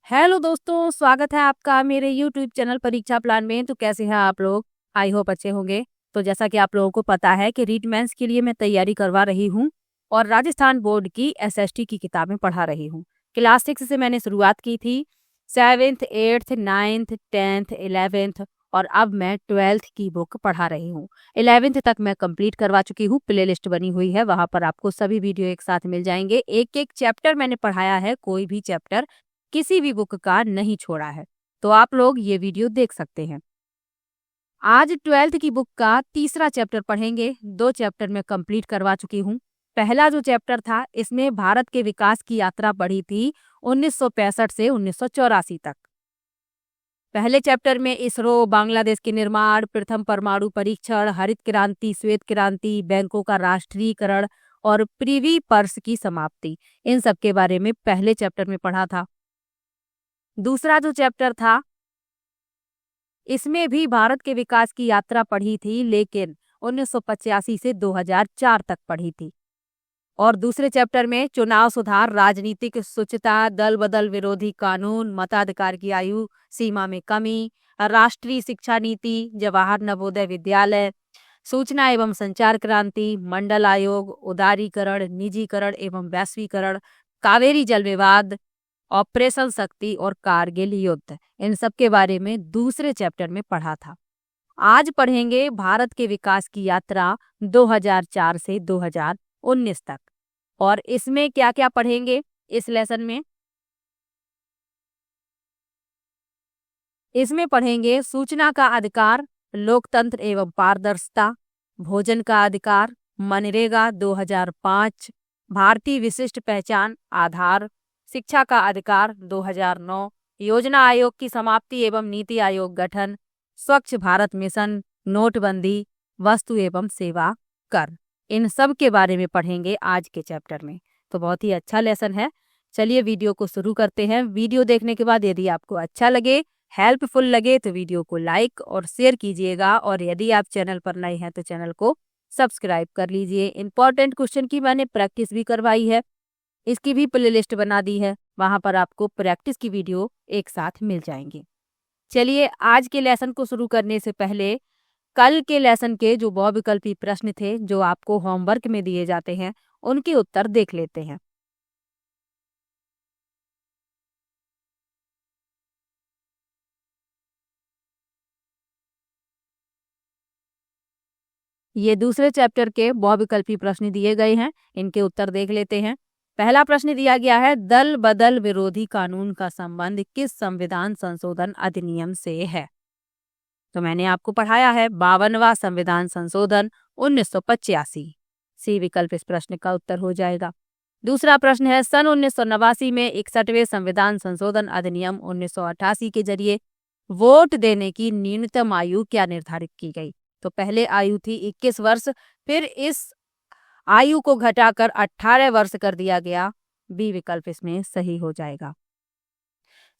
Hello दोस्तों, स्वागत है आपका मेरे यूट्यूब चैनल परीक्षा प्लान में। तो कैसे हैं आप लोग? आई होप अच्छे होंगे। तो जैसा कि आप लोगों को पता है कि रीट मेंस के लिए मैं तैयारी करवा रही हूं और राजस्थान बोर्ड की एसएसटी की किताबें पढ़ा रही हूं। क्लास 6 से मैंने शुरुआत की थी। 7th 8th 9th 10th 11th और अब मैं 12th की बुक पढ़ा रही हूँ। 11th तक मैं कंप्लीट करवा चुकी हूँ। प्ले लिस्ट बनी हुई है, वहां पर आपको सभी वीडियो एक साथ मिल जाएंगे। एक एक चैप्टर मैंने पढ़ाया है, कोई भी चैप्टर किसी भी बुक का नहीं छोड़ा है, तो आप लोग ये वीडियो देख सकते हैं। आज 12th की बुक का तीसरा चैप्टर पढ़ेंगे। 2 चैप्टर मैं कंप्लीट करवा चुकी हूँ। पहला जो चैप्टर था, इसमें भारत के विकास की यात्रा पढ़ी थी 1965 से 1984 तक। पहले चैप्टर में इसरो, बांग्लादेश के निर्माण, प्रथम परमाणु परीक्षण, हरित क्रांति, श्वेत क्रांति, बैंकों का राष्ट्रीयकरण और प्रिवी पर्स की समाप्ति, इन सब के बारे में पहले चैप्टर में पढ़ा था। दूसरा जो चैप्टर था, इसमें भी भारत के विकास की यात्रा पढ़ी थी, लेकिन 1985 से 2004 तक पढ़ी थी। और दूसरे चैप्टर में चुनाव सुधार, राजनीतिक शुचिता, दल बदल विरोधी कानून, मताधिकार की आयु सीमा में कमी, राष्ट्रीय शिक्षा नीति, जवाहर नवोदय विद्यालय, सूचना एवं संचार क्रांति, मंडल आयोग, उदारीकरण, निजीकरण एवं वैश्वीकरण, कावेरी जल विवाद, ऑपरेशन शक्ति और कारगिल युद्ध, इन सब के बारे में दूसरे चैप्टर में पढ़ा था। आज पढ़ेंगे भारत के विकास की यात्रा 2004 से 2019 तक। और इसमें क्या क्या पढ़ेंगे इस लेसन में? इसमें पढ़ेंगे सूचना का अधिकार, लोकतंत्र एवं पारदर्शिता, भोजन का अधिकार, मनरेगा 2005, भारतीय विशिष्ट पहचान आधार, शिक्षा का अधिकार 2009, योजना आयोग की समाप्ति एवं नीति आयोग गठन, स्वच्छ भारत मिशन, नोटबंदी, वस्तु एवं सेवा कर, इन सब के बारे में पढ़ेंगे आज के चैप्टर में। तो बहुत ही अच्छा लेसन है। चलिए वीडियो को शुरू करते हैं। वीडियो देखने के बाद यदि आपको अच्छा लगे, हेल्पफुल लगे, तो वीडियो को लाइक और शेयर कीजिएगा। और यदि आप चैनल पर नए हैं तो चैनल को सब्सक्राइब कर लीजिए। इंपॉर्टेंट क्वेश्चन की मैंने प्रैक्टिस भी करवाई है, इसकी भी प्लेलिस्ट बना दी है, वहां पर आपको प्रैक्टिस की वीडियो एक साथ मिल जाएंगी। चलिए आज के लेसन को शुरू करने से पहले कल के लेसन के जो बहुविकल्पी प्रश्न थे, जो आपको होमवर्क में दिए जाते हैं, उनके उत्तर देख लेते हैं। ये दूसरे चैप्टर के बहुविकल्पी प्रश्न दिए गए हैं, इनके उत्तर देख लेते हैं। पहला प्रश्न दिया गया है, दल बदल विरोधी कानून का संबंध किस संविधान संशोधन अधिनियम से है? तो मैंने आपको पढ़ाया है 52वां संविधान संशोधन 1985। सी विकल्प इस प्रश्न का उत्तर हो जाएगा। दूसरा प्रश्न है, सन 1989 में 61वें संविधान संशोधन अधिनियम 1988 के जरिए वोट देने की न्यूनतम आयु क्या निर्धारित की गई? तो पहले आयु थी 21 वर्ष, फिर इस आयु को घटाकर 18 वर्ष कर दिया गया। बी विकल्प इसमें सही हो जाएगा।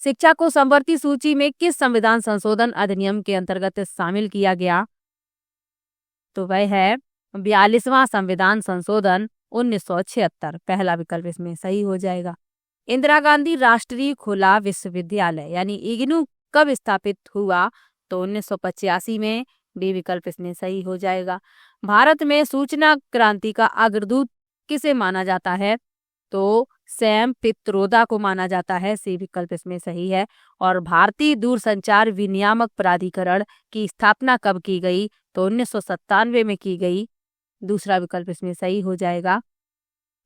शिक्षा को समवर्ती सूची में किस संविधान संशोधन अधिनियम के अंतर्गत शामिल किया गया? तो वह है 42वां संविधान संशोधन 1976। पहला विकल्प इसमें सही हो जाएगा। इंदिरा गांधी राष्ट्रीय खुला विश्वविद्यालय यानी इग्नू कब स्थापित हुआ? तो 1985 में। बी विकल्प इसमें सही हो जाएगा। भारत में सूचना क्रांति का अग्रदूत किसे माना जाता है? तो सैम पित्रोदा को माना जाता है। सी विकल्प इसमें सही है। और भारतीय दूरसंचार विनियामक प्राधिकरण की स्थापना कब की गई? तो 1997 में की गई। दूसरा विकल्प इसमें सही हो जाएगा।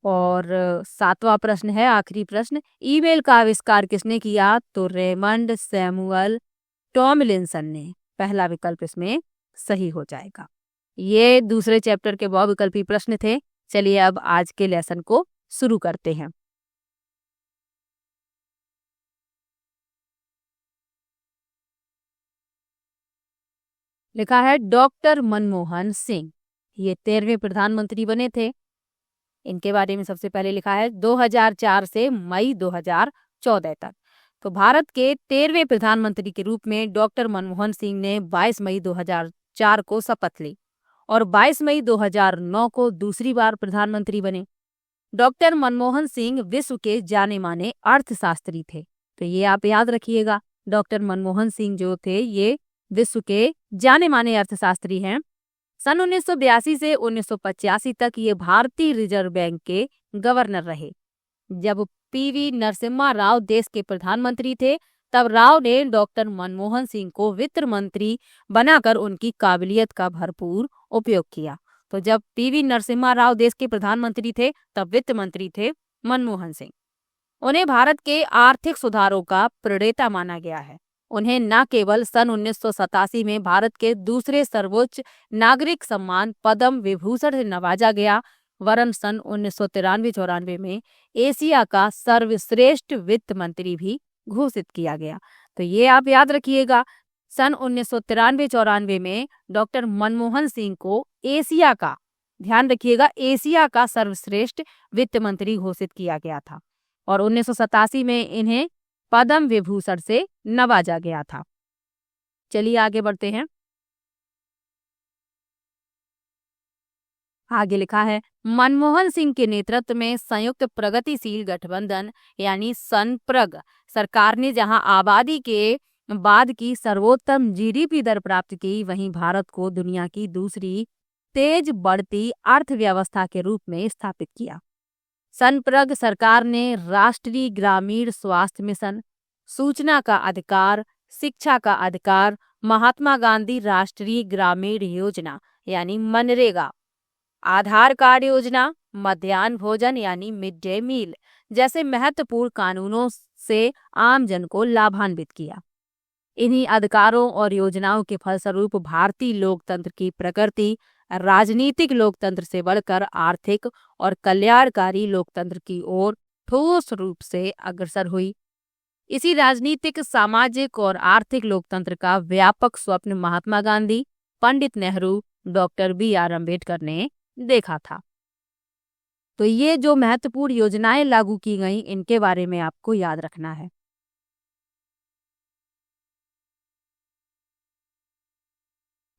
और 7वां प्रश्न है, आखिरी प्रश्न, ईमेल का आविष्कार किसने किया? तो रेमंड सैमुअल टॉमलिंसन ने। पहला विकल्प इसमें सही हो जाएगा। ये दूसरे चैप्टर के बहुविकल्पी प्रश्न थे। चलिए अब आज के लेसन को शुरू करते हैं। लिखा है डॉक्टर मनमोहन सिंह, ये 13वें प्रधानमंत्री बने थे। इनके बारे में सबसे पहले लिखा है 2004 से मई 2014 तक। तो भारत के 13वें प्रधानमंत्री के रूप में डॉक्टर मनमोहन सिंह ने 22 मई 2004 को शपथ ली और 22 मई 2009 को दूसरी बार प्रधानमंत्री बने। डॉक्टर मनमोहन सिंह विश्व के जाने माने अर्थशास्त्री थे। तो ये आप याद रखिएगा। डॉक्टर मनमोहन सिंह जो थे ये विश्व के जाने माने अर्थशास्त्री हैं। सन 1982 से 1985 तक ये भारतीय रिजर्व बैंक के गवर्नर रहे। जब पीवी नरसिम्हा राव देश के प्रधानमंत्री थे तब राव ने डॉक्टर मनमोहन सिंह को वित्त मंत्री बनाकर उनकी काबिलियत का भरपूर उपयोग किया। तो जब पीवी नरसिम्हा राव देश के प्रधानमंत्री थे तब वित्त मंत्री थे मनमोहन सिंह। उन्हें भारत के आर्थिक सुधारों का प्रणेता माना गया है। उन्हें न केवल सन 1987 में भारत के दूसरे सर्वोच्च नागरिक सम्मान पद्म विभूषण से नवाजा गया, वरन सन 1993-94 में एशिया का सर्वश्रेष्ठ वित्त मंत्री भी घोषित किया गया। तो ये आप याद रखिएगा, सन 1993-94 में डॉक्टर मनमोहन सिंह को एशिया का, ध्यान रखिएगा, एशिया का सर्वश्रेष्ठ वित्त मंत्री घोषित किया गया था और 1987 में इन्हें पद्म विभूषण से नवाजा गया था। चलिए आगे बढ़ते हैं। आगे लिखा है, मनमोहन सिंह के नेतृत्व में संयुक्त प्रगतिशील गठबंधन यानी संप्रग सरकार ने जहां आबादी के बाद की सर्वोत्तम जीडीपी दर प्राप्त की, वहीं भारत को दुनिया की दूसरी तेज बढ़ती अर्थव्यवस्था के रूप में स्थापित किया। संप्रग सरकार ने राष्ट्रीय ग्रामीण स्वास्थ्य मिशन, सूचना का अधिकार, शिक्षा का अधिकार, महात्मा गांधी राष्ट्रीय ग्रामीण योजना यानी मनरेगा, आधार कार्ड योजना, मध्याह्न भोजन यानी मिड डे मील जैसे महत्वपूर्ण कानूनों से आम जन को लाभान्वित किया। इन्हीं अधिकारों और योजनाओं के फलस्वरूप भारतीय लोकतंत्र की प्रकृति राजनीतिक लोकतंत्र से बढ़कर आर्थिक और कल्याणकारी लोकतंत्र की ओर ठोस रूप से अग्रसर हुई। इसी राजनीतिक, सामाजिक और आर्थिक लोकतंत्र का व्यापक स्वप्न महात्मा गांधी, पंडित नेहरू, डॉक्टर बी.आर. अम्बेडकर ने देखा था। तो ये जो महत्वपूर्ण योजनाएं लागू की गई, इनके बारे में आपको याद रखना है।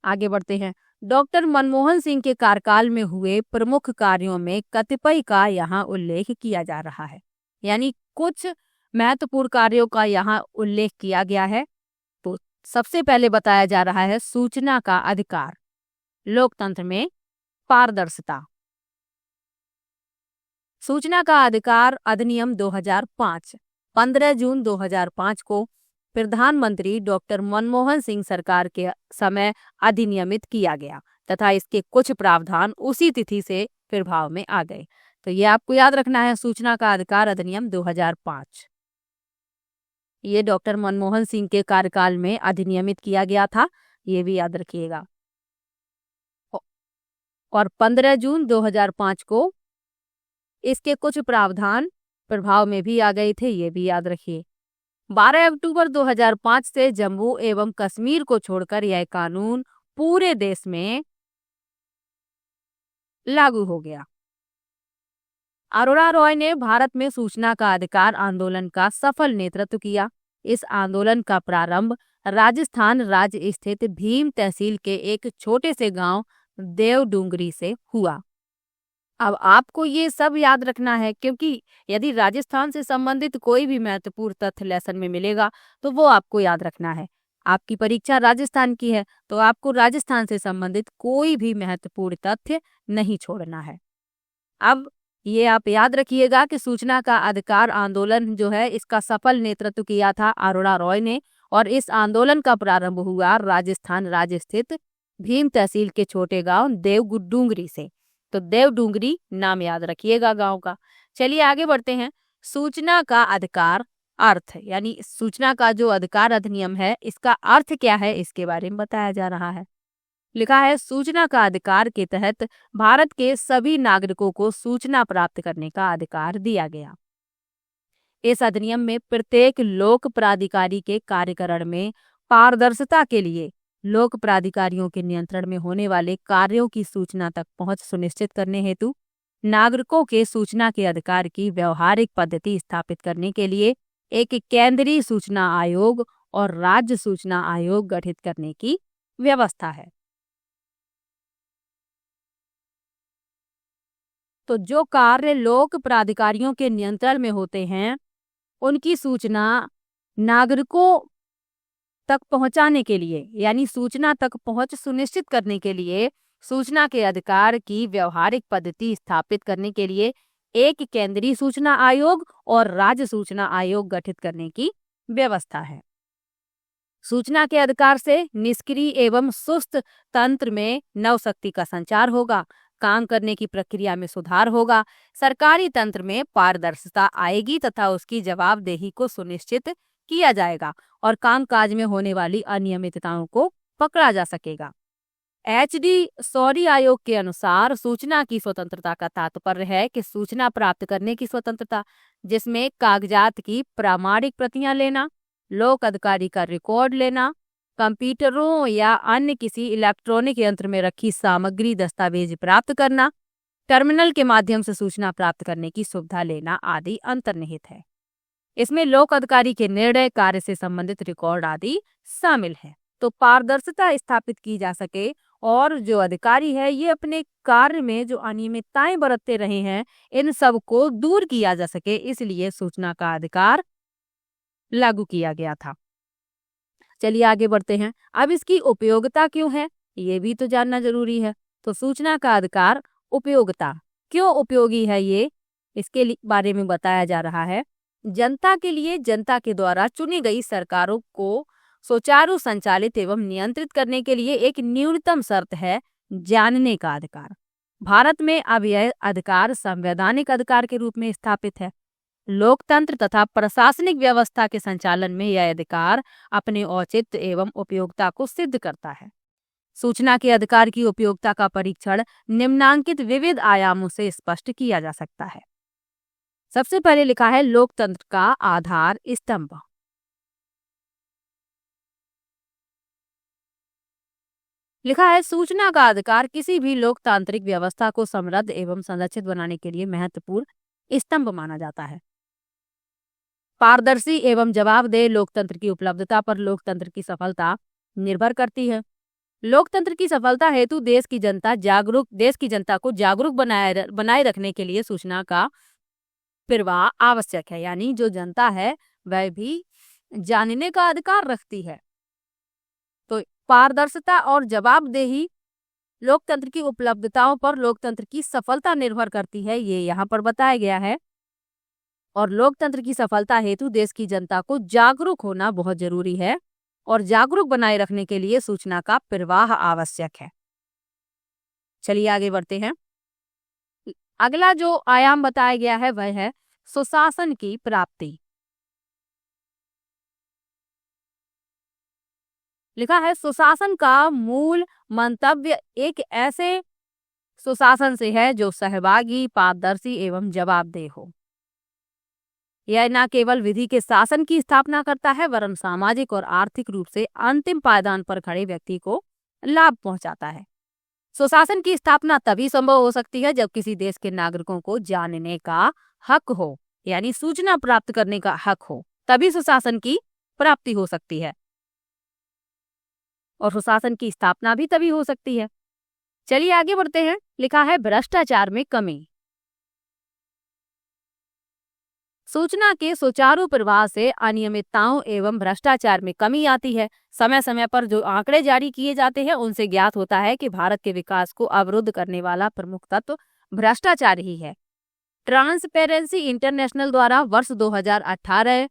आगे बढ़ते हैं। डॉक्टर मनमोहन सिंह के कार्यकाल में हुए प्रमुख कार्यों में कतिपय का यहाँ उल्लेख किया जा रहा है, यानी कुछ महत्वपूर्ण कार्यों का यहाँ उल्लेख किया गया है। तो सबसे पहले बताया जा रहा है सूचना का अधिकार, लोकतंत्र में पारदर्शिता। सूचना का अधिकार अधिनियम 2005 15 जून 2005 को प्रधानमंत्री डॉक्टर मनमोहन सिंह सरकार के समय अधिनियमित किया गया तथा इसके कुछ प्रावधान उसी तिथि से प्रभाव में आ गए। तो ये आपको याद रखना है, सूचना का अधिकार अधिनियम 2005 ये डॉक्टर मनमोहन सिंह के कार्यकाल में अधिनियमित किया गया था, ये भी याद रखिएगा। और 15 जून 2005 को इसके कुछ प्रावधान प्रभाव में भी आ गए थे, ये भी याद रखिए। 12 अक्टूबर 2005 से जम्मू एवं कश्मीर को छोड़कर यह कानून पूरे देश में लागू हो गया। अरोड़ा रॉय ने भारत में सूचना का अधिकार आंदोलन का सफल नेतृत्व किया। इस आंदोलन का प्रारंभ राजस्थान राज्य स्थित भीम तहसील के एक छोटे से गांव देवडूंगरी से हुआ। अब आपको ये सब याद रखना है, क्योंकि यदि राजस्थान से संबंधित कोई भी महत्वपूर्ण तथ्य लेसन में मिलेगा तो वो आपको याद रखना है। आपकी परीक्षा राजस्थान की है तो आपको राजस्थान से संबंधित कोई भी महत्वपूर्ण तथ्य नहीं छोड़ना है। अब ये आप याद रखिएगा कि सूचना का अधिकार आंदोलन जो है इसका सफल नेतृत्व किया था अरोड़ा रॉय ने, और इस आंदोलन का प्रारंभ हुआ राजस्थान राज्य स्थित भीम तहसील के छोटे गांव देवडूंगरी से। तो देवडूंगरी नाम याद रखिएगा गांव का। चलिए आगे बढ़ते हैं। सूचना का अधिकार अर्थ, यानी सूचना का जो अधिकार अधिनियम है इसका अर्थ क्या है, इसके बारे में बताया जा रहा है। लिखा है, सूचना का अधिकार के तहत भारत के सभी नागरिकों को सूचना प्राप्त करने का अधिकार दिया गया। इस अधिनियम में प्रत्येक लोक प्राधिकारी के कार्यकरण में पारदर्शिता के लिए लोक प्राधिकारियों के नियंत्रण में होने वाले कार्यों की सूचना तक पहुंच सुनिश्चित करने हेतु नागरिकों के सूचना के अधिकार की व्यवहारिक पद्धति स्थापित करने के लिए एक केंद्रीय सूचना आयोग और राज्य सूचना आयोग गठित करने की व्यवस्था है। तो जो कार्य लोक प्राधिकारियों के नियंत्रण में होते हैं उनकी सूचना नागरिकों तक पहुंचाने के लिए यानी सूचना तक पहुंच सुनिश्चित करने के लिए सूचना के अधिकार की व्यवहारिक पद्धति स्थापित करने के लिए एक केंद्रीय सूचना आयोग और राज्य सूचना आयोग गठित करने की व्यवस्था है। सूचना के अधिकार से निष्क्रिय एवं सुस्त तंत्र में नवशक्ति का संचार होगा, काम करने की प्रक्रिया में सुधार होगा, सरकारी तंत्र में पारदर्शिता आएगी तथा उसकी जवाबदेही को सुनिश्चित किया जाएगा और कामकाज में होने वाली अनियमितताओं को पकड़ा जा सकेगा। HD सौरी आयोग के अनुसार सूचना की स्वतंत्रता का तात्पर्य है कि सूचना प्राप्त करने की स्वतंत्रता, जिसमें कागजात की प्रामाणिक प्रतियां लेना, लोक अधिकारी का रिकॉर्ड लेना, कंप्यूटरों या अन्य किसी इलेक्ट्रॉनिक यंत्र में रखी सामग्री दस्तावेज प्राप्त करना, टर्मिनल के माध्यम से सूचना प्राप्त करने की सुविधा लेना आदि अंतर्निहित है। इसमें लोक अधिकारी के निर्णय, कार्य से संबंधित रिकॉर्ड आदि शामिल है। तो पारदर्शिता स्थापित की जा सके और जो अधिकारी है ये अपने कार्य में जो अनियमितताएं बरतते रहे हैं इन सब को दूर किया जा सके, इसलिए सूचना का अधिकार लागू किया गया था। चलिए आगे बढ़ते हैं। अब इसकी उपयोगिता क्यों है ये भी तो जानना जरूरी है। तो सूचना का अधिकार उपयोगिता क्यों उपयोगी है ये इसके बारे में बताया जा रहा है। जनता के लिए जनता के द्वारा चुनी गई सरकारों को सुचारू संचालित एवं नियंत्रित करने के लिए एक न्यूनतम शर्त है जानने का अधिकार। भारत में अब यह अधिकार संवैधानिक अधिकार के रूप में स्थापित है। लोकतंत्र तथा प्रशासनिक व्यवस्था के संचालन में यह अधिकार अपने औचित्य एवं उपयोगिता को सिद्ध करता है। सूचना के अधिकार की उपयोगिता का परीक्षण निम्नांकित विविध आयामों से स्पष्ट किया जा सकता है। सबसे पहले लिखा है लोकतंत्र का आधार स्तंभ। लिखा है सूचना का अधिकार किसी भी लोकतांत्रिक व्यवस्था को समृद्ध एवं संरक्षित बनाने के लिए महत्वपूर्ण स्तंभ माना जाता है। पारदर्शी एवं जवाबदेह लोकतंत्र की उपलब्धता पर लोकतंत्र की सफलता निर्भर करती है। लोकतंत्र की सफलता हेतु देश की जनता को जागरूक बनाए रखने के लिए सूचना का प्रवाह आवश्यक है। यानी जो जनता है वह भी जानने का अधिकार रखती है। तो पारदर्शिता और जवाबदेही लोकतंत्र की उपलब्धताओं पर लोकतंत्र की सफलता निर्भर करती है, ये यहाँ पर बताया गया है। और लोकतंत्र की सफलता हेतु देश की जनता को जागरूक होना बहुत जरूरी है और जागरूक बनाए रखने के लिए सूचना का प्रवाह आवश्यक है। चलिए आगे बढ़ते हैं। अगला जो आयाम बताया गया है वह है सुशासन की प्राप्ति। लिखा है सुशासन का मूल मंतव्य एक ऐसे सुशासन से है जो सहभागी, पारदर्शी एवं जवाबदेह हो। यह न केवल विधि के शासन की स्थापना करता है वरन सामाजिक और आर्थिक रूप से अंतिम पायदान पर खड़े व्यक्ति को लाभ पहुंचाता है। सुशासन की स्थापना तभी संभव हो सकती है जब किसी देश के नागरिकों को जानने का हक हो, यानी सूचना प्राप्त करने का हक हो, तभी सुशासन की प्राप्ति हो सकती है और सुशासन की स्थापना भी तभी हो सकती है। चलिए आगे बढ़ते हैं। लिखा है भ्रष्टाचार में कमी। सूचना के सुचारू प्रवाह से अनियमितताओं एवं भ्रष्टाचार में कमी आती है। समय समय पर जो आंकड़े जारी किए जाते हैं उनसे ज्ञात होता है कि भारत के विकास को अवरुद्ध करने वाला प्रमुख तत्व भ्रष्टाचार ही है। ट्रांसपेरेंसी इंटरनेशनल द्वारा वर्ष 2018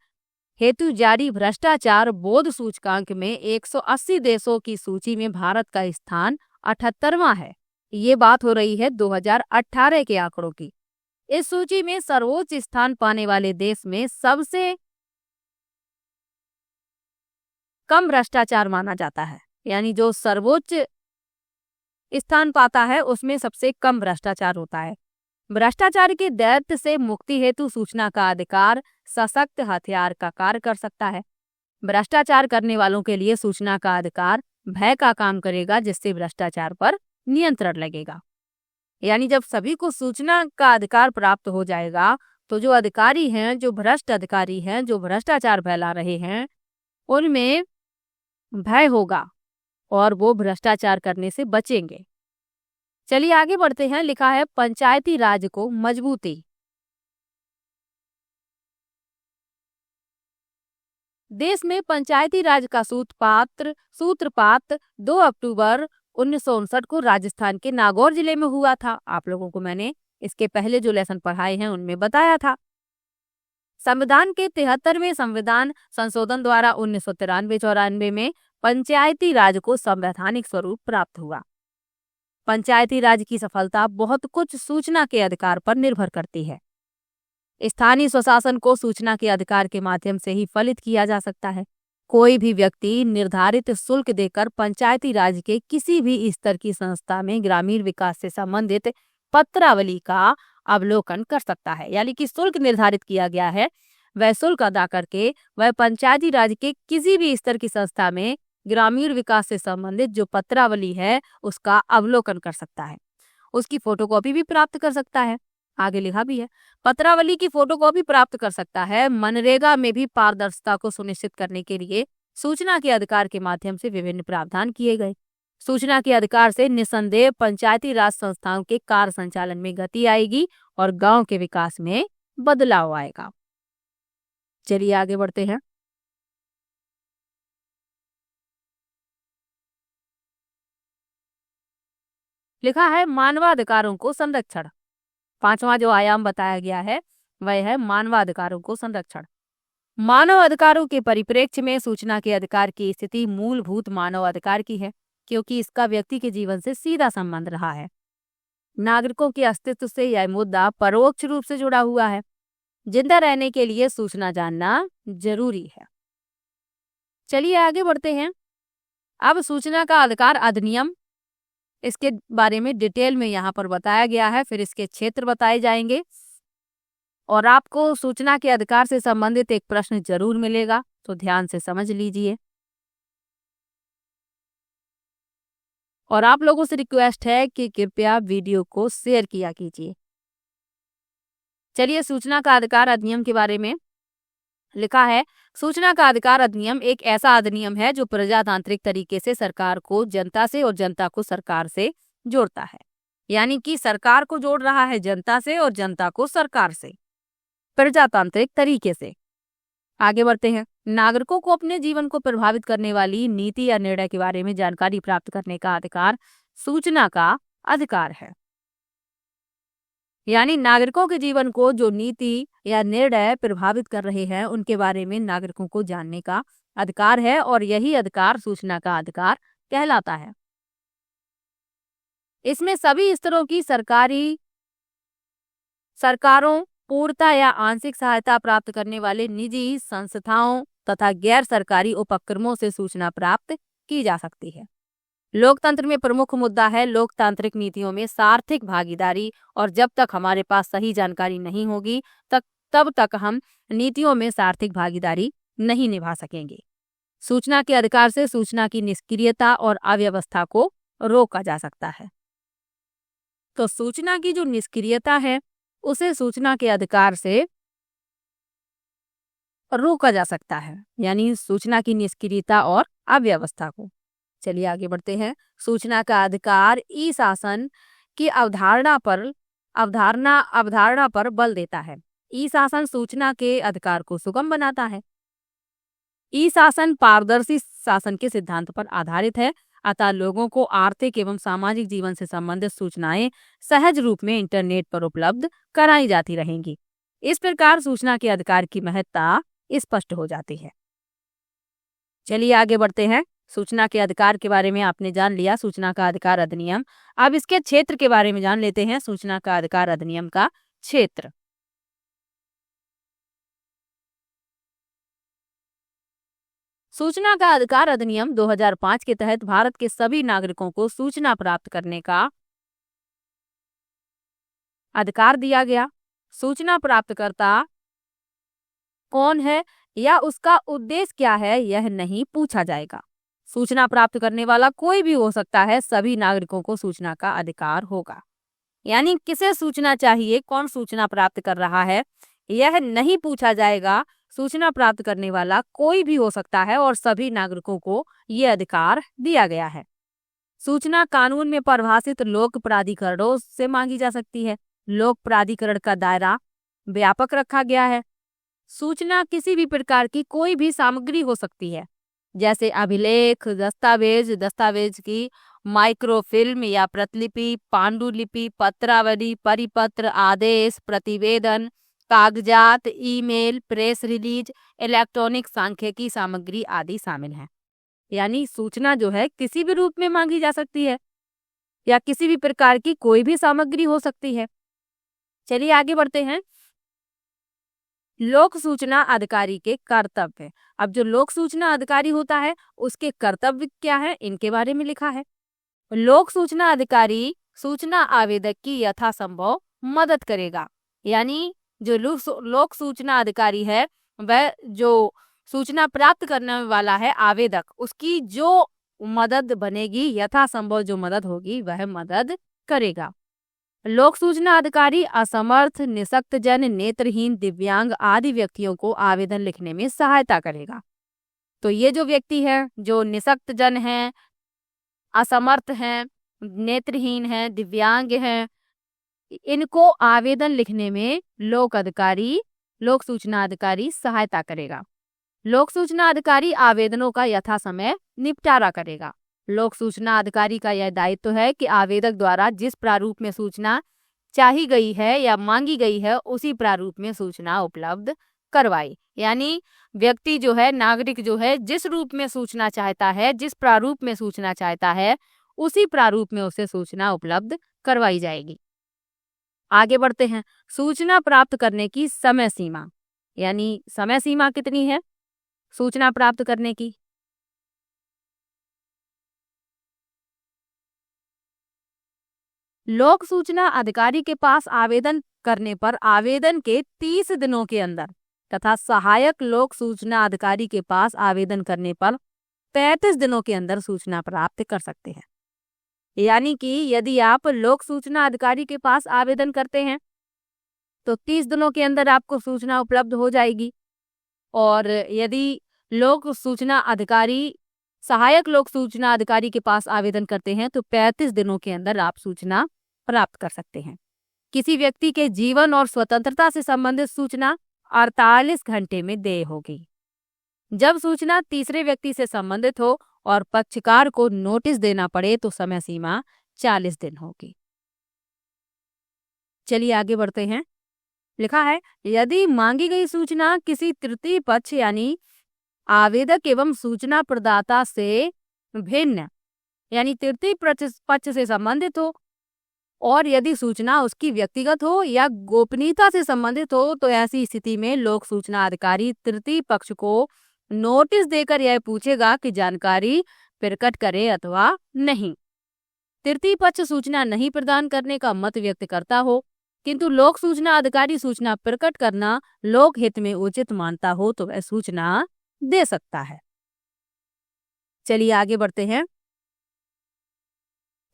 हेतु जारी भ्रष्टाचार बोध सूचकांक में 180 देशों की सूची में भारत का स्थान 78वां है। ये बात हो रही है 2018 के आंकड़ों की। इस सूची में सर्वोच्च स्थान पाने वाले देश में सबसे कम भ्रष्टाचार माना जाता है, यानी जो सर्वोच्च स्थान पाता है उसमें सबसे कम भ्रष्टाचार होता है। भ्रष्टाचार के दैत्य से मुक्ति हेतु सूचना का अधिकार सशक्त हथियार का कार्य कर सकता है। भ्रष्टाचार करने वालों के लिए सूचना का अधिकार भय का काम करेगा, जिससे भ्रष्टाचार पर नियंत्रण लगेगा। यानी जब सभी को सूचना का अधिकार प्राप्त हो जाएगा तो जो अधिकारी हैं, जो भ्रष्ट अधिकारी हैं, जो भ्रष्टाचार फैला रहे हैं, उनमें भय होगा और वो भ्रष्टाचार करने से बचेंगे। चलिए आगे बढ़ते हैं। लिखा है पंचायती राज को मजबूती। देश में पंचायती राज का सूत्रपात 2 अक्टूबर 1959 को राजस्थान के नागौर जिले में हुआ था। आप लोगों को मैंने इसके पहले जो लेसन पढ़ाए हैं उनमें बताया था। संविधान के 73वें संविधान संशोधन द्वारा 1993-94 में पंचायती राज को संवैधानिक स्वरूप प्राप्त हुआ। पंचायती राज की सफलता बहुत कुछ सूचना के अधिकार पर निर्भर करती है। स्थानीय स्वशासन को सूचना के अधिकार के माध्यम से ही फलित किया जा सकता है। कोई भी व्यक्ति निर्धारित शुल्क देकर पंचायती राज के किसी भी स्तर की संस्था में ग्रामीण विकास से संबंधित पत्रावली का अवलोकन कर सकता है। यानी कि शुल्क निर्धारित किया गया है, वह शुल्क अदा करके वह पंचायती राज के किसी भी स्तर की संस्था में ग्रामीण विकास से संबंधित जो पत्रावली है उसका अवलोकन कर सकता है। उसकी फोटोकॉपी भी प्राप्त कर सकता है। आगे लिखा भी है, पत्रावली की फोटोकॉपी प्राप्त कर सकता है। मनरेगा में भी पारदर्शिता को सुनिश्चित करने के लिए सूचना के अधिकार के माध्यम से विभिन्न प्रावधान किए गए। सूचना के अधिकार से निसंदेह पंचायती राज संस्थाओं के कार्य संचालन में गति आएगी और गांव के विकास में बदलाव आएगा। चलिए आगे बढ़ते हैं। लिखा है मानवाधिकारों को संरक्षण। पांचवा जो आयाम बताया गया है वह है मानवाधिकारों को संरक्षण। मानव अधिकारों के परिप्रेक्ष्य में सूचना के अधिकार की स्थिति मूलभूत मानव अधिकार की है, क्योंकि इसका व्यक्ति के जीवन से सीधा संबंध रहा है। नागरिकों के अस्तित्व से यह मुद्दा परोक्ष रूप से जुड़ा हुआ है। जिंदा रहने के लिए सूचना जानना जरूरी है। चलिए आगे बढ़ते हैं। अब सूचना का अधिकार अधिनियम, इसके बारे में डिटेल में यहाँ पर बताया गया है। फिर इसके क्षेत्र बताए जाएंगे और आपको सूचना के अधिकार से संबंधित एक प्रश्न जरूर मिलेगा, तो ध्यान से समझ लीजिए। और आप लोगों से रिक्वेस्ट है कि कृपया वीडियो को शेयर किया कीजिए। चलिए सूचना का अधिकार अधिनियम के बारे में लिखा है। सूचना का अधिकार अधिनियम एक ऐसा अधिनियम है जो प्रजातांत्रिक तरीके से सरकार को जनता से और जनता को सरकार से जोड़ता है। यानी कि सरकार को जोड़ रहा है जनता से और जनता को सरकार से, प्रजातांत्रिक तरीके से। आगे बढ़ते हैं। नागरिकों को अपने जीवन को प्रभावित करने वाली नीति या निर्णय के बारे में जानकारी प्राप्त करने का अधिकार सूचना का अधिकार है। यानी नागरिकों के जीवन को जो नीति या निर्णय प्रभावित कर रहे हैं उनके बारे में नागरिकों को जानने का अधिकार है, और यही अधिकार सूचना का अधिकार कहलाता है। इसमें सभी स्तरों की सरकारों, पूर्णता या आंशिक सहायता प्राप्त करने वाले निजी संस्थाओं तथा गैर सरकारी उपक्रमों से सूचना प्राप्त की जा सकती है। लोकतंत्र में प्रमुख मुद्दा है लोकतांत्रिक नीतियों में सार्थिक भागीदारी, और जब तक हमारे पास सही जानकारी नहीं होगी तब तक हम नीतियों में सार्थिक भागीदारी नहीं निभा सकेंगे। सूचना के अधिकार से सूचना की निष्क्रियता और अव्यवस्था को रोका जा सकता है। तो सूचना की जो निष्क्रियता है उसे सूचना के अधिकार से रोका जा सकता है, यानी सूचना की निष्क्रियता और अव्यवस्था को। चलिए आगे बढ़ते हैं। सूचना का अधिकार ई शासन की अवधारणा पर बल देता है। ई शासन सूचना के अधिकार को सुगम बनाता है। ई शासन पारदर्शी शासन के सिद्धांत पर आधारित है, अतः लोगों को आर्थिक एवं सामाजिक जीवन से संबंधित सूचनाएं सहज रूप में इंटरनेट पर उपलब्ध कराई जाती रहेंगी। इस प्रकार सूचना के अधिकार की महत्ता स्पष्ट हो जाती है। चलिए आगे बढ़ते हैं। सूचना के अधिकार के बारे में आपने जान लिया, सूचना का अधिकार अधिनियम। अब इसके क्षेत्र के बारे में जान लेते हैं। सूचना का अधिकार अधिनियम का क्षेत्र। सूचना का अधिकार अधिनियम 2005 के तहत भारत के सभी नागरिकों को सूचना प्राप्त करने का अधिकार दिया गया। सूचना प्राप्तकर्ता कौन है या उसका उद्देश्य क्या है यह नहीं पूछा जाएगा। सूचना प्राप्त करने वाला कोई भी हो सकता है, सभी नागरिकों को सूचना का अधिकार होगा। यानी किसे सूचना चाहिए, कौन सूचना प्राप्त कर रहा है, यह नहीं पूछा जाएगा। सूचना प्राप्त करने वाला कोई भी हो सकता है और सभी नागरिकों को यह अधिकार दिया गया है। सूचना कानून में परिभाषित लोक प्राधिकरणों से मांगी जा सकती है। लोक प्राधिकरण का दायरा व्यापक रखा गया है। सूचना किसी भी प्रकार की कोई भी सामग्री हो सकती है, जैसे अभिलेख, दस्तावेज, दस्तावेज की माइक्रोफिल्म या प्रतिलिपि, पांडुलिपि, पत्रावली, परिपत्र, आदेश, प्रतिवेदन, कागजात, ईमेल, प्रेस रिलीज, इलेक्ट्रॉनिक सांख्यिकी सामग्री आदि शामिल हैं। यानी सूचना जो है किसी भी रूप में मांगी जा सकती है या किसी भी प्रकार की कोई भी सामग्री हो सकती है। चलिए आगे बढ़ते हैं। लोक सूचना अधिकारी के कर्तव्य। अब जो लोक सूचना अधिकारी होता है उसके कर्तव्य क्या है, इनके बारे में लिखा है। लोक सूचना अधिकारी सूचना आवेदक की यथासंभव मदद करेगा। यानी जो लोक सूचना अधिकारी है वह जो सूचना प्राप्त करने वाला है आवेदक, उसकी जो मदद बनेगी, यथासंभव जो मदद होगी वह मदद करेगा। लोक सूचना अधिकारी असमर्थ, निशक्तजन, नेत्रहीन, दिव्यांग आदि व्यक्तियों को आवेदन लिखने में सहायता करेगा। तो ये जो व्यक्ति है, जो निशक्तजन है, असमर्थ हैं, नेत्रहीन हैं, दिव्यांग हैं, इनको आवेदन लिखने में लोक सूचना अधिकारी सहायता करेगा। लोक सूचना अधिकारी आवेदनों का यथासमय निपटारा करेगा। लोक सूचना अधिकारी का यह दायित्व है कि आवेदक द्वारा जिस प्रारूप में सूचना चाही गई है या मांगी गई है उसी प्रारूप में सूचना उपलब्ध करवाई। यानी व्यक्ति जो है, नागरिक जो है, जिस रूप में सूचना चाहता है, जिस प्रारूप में सूचना चाहता है, उसी प्रारूप में उसे सूचना उपलब्ध करवाई जाएगी। आगे बढ़ते हैं। सूचना प्राप्त करने की समय सीमा। यानी समय सीमा कितनी है सूचना प्राप्त करने की? लोक सूचना अधिकारी के पास आवेदन करने पर आवेदन के 30 दिनों के अंदर तथा सहायक लोक सूचना अधिकारी के पास आवेदन करने पर 35 दिनों के अंदर सूचना प्राप्त कर सकते हैं। यानी कि यदि आप लोक सूचना अधिकारी के पास आवेदन करते हैं तो 30 दिनों के अंदर आपको सूचना उपलब्ध हो जाएगी, और यदि सहायक लोक सूचना अधिकारी के पास आवेदन करते हैं तो 35 दिनों के अंदर आप सूचना प्राप्त कर सकते हैं। किसी व्यक्ति के जीवन और स्वतंत्रता से संबंधित सूचना 48 घंटे में देय होगी। जब सूचना तीसरे व्यक्ति से संबंधित हो और पक्षकार को नोटिस देना पड़े तो समय सीमा 40 दिन होगी। चलिए आगे बढ़ते हैं। लिखा है, यदि मांगी गई सूचना किसी तृतीय पक्ष यानी आवेदक एवं सूचना प्रदाता से भिन्न यानी तृतीय पक्ष से संबंधित हो, और यदि सूचना उसकी व्यक्तिगत हो या गोपनीयता से संबंधित हो, तो ऐसी स्थिति में लोक सूचना अधिकारी तृतीय पक्ष को नोटिस देकर यह पूछेगा कि जानकारी प्रकट करे अथवा नहीं। तृतीय पक्ष सूचना नहीं प्रदान करने का मत व्यक्त करता हो किंतु लोक सूचना अधिकारी सूचना प्रकट करना लोक हित में उचित मानता हो तो वह सूचना दे सकता है। चलिए आगे बढ़ते हैं।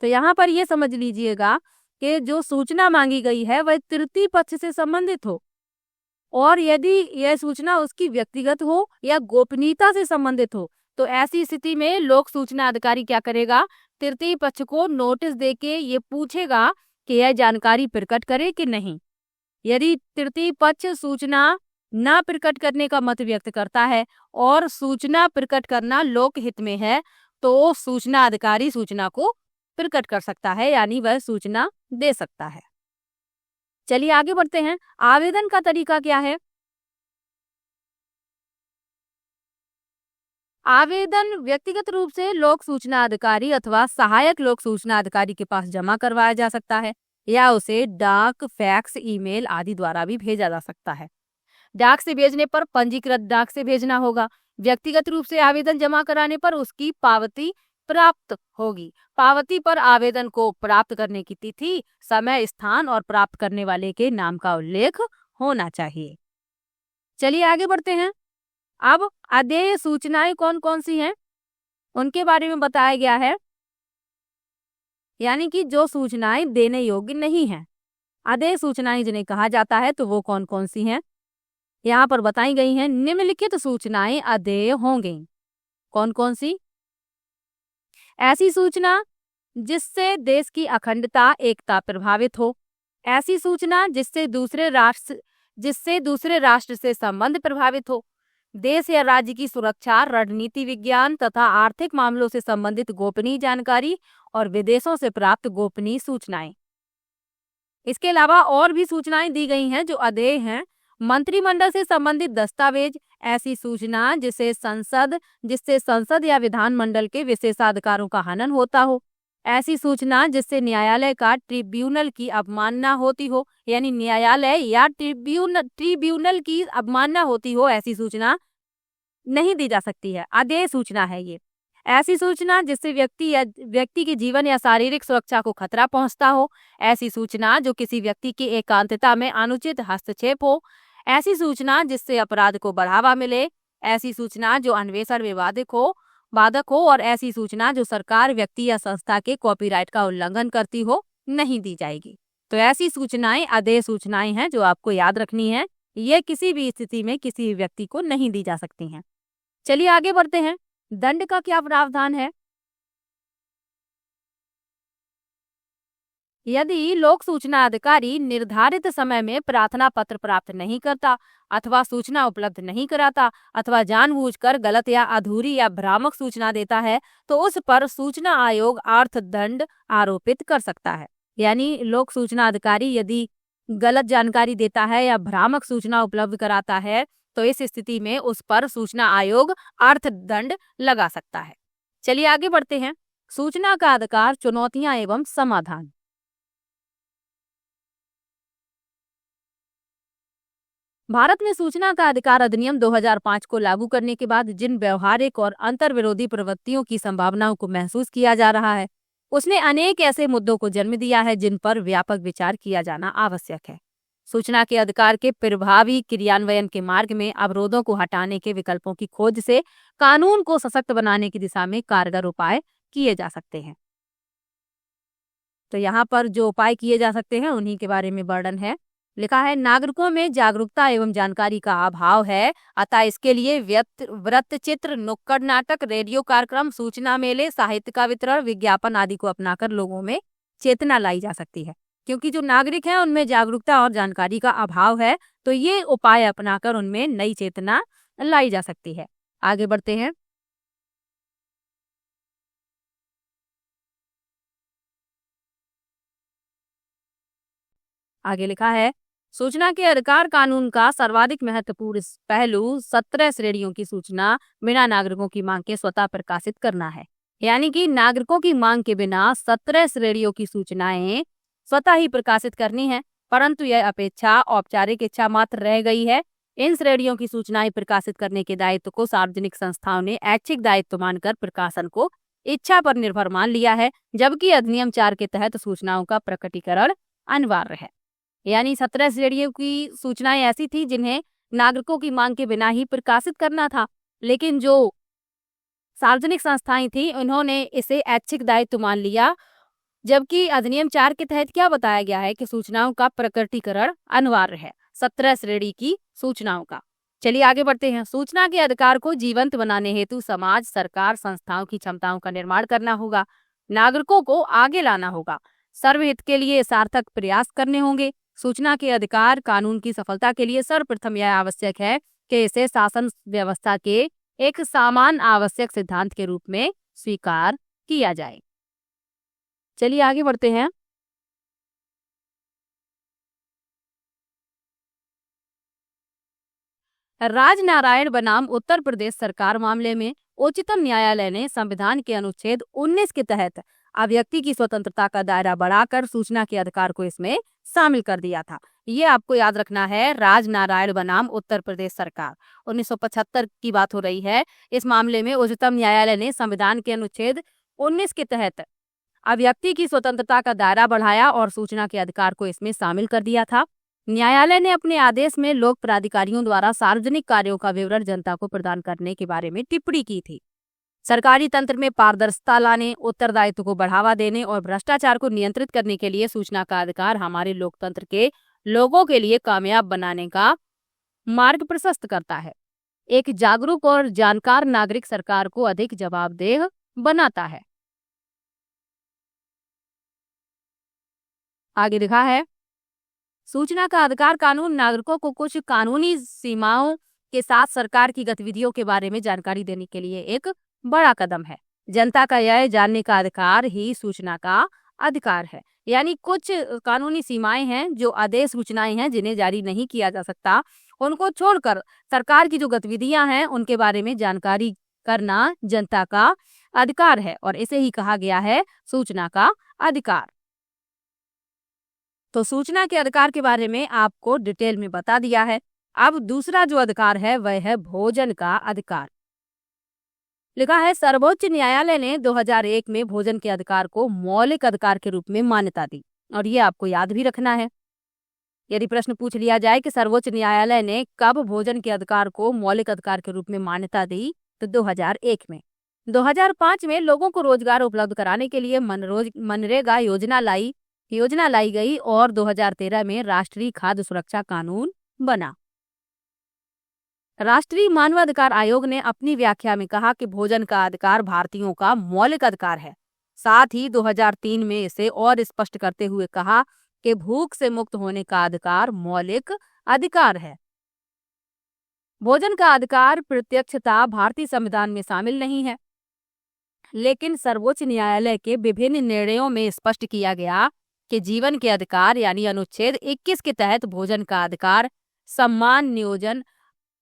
तो यहाँ पर यह समझ लीजिएगा कि जो सूचना मांगी गई है वह तृतीय पक्ष से संबंधित हो, और यदि यह सूचना उसकी व्यक्तिगत हो या गोपनीयता से संबंधित हो तो ऐसी स्थिति में लोक सूचना अधिकारी क्या करेगा, तृतीय पक्ष को नोटिस देके ये पूछेगा कि यह जानकारी प्रकट करे कि नहीं। यदि तृतीय पक्ष सूचना ना प्रकट करने का मत व्यक्त करता है और सूचना प्रकट करना लोक हित में है तो सूचना अधिकारी सूचना को प्रकट कर सकता है, यानी वह सूचना दे सकता है। चलिए आगे बढ़ते हैं। आवेदन का तरीका क्या है? आवेदन व्यक्तिगत रूप से लोक सूचना अधिकारी अथवा सहायक लोक सूचना अधिकारी के पास जमा करवाया जा सकता है या उसे डाक, फैक्स, ईमेल आदि द्वारा भी भेजा जा सकता है। डाक से भेजने पर पंजीकृत डाक से भेजना होगा। व्यक्तिगत रूप से आवेदन जमा कराने पर उसकी पावती प्राप्त होगी। पावती पर आवेदन को प्राप्त करने की तिथि, समय, स्थान और प्राप्त करने वाले के नाम का उल्लेख होना चाहिए। चलिए आगे बढ़ते हैं। अब अदेय सूचनाएं कौन कौन सी हैं उनके बारे में बताया गया है, यानी कि जो सूचनाएं देने योग्य नहीं हैं। अदेय सूचनाएं जिन्हें कहा जाता है तो वो कौन कौन सी हैं यहाँ पर बताई गई हैं। निम्नलिखित सूचनाएं अदेय होंगी। कौन कौन सी? ऐसी सूचना जिससे देश की अखंडता, एकता प्रभावित हो। ऐसी सूचना जिससे दूसरे राष्ट्र जिससे दूसरे राष्ट्र से संबंध प्रभावित हो। देश या राज्य की सुरक्षा, रणनीति विज्ञान तथा आर्थिक मामलों से संबंधित गोपनीय जानकारी और विदेशों से प्राप्त गोपनीय सूचनाएं। इसके अलावा और भी सूचनाएं दी गई हैं जो अदेय हैं। मंत्रिमंडल से संबंधित दस्तावेज, ऐसी सूचना जिससे संसद या विधानमंडल के विशेषाधिकारों का हनन होता हो, ऐसी सूचना जिससे न्यायालय का ट्रिब्यूनल की अवमानना होती हो, यानी न्यायालय या ट्रिब्यूनल की अवमानना होती हो, ऐसी सूचना नहीं दी जा सकती है। अदेय सूचना है ये। ऐसी सूचना जिससे व्यक्ति के जीवन या शारीरिक सुरक्षा को खतरा पहुंचता हो, ऐसी सूचना जो किसी व्यक्ति की एकांतता में अनुचित हस्तक्षेप हो, ऐसी सूचना जिससे अपराध को बढ़ावा मिले, ऐसी सूचना जो अन्वेषण बाधक हो और ऐसी सूचना जो सरकार, व्यक्ति या संस्था के कॉपीराइट का उल्लंघन करती हो, नहीं दी जाएगी। तो ऐसी सूचनाएं अदेय सूचनाएं हैं जो आपको याद रखनी है। ये किसी भी स्थिति में किसी भी व्यक्ति को नहीं दी जा सकती हैं। चलिए आगे बढ़ते हैं। दंड का क्या प्रावधान है? यदि लोक सूचना अधिकारी निर्धारित समय में प्रार्थना पत्र प्राप्त नहीं करता अथवा सूचना उपलब्ध नहीं कराता अथवा जानबूझकर गलत या अधूरी या भ्रामक सूचना देता है, तो उस पर सूचना आयोग अर्थदंड आरोपित कर सकता है। यानी लोक सूचना अधिकारी यदि गलत जानकारी देता है या भ्रामक सूचना उपलब्ध कराता है, तो इस स्थिति में उस पर सूचना आयोग अर्थदंड लगा सकता है। चलिए आगे बढ़ते हैं। सूचना का अधिकार, चुनौतियां एवं समाधान। भारत में सूचना का अधिकार अधिनियम 2005 को लागू करने के बाद जिन व्यवहारिक और अंतर्विरोधी प्रवृत्तियों की संभावनाओं को महसूस किया जा रहा है, उसने अनेक ऐसे मुद्दों को जन्म दिया है जिन पर व्यापक विचार किया जाना आवश्यक है। सूचना के अधिकार के प्रभावी क्रियान्वयन के मार्ग में अवरोधों को हटाने के विकल्पों की खोज से कानून को सशक्त बनाने की दिशा में कारगर उपाय किए जा सकते हैं। तो यहाँ पर जो उपाय किए जा सकते हैं उन्हीं के बारे में वर्णन है। लिखा है, नागरिकों में जागरूकता एवं जानकारी का अभाव है, अतः इसके लिए वृत्तचित्र, नुक्कड़ नाटक, रेडियो कार्यक्रम, सूचना मेले, साहित्य का वितरण, विज्ञापन आदि को अपनाकर लोगों में चेतना लाई जा सकती है। क्योंकि जो नागरिक हैं उनमें जागरूकता और जानकारी का अभाव है, तो ये उपाय अपनाकर उनमें नई चेतना लाई जा सकती है। आगे बढ़ते हैं। आगे लिखा है, सूचना के अधिकार कानून का सर्वाधिक महत्वपूर्ण पहलू 17 श्रेणियों की सूचना बिना नागरिकों की मांग के स्वतः प्रकाशित करना है। यानी कि नागरिकों की मांग के बिना 17 श्रेणियों की सूचनाएं स्वतः ही प्रकाशित करनी है, परंतु यह अपेक्षा औपचारिक इच्छा मात्र रह गई है। इन श्रेणियों की सूचनाएं प्रकाशित करने के दायित्व को सार्वजनिक संस्थाओं ने ऐच्छिक दायित्व मानकर प्रकाशन को इच्छा पर निर्भर मान लिया है, जबकि अधिनियम 4 के तहत सूचनाओं का प्रकटीकरण अनिवार्य है। यानी 17 श्रेणियों की सूचनाएं ऐसी थी जिन्हें नागरिकों की मांग के बिना ही प्रकाशित करना था, लेकिन जो सार्वजनिक संस्थाएं थी उन्होंने इसे ऐच्छिक दायित्व मान लिया, जबकि अधिनियम 4 के तहत क्या बताया गया है कि सूचनाओं का प्रकटीकरण अनिवार्य है 17 श्रेणी की सूचनाओं का। चलिए आगे बढ़ते हैं। सूचना के अधिकार को जीवंत बनाने हेतु समाज, सरकार, संस्थाओं की क्षमताओं का निर्माण करना होगा, नागरिकों को आगे लाना होगा, सर्वहित के लिए सार्थक प्रयास करने होंगे। सूचना के अधिकार कानून की सफलता के लिए सर्वप्रथम यह आवश्यक है कि इसे शासन व्यवस्था के एक सामान्य आवश्यक सिद्धांत के रूप में स्वीकार किया जाए। चलिए आगे बढ़ते हैं। राजनारायण बनाम उत्तर प्रदेश सरकार मामले में उच्चतम न्यायालय ने संविधान के अनुच्छेद 19 के तहत अभिव्यक्ति की स्वतंत्रता का दायरा बढ़ाकर सूचना के अधिकार को इसमें शामिल कर दिया था। ये आपको याद रखना है। राजनारायण बनाम उत्तर प्रदेश सरकार 1975 की बात हो रही है। इस मामले में उच्चतम न्यायालय ने संविधान के अनुच्छेद 19 के तहत अभिव्यक्ति की स्वतंत्रता का दायरा बढ़ाया और सूचना के अधिकार को इसमें शामिल कर दिया था। न्यायालय ने अपने आदेश में लोक प्राधिकारियों द्वारा सार्वजनिक कार्यों का विवरण जनता को प्रदान करने के बारे में टिप्पणी की थी। सरकारी तंत्र में पारदर्शिता लाने, उत्तरदायित्व को बढ़ावा देने और भ्रष्टाचार को नियंत्रित करने के लिए सूचना का अधिकार हमारे लोकतंत्र के लोगों के लिए कामयाब बनाने का मार्ग प्रशस्त करता है। एक जागरूक और जानकार नागरिक सरकार को अधिक जवाबदेह बनाता है। आगे लिखा है, सूचना का अधिकार कानून नागरिकों को कुछ कानूनी सीमाओं के साथ सरकार की गतिविधियों के बारे में जानकारी देने के लिए एक बड़ा कदम है। जनता का यह जानने का अधिकार ही सूचना का अधिकार है। यानी कुछ कानूनी सीमाएं हैं, जो आदेश सूचनाएं हैं जिन्हें जारी नहीं किया जा सकता, उनको छोड़कर सरकार की जो गतिविधियां हैं उनके बारे में जानकारी करना जनता का अधिकार है और इसे ही कहा गया है सूचना का अधिकार। तो सूचना के अधिकार के बारे में आपको डिटेल में बता दिया है। अब दूसरा जो अधिकार है वह है भोजन का अधिकार। लिखा है सर्वोच्च न्यायालय ने 2001 में भोजन के अधिकार को मौलिक अधिकार के रूप में मान्यता दी और ये आपको याद भी रखना है। यदि प्रश्न पूछ लिया जाए कि सर्वोच्च न्यायालय ने कब भोजन के अधिकार को मौलिक अधिकार के रूप में मान्यता दी, तो 2001 में। 2005 में लोगों को रोजगार उपलब्ध कराने के लिए मनरेगा योजना लाई गई और 2013 में राष्ट्रीय खाद्य सुरक्षा कानून बना। राष्ट्रीय मानवाधिकार आयोग ने अपनी व्याख्या में कहा कि भोजन का अधिकार भारतीयों का मौलिक अधिकार है। साथ ही 2003 में इसे और स्पष्ट करते हुए कहा कि भूख से मुक्त होने का अधिकार मौलिक अधिकार है। भोजन का अधिकार प्रत्यक्षता भारतीय संविधान में शामिल नहीं है, लेकिन सर्वोच्च न्यायालय के विभिन्न निर्णयों में स्पष्ट किया गया कि जीवन के अधिकार यानी अनुच्छेद 21 के तहत भोजन का अधिकार, सम्मान, नियोजन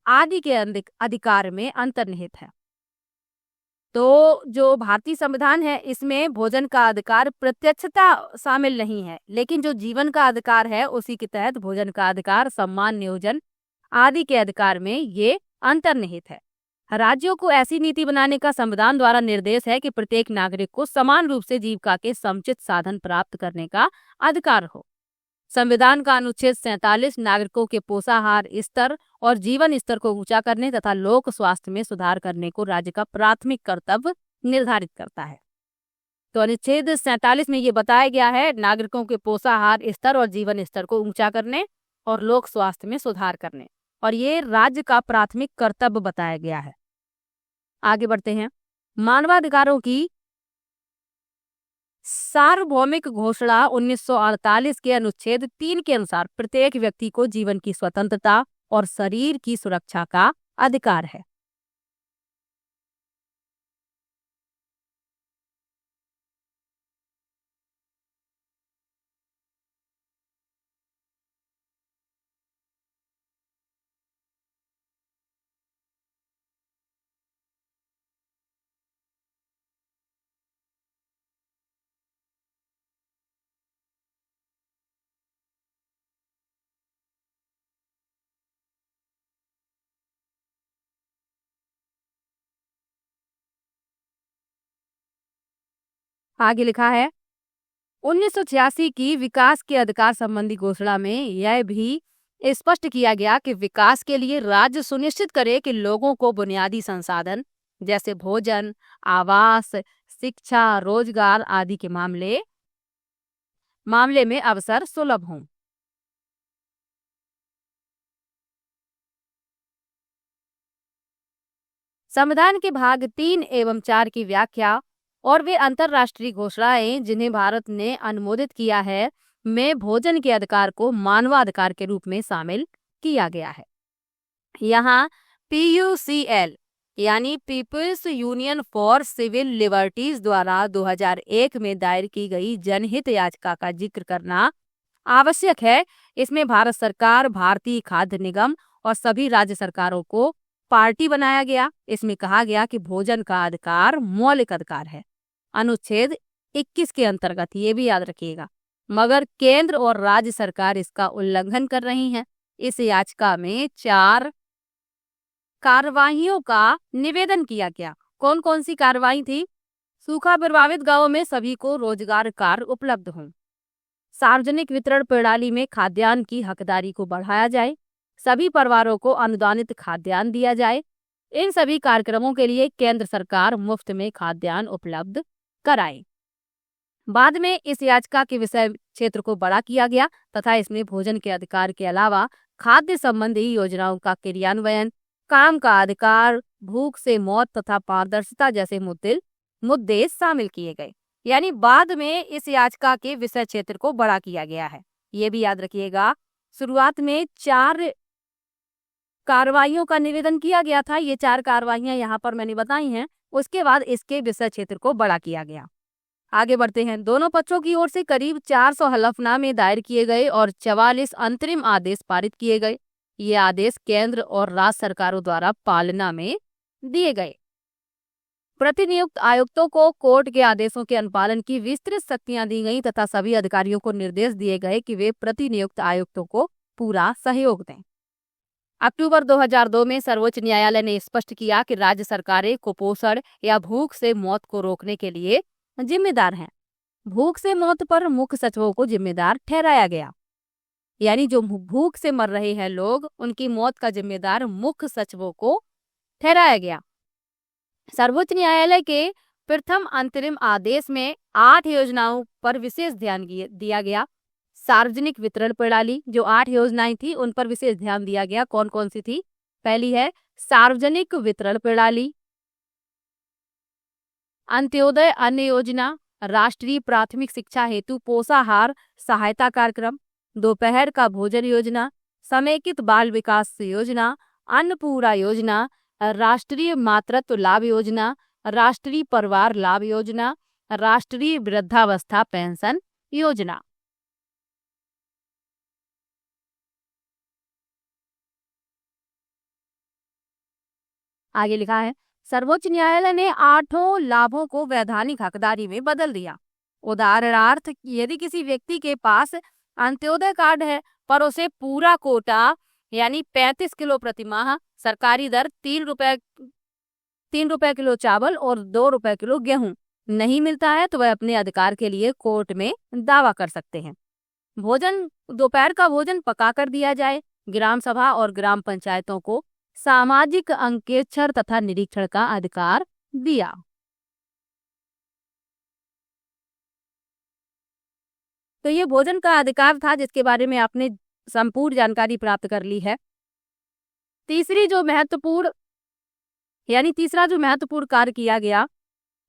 आदि के अधिकार में अंतर्निहित है। तो जो भारतीय संविधान है इसमें भोजन का अधिकार प्रत्यक्षता शामिल नहीं है, लेकिन जो जीवन का अधिकार है उसी के तहत भोजन का अधिकार, सम्मान, नियोजन आदि के अधिकार में ये अंतर्निहित है। राज्यों को ऐसी नीति बनाने का संविधान द्वारा निर्देश है कि प्रत्येक नागरिक को समान रूप से जीविका के समुचित साधन प्राप्त करने का अधिकार हो। संविधान का अनुच्छेद 47 नागरिकों के पोषाहार स्तर और जीवन स्तर को ऊंचा करने तथा लोक स्वास्थ्य में सुधार करने को राज्य का प्राथमिक कर्तव्य निर्धारित करता है। तो अनुच्छेद 47 में ये बताया गया है नागरिकों के पोषाहार स्तर और जीवन स्तर को ऊंचा करने और लोक स्वास्थ्य में सुधार करने, और ये राज्य का प्राथमिक कर्तव्य बताया गया है। आगे बढ़ते हैं। मानवाधिकारों की सार्वभौमिक घोषणा 1948 के अनुच्छेद 3 के अनुसार प्रत्येक व्यक्ति को जीवन की स्वतंत्रता और शरीर की सुरक्षा का अधिकार है। आगे लिखा है 1986 की विकास के अधिकार संबंधी घोषणा में यह भी स्पष्ट किया गया कि विकास के लिए राज्य सुनिश्चित करे कि लोगों को बुनियादी संसाधन जैसे भोजन, आवास, शिक्षा, रोजगार आदि के मामले में अवसर सुलभ हों। संविधान के भाग 3 एवं 4 की व्याख्या और वे अंतर्राष्ट्रीय घोषणाएं जिन्हें भारत ने अनुमोदित किया है में भोजन के अधिकार को मानवाधिकार के रूप में शामिल किया गया है। यहाँ PUCL यानी people's union for civil liberties द्वारा 2001 में दायर की गई जनहित याचिका का जिक्र करना आवश्यक है। इसमें भारत सरकार, भारतीय खाद्य निगम और सभी राज्य सरकारों को पार्टी बनाया गया। इसमें कहा गया कि भोजन का अधिकार मौलिक अधिकार है अनुच्छेद 21 के अंतर्गत, ये भी याद रखिएगा, मगर केंद्र और राज्य सरकार इसका उल्लंघन कर रही हैं। इस याचिका में 4 कार्रवाइयों का निवेदन किया गया। कौन कौन सी कार्रवाई थी? सूखा प्रभावित गांवों में सभी को रोजगार कार्य उपलब्ध हों, सार्वजनिक वितरण प्रणाली में खाद्यान्न की हकदारी को बढ़ाया जाए, सभी परिवारों को अनुदानित खाद्यान्न दिया जाए। इन सभी कार्यक्रमों के लिए केंद्र सरकार मुफ्त में खाद्यान्न उपलब्ध कराए। बाद में इस याचिका के विषय क्षेत्र को बड़ा किया गया तथा इसमें भोजन के अधिकार के अलावा खाद्य संबंधी योजनाओं का क्रियान्वयन, काम का अधिकार, भूख से मौत तथा पारदर्शिता जैसे मुद्दे शामिल किए गए। यानी बाद में इस याचिका के विषय क्षेत्र को बड़ा किया गया है। ये भी याद रखिएगा शुरुआत में 4 कार्रवाइयों का निवेदन किया गया था। ये 4 कार्रवाइयां यहाँ पर मैंने बताई हैं। उसके बाद इसके विषय क्षेत्र को बड़ा किया गया। आगे बढ़ते हैं। दोनों पक्षों की ओर से करीब 400 हलफनामे दायर किए गए और 44 अंतरिम आदेश पारित किए गए। ये आदेश केंद्र और राज्य सरकारों द्वारा पालना में दिए गए। प्रतिनियुक्त आयुक्तों को कोर्ट के आदेशों के अनुपालन की विस्तृत शक्तियां दी गई तथा सभी अधिकारियों को निर्देश दिए गए कि वे प्रतिनियुक्त आयुक्तों को पूरा सहयोग दें। अक्टूबर 2002 में सर्वोच्च न्यायालय ने स्पष्ट किया कि राज्य सरकारें कुपोषण या भूख से मौत को रोकने के लिए जिम्मेदार हैं। भूख से मौत पर मुख्य सचिवों को जिम्मेदार ठहराया गया। यानी जो भूख से मर रहे हैं लोग, उनकी मौत का जिम्मेदार मुख्य सचिवों को ठहराया गया। सर्वोच्च न्यायालय के प्रथम अंतरिम आदेश में 8 योजनाओं पर विशेष ध्यान दिया गया। सार्वजनिक वितरण प्रणाली, जो 8 योजनाएं थी उन पर विशेष ध्यान दिया गया। कौन कौन सी थी? पहली है सार्वजनिक वितरण प्रणाली, अंत्योदय अन्न योजना, राष्ट्रीय प्राथमिक शिक्षा हेतु पोषाहार सहायता कार्यक्रम, दोपहर का भोजन योजना, समेकित बाल विकास योजना, अन्नपूर्णा योजना, राष्ट्रीय मातृत्व लाभ योजना, राष्ट्रीय परिवार लाभ योजना, राष्ट्रीय वृद्धावस्था पेंशन योजना। आगे लिखा है, सर्वोच्च न्यायालय ने 8 लाभों को वैधानिक हकदारी में बदल दिया। उदाहरणार्थ, यदि किसी व्यक्ति के पास अंत्योदय कार्ड है पर उसे पूरा कोटा यानी 35 किलो प्रतिमाह, सरकारी दर 3 रुपए किलो चावल और 2 रुपए किलो गेहूं नहीं मिलता है, तो वह अपने अधिकार के लिए कोर्ट में दावा कर सकते हैं। भोजन, दोपहर का भोजन पका कर दिया जाए। ग्राम सभा और ग्राम पंचायतों को सामाजिक अंकेक्षण तथा निरीक्षण का अधिकार दिया। तो ये भोजन का अधिकार था जिसके बारे में आपने संपूर्ण जानकारी प्राप्त कर ली है। तीसरा जो महत्वपूर्ण कार्य किया गया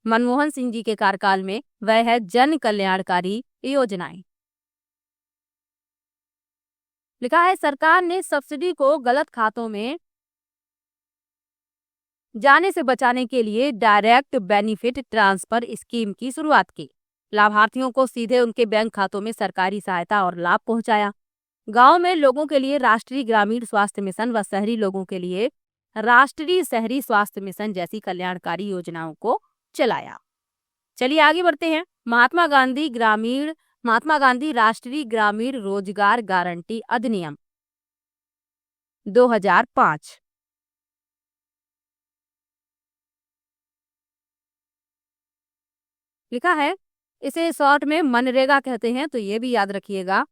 मनमोहन सिंह जी के कार्यकाल में, वह है जन कल्याणकारी योजनाएं। लिखा है, सरकार ने सब्सिडी को गलत खातों में जाने से बचाने के लिए डायरेक्ट बेनिफिट ट्रांसफर स्कीम की शुरुआत की। लाभार्थियों को सीधे उनके बैंक खातों में सरकारी सहायता और लाभ पहुंचाया। गांव में लोगों के लिए राष्ट्रीय ग्रामीण स्वास्थ्य मिशन व शहरी लोगों के लिए राष्ट्रीय शहरी स्वास्थ्य मिशन जैसी कल्याणकारी योजनाओं को चलाया। चलिए आगे बढ़ते हैं। महात्मा गांधी राष्ट्रीय ग्रामीण रोजगार गारंटी अधिनियम 2005। लिखा है, इसे शॉर्ट में मनरेगा कहते हैं, तो ये भी याद रखिएगा।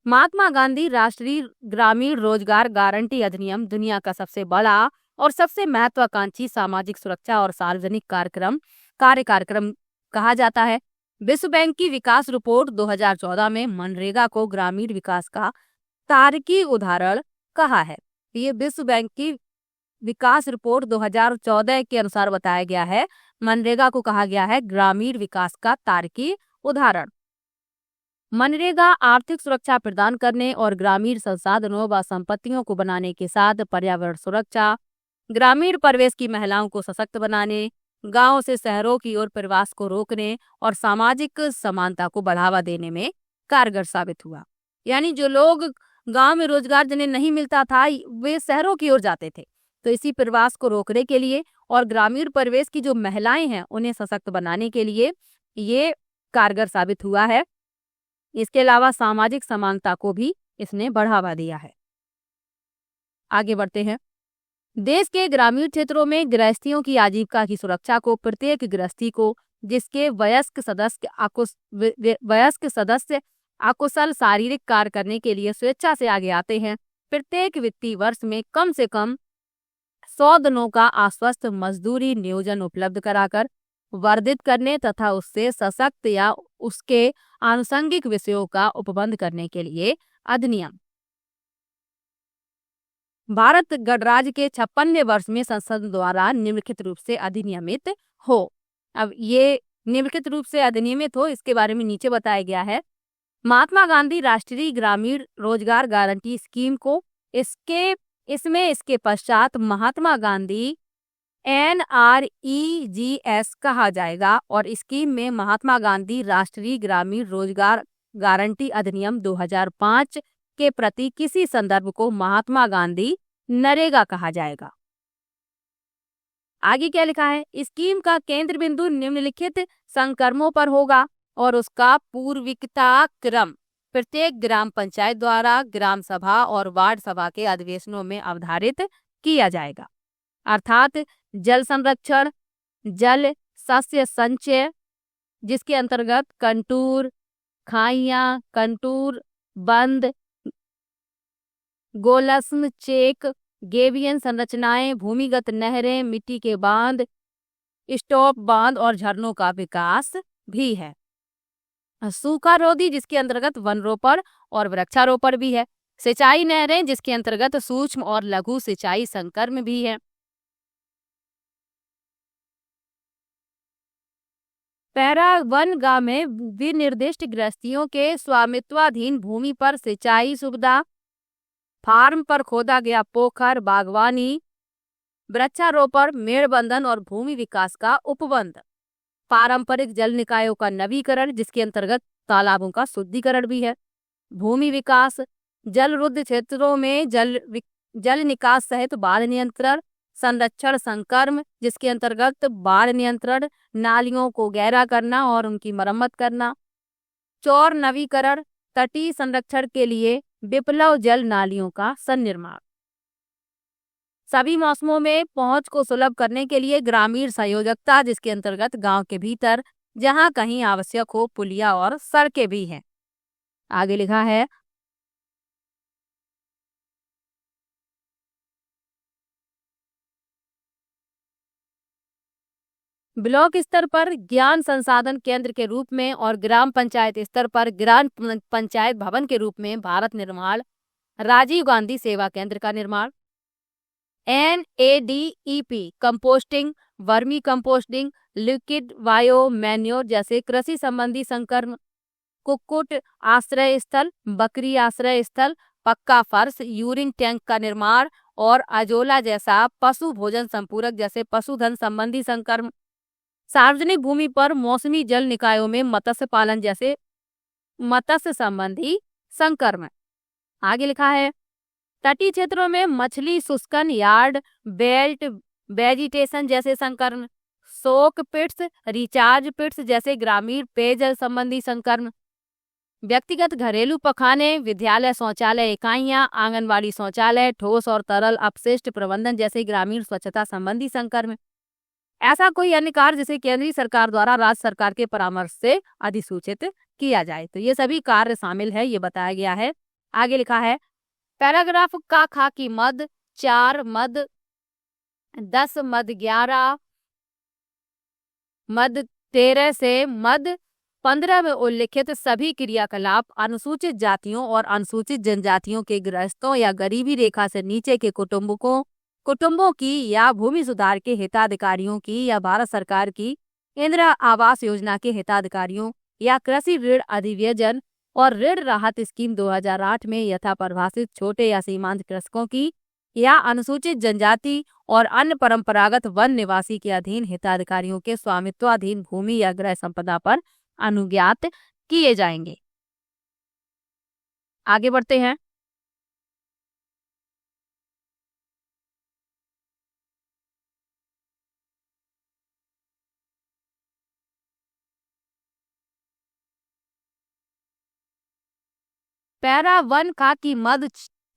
महात्मा गांधी राष्ट्रीय ग्रामीण रोजगार गारंटी अधिनियम दुनिया का सबसे बड़ा और सबसे महत्वाकांक्षी सामाजिक सुरक्षा और सार्वजनिक कार्यक्रम कहा जाता है। विश्व बैंक की विकास रिपोर्ट 2014 में मनरेगा को ग्रामीण विकास का तार्किक उदाहरण कहा है। ये विश्व बैंक की विकास रिपोर्ट 2014 के अनुसार बताया गया है, मनरेगा को कहा गया है ग्रामीण विकास का तार्किक उदाहरण। मनरेगा आर्थिक सुरक्षा प्रदान करने और ग्रामीण संसाधनों व संपत्तियों को बनाने के साथ पर्यावरण सुरक्षा, ग्रामीण परिवेश की महिलाओं को सशक्त बनाने, गांवों से शहरों की ओर प्रवास को रोकने और सामाजिक समानता को बढ़ावा देने में कारगर साबित हुआ। यानी जो लोग गांव में रोजगार जिन्हें नहीं मिलता था, वे शहरों की ओर जाते थे। तो इसी प्रवास को रोकने के लिए और ग्रामीण परिवेश की जो महिलाएं हैं उन्हें सशक्त बनाने के लिए ये कारगर साबित हुआ है। इसके अलावा सामाजिक समानता को भी इसने बढ़ावा दिया है। आगे बढ़ते हैं। देश के ग्रामीण क्षेत्रों में गृहस्थियों की आजीविका की सुरक्षा को प्रत्येक गृहस्थी को जिसके वयस्क सदस्य अकुशल शारीरिक कार्य करने के लिए स्वेच्छा से आगे आते हैं, प्रत्येक वित्तीय वर्ष में कम से कम 100 दिनों का आश्वस्त मजदूरी नियोजन उपलब्ध कराकर वर्धित करने तथा उससे सशक्त या उसके आनुषंगिक विषयों का उपबंध करने के लिए अधिनियम। भारत गणराज्य के 56वें वर्ष में संसद द्वारा निम्नलिखित रूप से अधिनियमित हो। अब ये निम्नलिखित रूप से अधिनियमित हो, इसके बारे में नीचे बताया गया है। महात्मा गांधी राष्ट्रीय ग्रामीण रोजगार गारंटी स्कीम को इसके पश्चात महात्मा गांधी NREGS कहा जाएगा और स्कीम में महात्मा गांधी राष्ट्रीय ग्रामीण रोजगार गारंटी अधिनियम 2005 के प्रति किसी संदर्भ को महात्मा गांधी नरेगा कहा जाएगा। आगे क्या लिखा है? स्कीम का केंद्र बिंदु निम्नलिखित संकर्मों पर होगा और उसका पूर्विकता क्रम प्रत्येक ग्राम पंचायत द्वारा ग्राम सभा और वार्ड सभा के अधिवेशनों में अवधारित किया जाएगा। अर्थात जल संरक्षण, जल शस्य संचय, जिसके अंतर्गत कंटूर, खाइयां, कंटूर, बंद, गोलस्म, चेक, गेबियन संरचनाएं, भूमिगत नहरें, मिट्टी के बांध, स्टॉप बांध और झरनों का विकास भी है। सूखा रोधी, जिसके अंतर्गत वनरोपण और वृक्षारोपण भी है। सिंचाई नहरें, जिसके अंतर्गत सूक्ष्म और लघु सिंचाई संकर्म भी है। पैरा 1 में विनिर्दिष्ट गृहस्थियों के स्वामित्वाधीन भूमि पर सिंचाई सुविधा, फार्म पर खोदा गया पोखर, बागवानी, वृक्षारोपण, मेड़बंधन और भूमि विकास का उपबंध। पारंपरिक जल निकायों का नवीकरण, जिसके अंतर्गत तालाबों का शुद्धिकरण भी है। भूमि विकास, जलरुद्ध क्षेत्रों में जल निकास सहित बाढ़ नियंत्रण, संरक्षण संकर्म, जिसके अंतर्गत बाढ़ नियंत्रण, नालियों को गहरा करना और उनकी मरम्मत करना। चौर नवीकरण, तटीय संरक्षण के लिए विप्लव जल नालियों का सन्निर्माण। सभी मौसमों में पहुंच को सुलभ करने के लिए ग्रामीण संयोजकता, जिसके अंतर्गत गांव के भीतर जहां कहीं आवश्यक हो पुलिया और सड़कें भी हैं। आगे लिखा है, ब्लॉक स्तर पर ज्ञान संसाधन केंद्र के रूप में और ग्राम पंचायत स्तर पर ग्राम पंचायत भवन के रूप में भारत निर्माण, राजीव गांधी सेवा केंद्र का निर्माण। NADEP composting, vermi composting, liquid bio manure जैसे कृषि संबंधी संकर्म, कुक्कुट आश्रय स्थल, बकरी आश्रय स्थल, पक्का फर्श, यूरिन टैंक का निर्माण और अजोला जैसा पशु भोजन संपूरक जैसे पशुधन संबंधी संकर्म। सार्वजनिक भूमि पर मौसमी जल निकायों में मत्स्य पालन जैसे मत्स्य संबंधी संकर्म। आगे लिखा है, तटीय क्षेत्रों में मछली शुष्कन यार्ड, बेल्ट वेजिटेशन जैसे संकर्म, सोक पिट्स, रिचार्ज पिट्स जैसे ग्रामीण पेयजल संबंधी संकर्म। व्यक्तिगत घरेलू पखाने, विद्यालय शौचालय इकाइयां, आंगनवाड़ी शौचालय, ठोस और तरल अपशिष्ट प्रबंधन जैसे ग्रामीण स्वच्छता संबंधी संकर्म। ऐसा कोई अन्य कार्य जिसे केंद्रीय सरकार द्वारा राज्य सरकार के परामर्श से अधिसूचित किया जाए। तो ये सभी कार्य शामिल है, ये बताया गया है। आगे लिखा है, पैराग्राफ का खा की मद 4 मद 10 मद 11 मद 13 से मद 15 में उल्लिखित सभी क्रियाकलाप अनुसूचित जातियों और अनुसूचित जनजातियों के गृहस्थों या गरीबी रेखा से नीचे के कुटुंबों की या भूमि सुधार के हिताधिकारियों की या भारत सरकार की इंदिरा आवास योजना के हिताधिकारियों या कृषि ऋण अधिव्यजन और ऋण राहत स्कीम 2008 में यथा परिभाषित छोटे या सीमांत कृषकों की या अनुसूचित जनजाति और अन्य परंपरागत वन निवासी के अधीन हिताधिकारियों के स्वामित्वाधीन भूमि या गृह संपदा पर अनुज्ञात किए जाएंगे। आगे बढ़ते हैं। पैरा 1 का की मद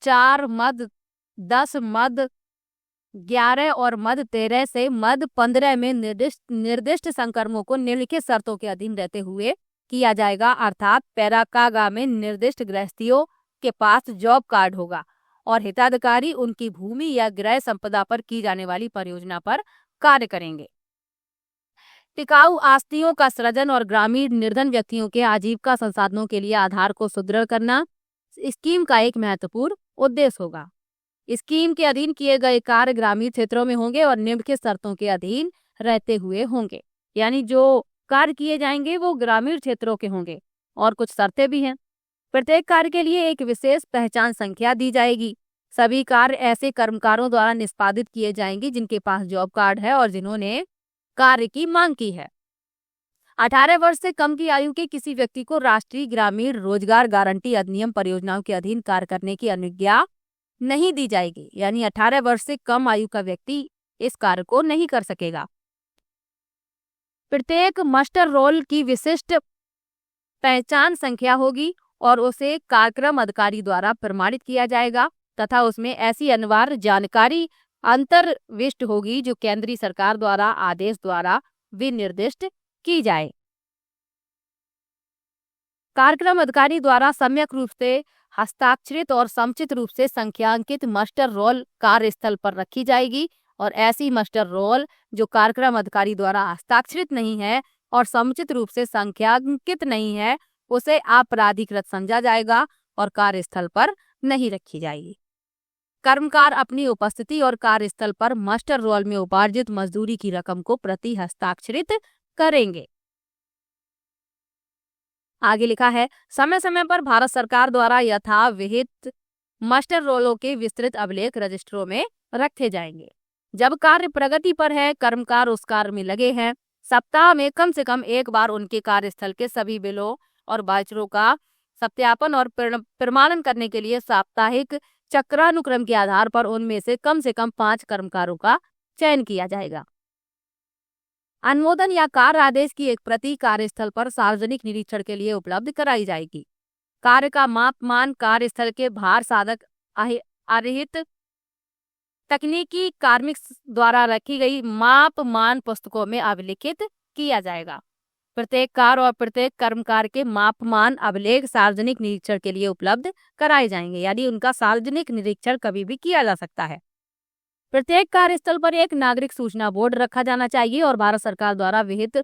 4 मद 10 मद 11 और मद 13 से मद 15 में निर्दिष्ट संकर्मों को निम्नलिखित शर्तों के अधीन रहते हुए किया जाएगा। अर्थात पैरा कागा में निर्दिष्ट गृहस्थियों के पास जॉब कार्ड होगा और हिताधिकारी उनकी भूमि या गृह संपदा पर की जाने वाली परियोजना पर कार्य करेंगे। टिकाऊ आस्तियों का सृजन और ग्रामीण निर्धन व्यक्तियों के आजीविका संसाधनों के लिए आधार को सुदृढ़ करना स्कीम का एक महत्वपूर्ण उद्देश्य होगा। स्कीम के अधीन किए गए कार्य ग्रामीण क्षेत्रों में होंगे और निम्नलिखित शर्तों के अधीन रहते हुए होंगे। यानी जो कार्य किए जाएंगे वो ग्रामीण क्षेत्रों के होंगे और कुछ शर्तें भी हैं। प्रत्येक कार्य के लिए एक विशेष पहचान संख्या दी जाएगी। सभी कार्य ऐसे कर्मकारों द्वारा निष्पादित किए जाएंगे जिनके पास जॉब कार्ड है और जिन्होंने कार्य की मांग की है। 18 वर्ष से कम की आयु के किसी व्यक्ति को राष्ट्रीय ग्रामीण रोजगार गारंटी अधिनियम परियोजनाओं के अधीन कार्य करने की अनुज्ञा नहीं दी जाएगी। यानी 18 वर्ष से कम आयु का व्यक्ति इस कार्य को नहीं कर सकेगा। प्रत्येक मास्टर रोल की विशिष्ट पहचान संख्या होगी और उसे कार्यक्रम अधिकारी द्वारा प्रमाणित किया जाएगा तथा उसमें ऐसी अनिवार्य जानकारी अंतर्विष्ट होगी जो केंद्रीय सरकार द्वारा आदेश द्वारा विनिर्दिष्ट की जाए। कार्यक्रम अधिकारी द्वारा सम्यक रूप से हस्ताक्षरित और समुचित रूप से संख्यांकित मास्टर रोल कार्यस्थल पर रखी जाएगी और ऐसी मास्टर रोल जो कार्यक्रम अधिकारी द्वारा हस्ताक्षरित नहीं है और समुचित रूप से संख्यांकित नहीं है उसे अपराधीकृत समझा जाएगा और कार्यस्थल पर नहीं रखी जाएगी। कर्मकार अपनी उपस्थिति और कार्यस्थल पर मास्टर रोल में उपार्जित मजदूरी की रकम को प्रति हस्ताक्षरित करेंगे। आगे लिखा है, समय समय पर भारत सरकार द्वारा यथाविहित मास्टर रोलों के विस्तृत अभिलेख रजिस्टरों में रखे जाएंगे। जब कार्य प्रगति पर है, कर्मकार उस कार्य में लगे हैं, सप्ताह में कम से कम एक बार उनके कार्यस्थल के सभी बिलों और वाउचरों का सत्यापन और प्रमाणन करने के लिए साप्ताहिक चक्रानुक्रम के आधार पर उनमें से कम 5 कर्मकारों का चयन किया जाएगा। अनुमोदन या कार्य आदेश की एक प्रति कार्यस्थल पर सार्वजनिक निरीक्षण के लिए उपलब्ध कराई जाएगी। कार्य का मापमान कार्यस्थल के भार साधक अरहित तकनीकी कार्मिक द्वारा रखी गई मापमान पुस्तकों में अभिलिखित किया जाएगा। प्रत्येक कार्य और प्रत्येक कर्मकार के मापमान अभिलेख सार्वजनिक निरीक्षण के लिए उपलब्ध कराए जाएंगे। यानी उनका सार्वजनिक निरीक्षण कभी भी किया जा सकता है। प्रत्येक कार्यस्थल पर एक नागरिक सूचना बोर्ड रखा जाना चाहिए और भारत सरकार द्वारा विहित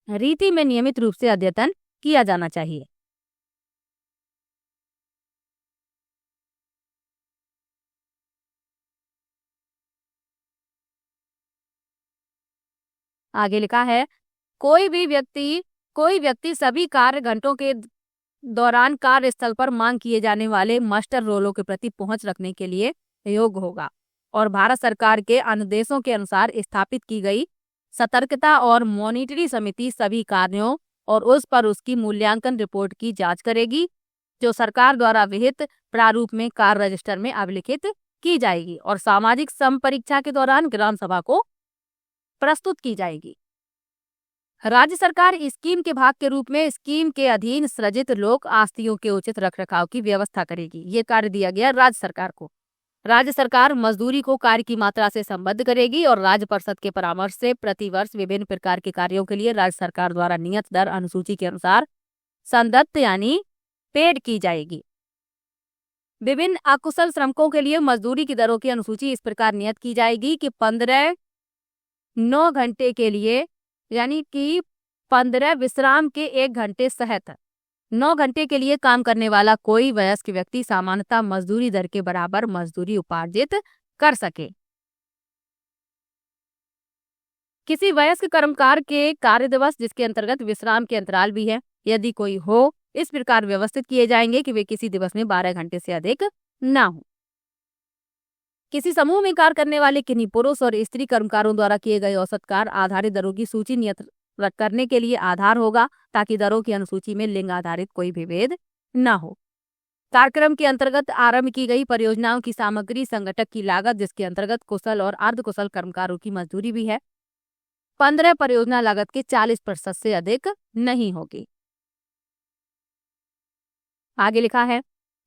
रीति में नियमित रूप से अद्यतन किया जाना चाहिए। आगे लिखा है, कोई व्यक्ति सभी कार्य घंटों के दौरान कार्यस्थल पर मांग किए जाने वाले मास्टर रोलों के प्रति पहुंच रखने के लिए योग्य होगा और भारत सरकार के अनुदेशों के अनुसार स्थापित की गई सतर्कता और मॉनिटरी समिति सभी कार्यों और उस पर उसकी मूल्यांकन रिपोर्ट की जांच करेगी जो सरकार द्वारा विहित प्रारूप में कार्य रजिस्टर में अभिलिखित की जाएगी और सामाजिक संपरीक्षा के दौरान ग्राम सभा को प्रस्तुत की जाएगी। राज्य सरकार स्कीम के भाग के रूप में स्कीम के अधीन सृजित लोक आस्तियों के उचित रखरखाव की व्यवस्था करेगी। ये कार्य दिया गया राज्य सरकार को। राज्य सरकार मजदूरी को कार्य की मात्रा से संबद्ध करेगी और राज्य परिषद के परामर्श से प्रतिवर्ष विभिन्न प्रकार के कार्यों के लिए राज्य सरकार द्वारा नियत दर अनुसूची के अनुसार संदत्त यानी पेड की जाएगी। विभिन्न अकुशल श्रमिकों के लिए मजदूरी की दरों की अनुसूची इस प्रकार नियत की जाएगी कि 9 घंटे के लिए यानी कि 15 विश्राम के 1 घंटे सहित 9 घंटे के लिए काम करने वाला कोई वयस्क व्यक्ति सामान्यतः मजदूरी दर के बराबर मजदूरी उपार्जित कर सके। किसी वयस्क कर्मकार के कार्य दिवस जिसके अंतर्गत विश्राम के अंतराल भी है यदि कोई हो इस प्रकार व्यवस्थित किए जाएंगे कि वे किसी दिवस में 12 घंटे से अधिक न हो। किसी समूह में कार्य करने वाले किन्हीं पुरुष और स्त्री कर्मकारों द्वारा किए गए औसत कार्य आधारित दरों की सूची नियत करने के लिए आधार होगा ताकि दरों की अनुसूची में लिंग आधारित कोई भी भेद न हो। कार्यक्रम के अंतर्गत आरंभ की गई परियोजनाओं की सामग्री संगठक की लागत जिसके अंतर्गत कुशल और अर्धकुशल कर्मकारों की मजदूरी भी है 15 परियोजना लागत के 40% से अधिक नहीं होगी। आगे लिखा है,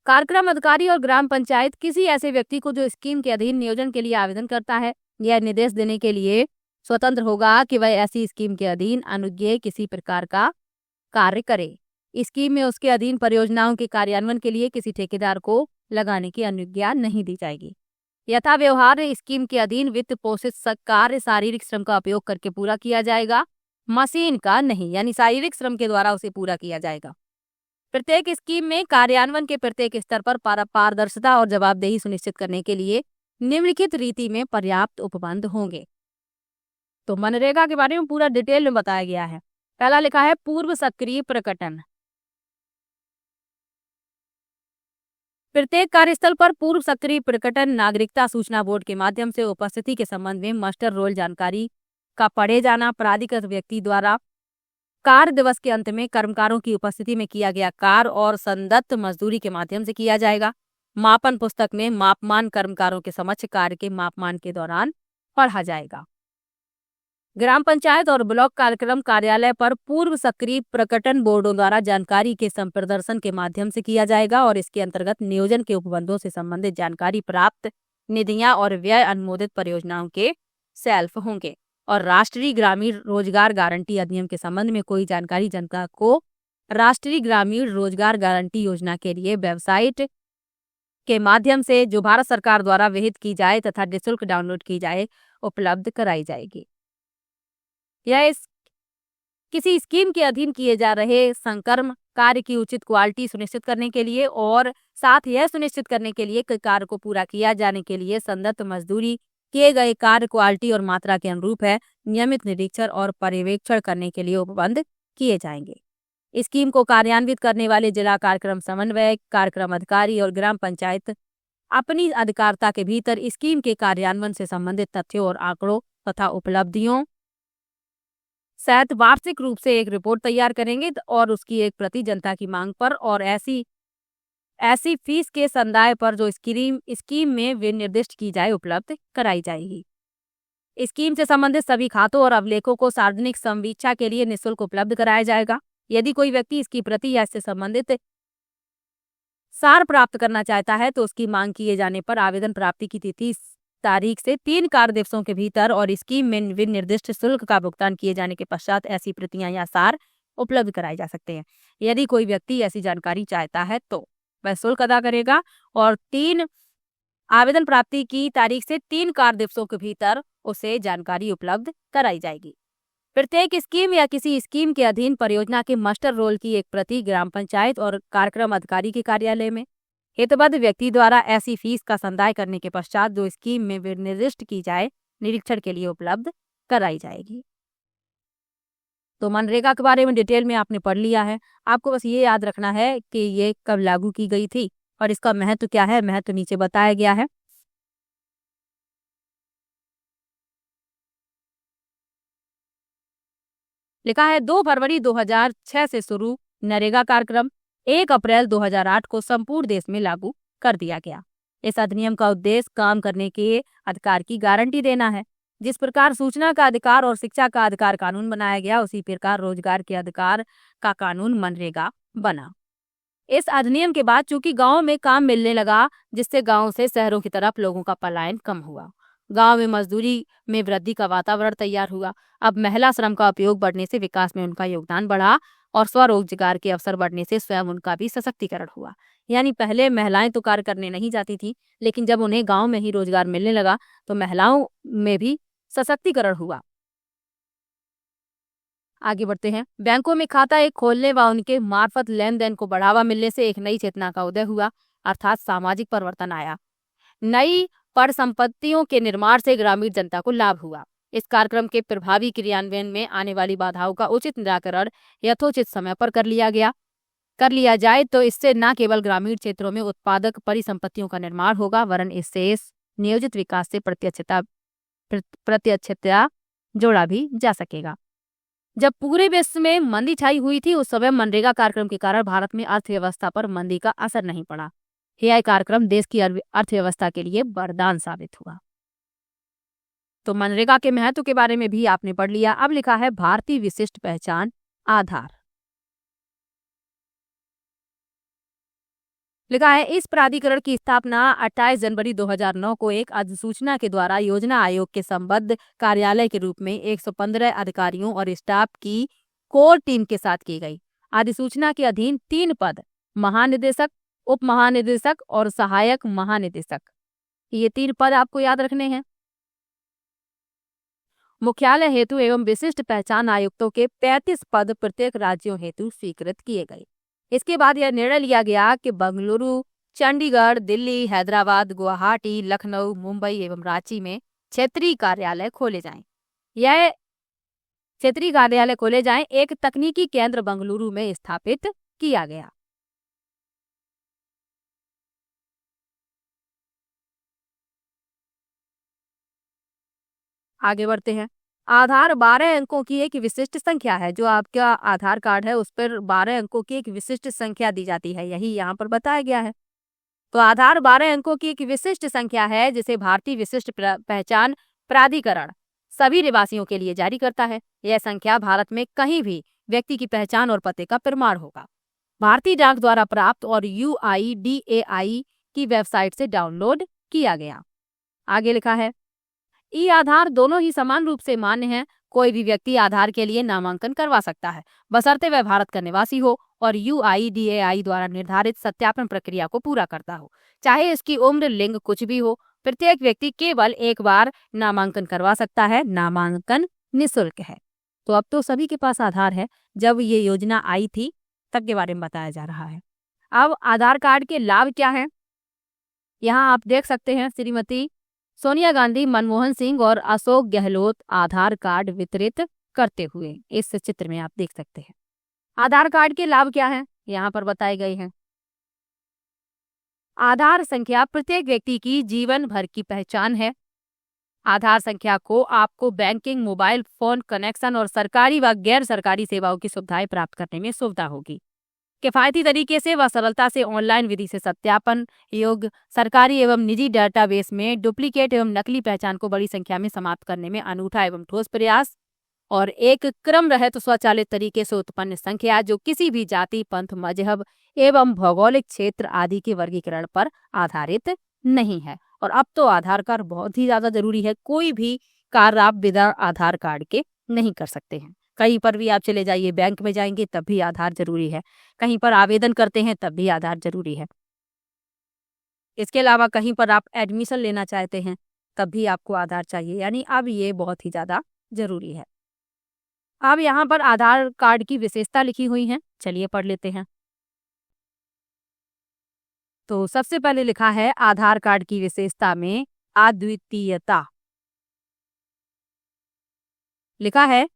कार्यक्रम अधिकारी और ग्राम पंचायत किसी ऐसे व्यक्ति को जो स्कीम के अधीन नियोजन के लिए आवेदन करता है यह निर्देश देने के लिए स्वतंत्र होगा कि वह ऐसी स्कीम के अधीन अनुज्ञेय किसी प्रकार का कार्य करे। स्कीम में उसके अधीन परियोजनाओं के कार्यान्वयन के लिए किसी ठेकेदार को लगाने की अनुज्ञा नहीं दी जाएगी। यथा व्यवहार स्कीम के अधीन वित्त पोषित कार्य शारीरिक श्रम का उपयोग करके पूरा किया जाएगा, मशीन का नहीं, यानी शारीरिक श्रम के द्वारा उसे पूरा किया जाएगा। प्रत्येक स्कीम में कार्यान्वयन के प्रत्येक स्तर पर पारदर्शिता और जवाबदेही सुनिश्चित करने के लिए निम्नलिखित रीति में पर्याप्त उपबंध होंगे। तो मनरेगा के बारे में पूरा डिटेल में बताया गया है। पहला लिखा है पूर्व सक्रिय प्रकटन। प्रत्येक कार्यस्थल पर पूर्व सक्रिय प्रकटन नागरिकता सूचना बोर्ड के माध्यम से उपस्थिति के संबंध में मास्टर रोल जानकारी का पढ़े जाना, प्राधिकृत व्यक्ति द्वारा कार्य दिवस के अंत में कर्मकारों की उपस्थिति में किया गया कार्य और संदत्त मजदूरी के माध्यम से किया जाएगा। मापन पुस्तक में मापमान कर्मकारों के समक्ष कार्य के मापमान के दौरान पढ़ा जाएगा। ग्राम पंचायत और ब्लॉक कार्यक्रम कार्यालय पर पूर्व सक्रिय प्रकटन बोर्डों द्वारा जानकारी के संप्रदर्शन के माध्यम से किया जाएगा और इसके अंतर्गत नियोजन के उपबंधों से संबंधित जानकारी प्राप्त निधियां और व्यय अनुमोदित परियोजनाओं के सेल्फ होंगे। और राष्ट्रीय ग्रामीण रोजगार गारंटी अधिनियम के संबंध में कोई जानकारी जनता को राष्ट्रीय ग्रामीण रोजगार गारंटी योजना के लिए वेबसाइट के माध्यम से जो भारत सरकार द्वारा विहित की जाए तथा निःशुल्क डाउनलोड की जाए उपलब्ध कराई जाएगी। यह किसी स्कीम के अधीन किए जा रहे संकर्म कार्य की उचित क्वालिटी सुनिश्चित करने के लिए और साथ यह सुनिश्चित करने के लिए कि कार्य को पूरा किया जाने के लिए संदत्त मजदूरी किए गए कार्य क्वालिटी और मात्रा के अनुरूप है, नियमित निरीक्षण और पर्यवेक्षण करने के लिए उपबंध किए जाएंगे। स्कीम को कार्यान्वित करने वाले जिला कार्यक्रम समन्वयक, कार्यक्रम अधिकारी और ग्राम पंचायत अपनी अधिकारिता के भीतर स्कीम के कार्यान्वयन से संबंधित तथ्यों और आंकड़ों तथा उपलब्धियों सहित वार्षिक रूप से एक रिपोर्ट तैयार करेंगे और उसकी एक प्रति जनता की मांग पर और ऐसी फीस के संदाय पर जो स्कीम में विनिर्दिष्ट की जाए उपलब्ध कराई जाएगी। स्कीम से संबंधित सभी खातों और अभिलेखों को सार्वजनिक संवीक्षा के लिए निःशुल्क उपलब्ध कराया जाएगा। यदि कोई व्यक्ति इसकी प्रति या इससे संबंधित सार प्राप्त करना चाहता है तो उसकी मांग किए जाने पर आवेदन प्राप्ति की तिथि तारीख से 3 कार्य दिवसों के भीतर और स्कीम में विनिर्दिष्ट शुल्क का भुगतान किए जाने के पश्चात ऐसी प्रतियां या सार उपलब्ध कराए जा सकते हैं। यदि कोई व्यक्ति ऐसी जानकारी चाहता है तो वह शुल्क अदा करेगा और 3 आवेदन प्राप्ति की तारीख से 3 कार्य दिवसों के भीतर उसे जानकारी उपलब्ध कराई जाएगी। प्रत्येक स्कीम या किसी स्कीम के अधीन परियोजना के मास्टर रोल की एक प्रति ग्राम पंचायत और कार्यक्रम अधिकारी के कार्यालय में हेतुबद्ध व्यक्ति द्वारा ऐसी फीस का संदाय करने के पश्चात जो स्कीम में निर्दिष्ट की जाए निरीक्षण के लिए उपलब्ध कराई जाएगी। तो मनरेगा के बारे में डिटेल में आपने पढ़ लिया है। आपको बस ये याद रखना है कि ये कब लागू की गई थी और इसका महत्व क्या है। महत्व नीचे बताया गया है। लिखा है 2 फरवरी 2006 से शुरू नरेगा कार्यक्रम 1 अप्रैल 2008 को संपूर्ण देश में लागू कर दिया गया। इस अधिनियम का उद्देश्य काम करने के अधिकार की गारंटी देना है। जिस प्रकार सूचना का अधिकार और शिक्षा का अधिकार कानून बनाया गया उसी प्रकार रोजगार के अधिकार का कानून मनरेगा बना। इस अधिनियम के बाद चूंकि गांव में काम मिलने लगा जिससे गांव से शहरों की तरफ लोगों का पलायन कम हुआ। गांव में मजदूरी में वृद्धि का वातावरण तैयार हुआ। अब महिला श्रम का उपयोग बढ़ने से विकास में उनका योगदान बढ़ा और स्वरोजगार के अवसर बढ़ने से स्वयं उनका भी सशक्तिकरण हुआ। यानी पहले महिलाएं तो कार्य करने नहीं जाती थी, लेकिन जब उन्हें गांव में ही रोजगार मिलने लगा तो महिलाओं में भी सशक्तिकरण हुआ। आगे बढ़ते हैं। बैंकों में खाता एक खोलने व उनके मार्फत लेन देन को बढ़ावा मिलने से एक नई चेतना का उदय हुआ, अर्थात सामाजिक परिवर्तन आया। नई परिसंपत्तियों के निर्माण से ग्रामीण जनता को लाभ हुआ। इस कार्यक्रम के प्रभावी क्रियान्वयन में आने वाली बाधाओं का उचित निराकरण यथोचित समय पर कर लिया जाए तो इससे न केवल ग्रामीण क्षेत्रों में उत्पादक परिसंपत्तियों का निर्माण होगा वरन इससे नियोजित विकास से प्रत्यक्षता जोड़ा भी जा सकेगा। जब पूरे विश्व में मंदी छाई हुई थी उस समय मनरेगा कार्यक्रम के कारण भारत में अर्थव्यवस्था पर मंदी का असर नहीं पड़ा। यह कार्यक्रम देश की अर्थव्यवस्था के लिए वरदान साबित हुआ। तो मनरेगा के महत्व के बारे में भी आपने पढ़ लिया। अब लिखा है भारतीय विशिष्ट पहचान आधार। लिखा है इस प्राधिकरण की स्थापना 28 जनवरी 2009 को एक अधिसूचना के द्वारा योजना आयोग के संबद्ध कार्यालय के रूप में 115 अधिकारियों और स्टाफ की कोर टीम के साथ की गई। अधिसूचना के अधीन 3 पद महानिदेशक, उप महानिदेशक और सहायक महानिदेशक, ये 3 पद आपको याद रखने हैं। मुख्यालय हेतु एवं विशिष्ट पहचान आयुक्तों के 35 पद प्रत्येक राज्यों हेतु स्वीकृत किए गए। इसके बाद यह निर्णय लिया गया कि बेंगलुरु, चंडीगढ़, दिल्ली, हैदराबाद, गुवाहाटी, लखनऊ, मुंबई एवं रांची में क्षेत्रीय कार्यालय खोले जाएं। एक तकनीकी केंद्र बेंगलुरु में स्थापित किया गया। आगे बढ़ते हैं। आधार 12 अंकों की एक विशिष्ट संख्या है। जो आपका आधार कार्ड है उस पर 12 अंकों की एक विशिष्ट संख्या दी जाती है, यही यहाँ पर बताया गया है। तो आधार 12 अंकों की एक विशिष्ट संख्या है जिसे भारतीय विशिष्ट पहचान प्राधिकरण सभी निवासियों के लिए जारी करता है। यह संख्या भारत में कहीं भी व्यक्ति की पहचान और पते का प्रमाण होगा। भारतीय डाक द्वारा प्राप्त और UIDAI की वेबसाइट से डाउनलोड किया गया। आगे लिखा है, ई आधार दोनों ही समान रूप से मान्य हैं। कोई भी व्यक्ति आधार के लिए नामांकन करवा सकता है, बशर्ते वह भारत का निवासी हो और UIDAI द्वारा निर्धारित सत्यापन प्रक्रिया को पूरा करता हो। चाहे इसकी उम्र, लिंग कुछ भी हो, प्रत्येक व्यक्ति केवल एक बार नामांकन करवा सकता है। नामांकन निःशुल्क है। तो अब तो सभी के पास आधार है। जब ये योजना आई थी तब के बारे में बताया जा रहा है। अब आधार कार्ड के लाभ क्या हैं? यहाँ आप देख सकते हैं, श्रीमती सोनिया गांधी, मनमोहन सिंह और अशोक गहलोत आधार कार्ड वितरित करते हुए इस चित्र में आप देख सकते हैं। आधार कार्ड के लाभ क्या हैं? यहाँ पर बताए गए हैं। आधार संख्या प्रत्येक व्यक्ति की जीवन भर की पहचान है। आधार संख्या को आपको बैंकिंग, मोबाइल फोन कनेक्शन और सरकारी व गैर सरकारी सेवाओं की सुविधाएं प्राप्त करने में सुविधा होगी। किफायती तरीके से व सरलता से ऑनलाइन विधि से सत्यापन योग्य सरकारी एवं निजी डेटाबेस में डुप्लीकेट एवं नकली पहचान को बड़ी संख्या में समाप्त करने में अनूठा एवं ठोस प्रयास और एक क्रम रहित स्वचालित तरीके से उत्पन्न संख्या जो किसी भी जाति, पंथ, मजहब एवं भौगोलिक क्षेत्र आदि के वर्गीकरण पर आधारित नहीं है। और अब तो आधार कार्ड बहुत ही ज्यादा जरूरी है। कोई भी कार्य आप बिना आधार कार्ड के नहीं कर सकते हैं। कहीं पर भी आप चले जाइए, बैंक में जाएंगे तब भी आधार जरूरी है, कहीं पर आवेदन करते हैं तब भी आधार जरूरी है। इसके अलावा कहीं पर आप एडमिशन लेना चाहते हैं तब भी आपको आधार चाहिए। यानी अब ये बहुत ही ज्यादा जरूरी है। अब यहाँ पर आधार कार्ड की विशेषता लिखी हुई है, चलिए पढ़ लेते हैं। तो सबसे पहले लिखा है आधार कार्ड की विशेषता में अद्वितीयता। लिखा है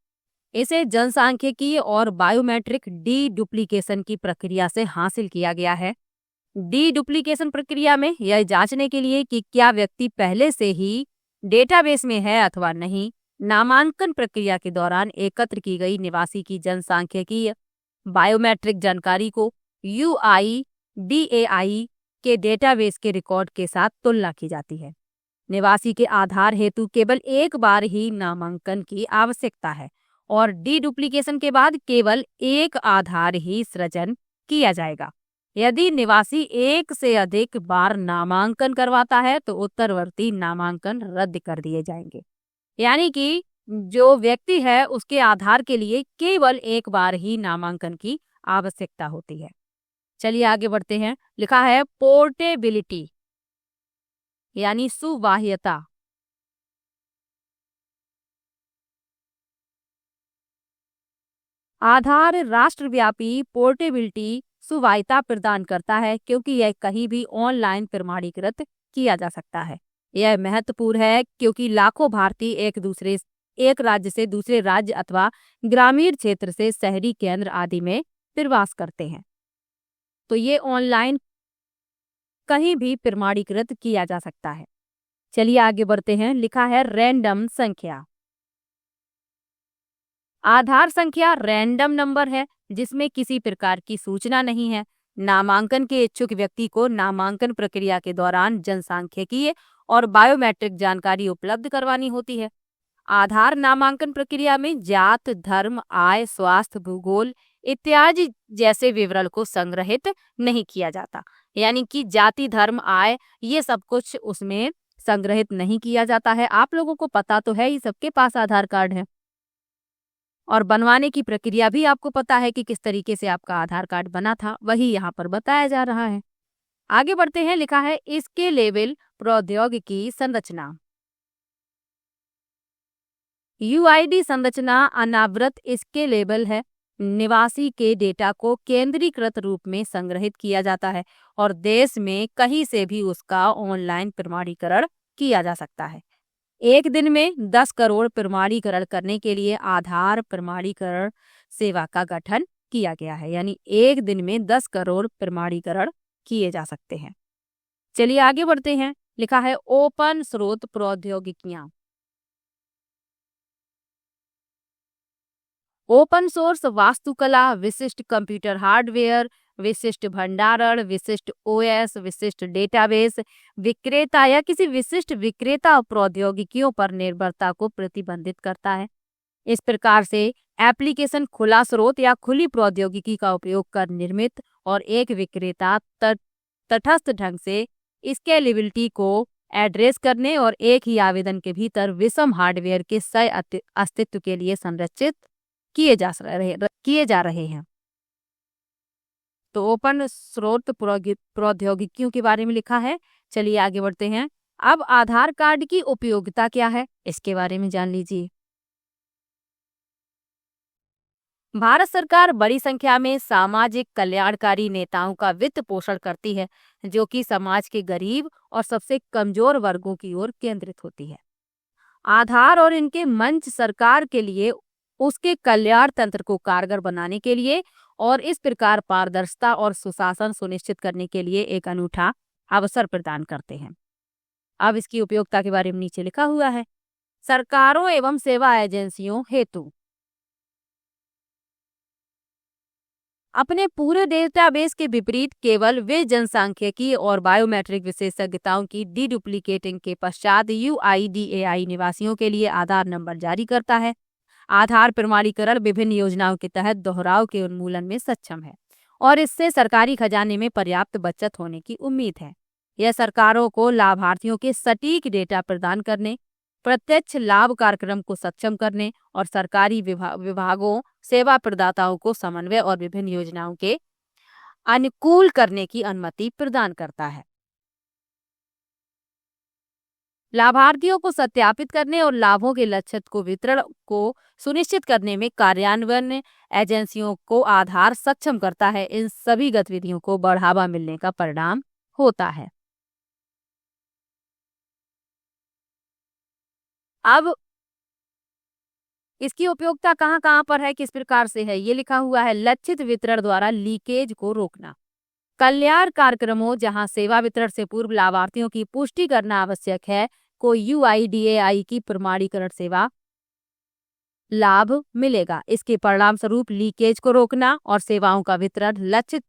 इसे जनसांख्यिकीय और बायोमेट्रिक डी डुप्लीकेशन की प्रक्रिया से हासिल किया गया है। डी डुप्लीकेशन प्रक्रिया में यह जांचने के लिए कि क्या व्यक्ति पहले से ही डेटाबेस में है अथवा नहीं, नामांकन प्रक्रिया के दौरान एकत्र की गई निवासी की जनसांख्यिकीय बायोमेट्रिक जानकारी को UIDAI के डेटाबेस के रिकॉर्ड के साथ तुलना की जाती है। निवासी के आधार हेतु केवल एक बार ही नामांकन की आवश्यकता है और डी डुप्लीकेशन के बाद केवल एक आधार ही सृजन किया जाएगा। यदि निवासी एक से अधिक बार नामांकन करवाता है तो उत्तरवर्ती नामांकन रद्द कर दिए जाएंगे। यानी कि जो व्यक्ति है उसके आधार के लिए केवल एक बार ही नामांकन की आवश्यकता होती है। चलिए आगे बढ़ते हैं। लिखा है पोर्टेबिलिटी यानी सुवाह्यता। आधार राष्ट्रव्यापी पोर्टेबिलिटी सुवाह्यता प्रदान करता है क्योंकि यह कहीं भी ऑनलाइन प्रमाणीकृत किया जा सकता है। यह महत्वपूर्ण है क्योंकि लाखों भारतीय एक राज्य से दूसरे राज्य अथवा ग्रामीण क्षेत्र से शहरी केंद्र आदि में प्रवास करते हैं। तो ये ऑनलाइन कहीं भी प्रमाणीकृत किया जा सकता है। चलिए आगे बढ़ते हैं। लिखा है रैंडम संख्या। आधार संख्या रैंडम नंबर है जिसमें किसी प्रकार की सूचना नहीं है। नामांकन के इच्छुक व्यक्ति को नामांकन प्रक्रिया के दौरान जनसांख्यिकीय और बायोमेट्रिक जानकारी उपलब्ध करवानी होती है। आधार नामांकन प्रक्रिया में जात, धर्म, आय, स्वास्थ्य, भूगोल इत्यादि जैसे विवरण को संग्रहित नहीं किया जाता। यानी कि जाति, धर्म, आय ये सब कुछ उसमें संग्रहित नहीं किया जाता है। आप लोगों को पता तो है ही, सबके पास आधार कार्ड है और बनवाने की प्रक्रिया भी आपको पता है कि किस तरीके से आपका आधार कार्ड बना था, वही यहाँ पर बताया जा रहा है। आगे बढ़ते हैं। लिखा है इसके लेवल प्रौद्योगिकी संरचना। UID संरचना अनावृत इसके लेबल है। निवासी के डेटा को केंद्रीकृत रूप में संग्रहित किया जाता है और देश में कहीं से भी उसका ऑनलाइन प्रमाणीकरण किया जा सकता है। एक दिन में 10 करोड़ प्रमाणीकरण करने के लिए आधार प्रमाणीकरण सेवा का गठन किया गया है। यानी एक दिन में 10 करोड़ प्रमाणीकरण किए जा सकते हैं। चलिए आगे बढ़ते हैं। लिखा है ओपन स्रोत प्रौद्योगिकियां। ओपन सोर्स वास्तुकला, विशिष्ट कंप्यूटर हार्डवेयर, विशिष्ट भंडारण, विशिष्ट ओएस, विशिष्ट डेटाबेस, विक्रेता या किसी विशिष्ट विक्रेता प्रौद्योगिकियों पर निर्भरता को प्रतिबंधित करता है। इस प्रकार से एप्लीकेशन खुला स्रोत या खुली प्रौद्योगिकी का उपयोग कर निर्मित और एक विक्रेता तटस्थ ढंग से स्केलेबिलिटी को एड्रेस करने और एक ही आवेदन के भीतर विषम हार्डवेयर के सह अस्तित्व के लिए संरचित किए जा रहे हैं। तो ओपन स्रोत प्रौद्योगिकियों के बारे में लिखा है। चलिए आगे बढ़ते हैं। अब आधार कार्ड की उपयोगिता क्या है, इसके बारे में जान लीजिए। भारत सरकार बड़ी संख्या में सामाजिक कल्याणकारी नेताओं का वित्त पोषण करती है, जो कि समाज के गरीब और सबसे कमजोर वर्गों की ओर केंद्रित होती है। आधार और इनके मंच सरकार के लिए उसके कल्याण तंत्र को कारगर बनाने के लिए और इस प्रकार पारदर्शिता और सुशासन सुनिश्चित करने के लिए एक अनूठा अवसर प्रदान करते हैं। अब इसकी उपयोगिता के बारे में नीचे लिखा हुआ है। सरकारों एवं सेवा एजेंसियों हेतु अपने पूरे डेटाबेस के विपरीत केवल वे जनसांख्यिकी और बायोमेट्रिक विशेषज्ञताओं की डीडुप्लीकेटिंग के पश्चात UIDAI निवासियों के लिए आधार नंबर जारी करता है। आधार प्रमाणीकरण विभिन्न योजनाओं के तहत दोहराव के उन्मूलन में सक्षम है और इससे सरकारी खजाने में पर्याप्त बचत होने की उम्मीद है। यह सरकारों को लाभार्थियों के सटीक डेटा प्रदान करने, प्रत्यक्ष लाभ कार्यक्रम को सक्षम करने और सरकारी विभागों सेवा प्रदाताओं को समन्वय और विभिन्न योजनाओं के अनुकूल करने की अनुमति प्रदान करता है। लाभार्थियों को सत्यापित करने और लाभों के लक्षित को वितरण को सुनिश्चित करने में कार्यान्वयन एजेंसियों को आधार सक्षम करता है। इन सभी गतिविधियों को बढ़ावा मिलने का परिणाम होता है। अब इसकी उपयोगिता कहाँ कहाँ पर है, किस प्रकार से है, ये लिखा हुआ है। लक्षित वितरण द्वारा लीकेज को रोकना। कल्याण कार्यक्रमों जहां सेवा वितरण से पूर्व लाभार्थियों की पुष्टि करना आवश्यक है को UIDAI की प्रमाणीकरण सेवा लाभ मिलेगा। इसके परिणाम स्वरूप लीकेज को रोकना और सेवाओं का वितरण लक्षित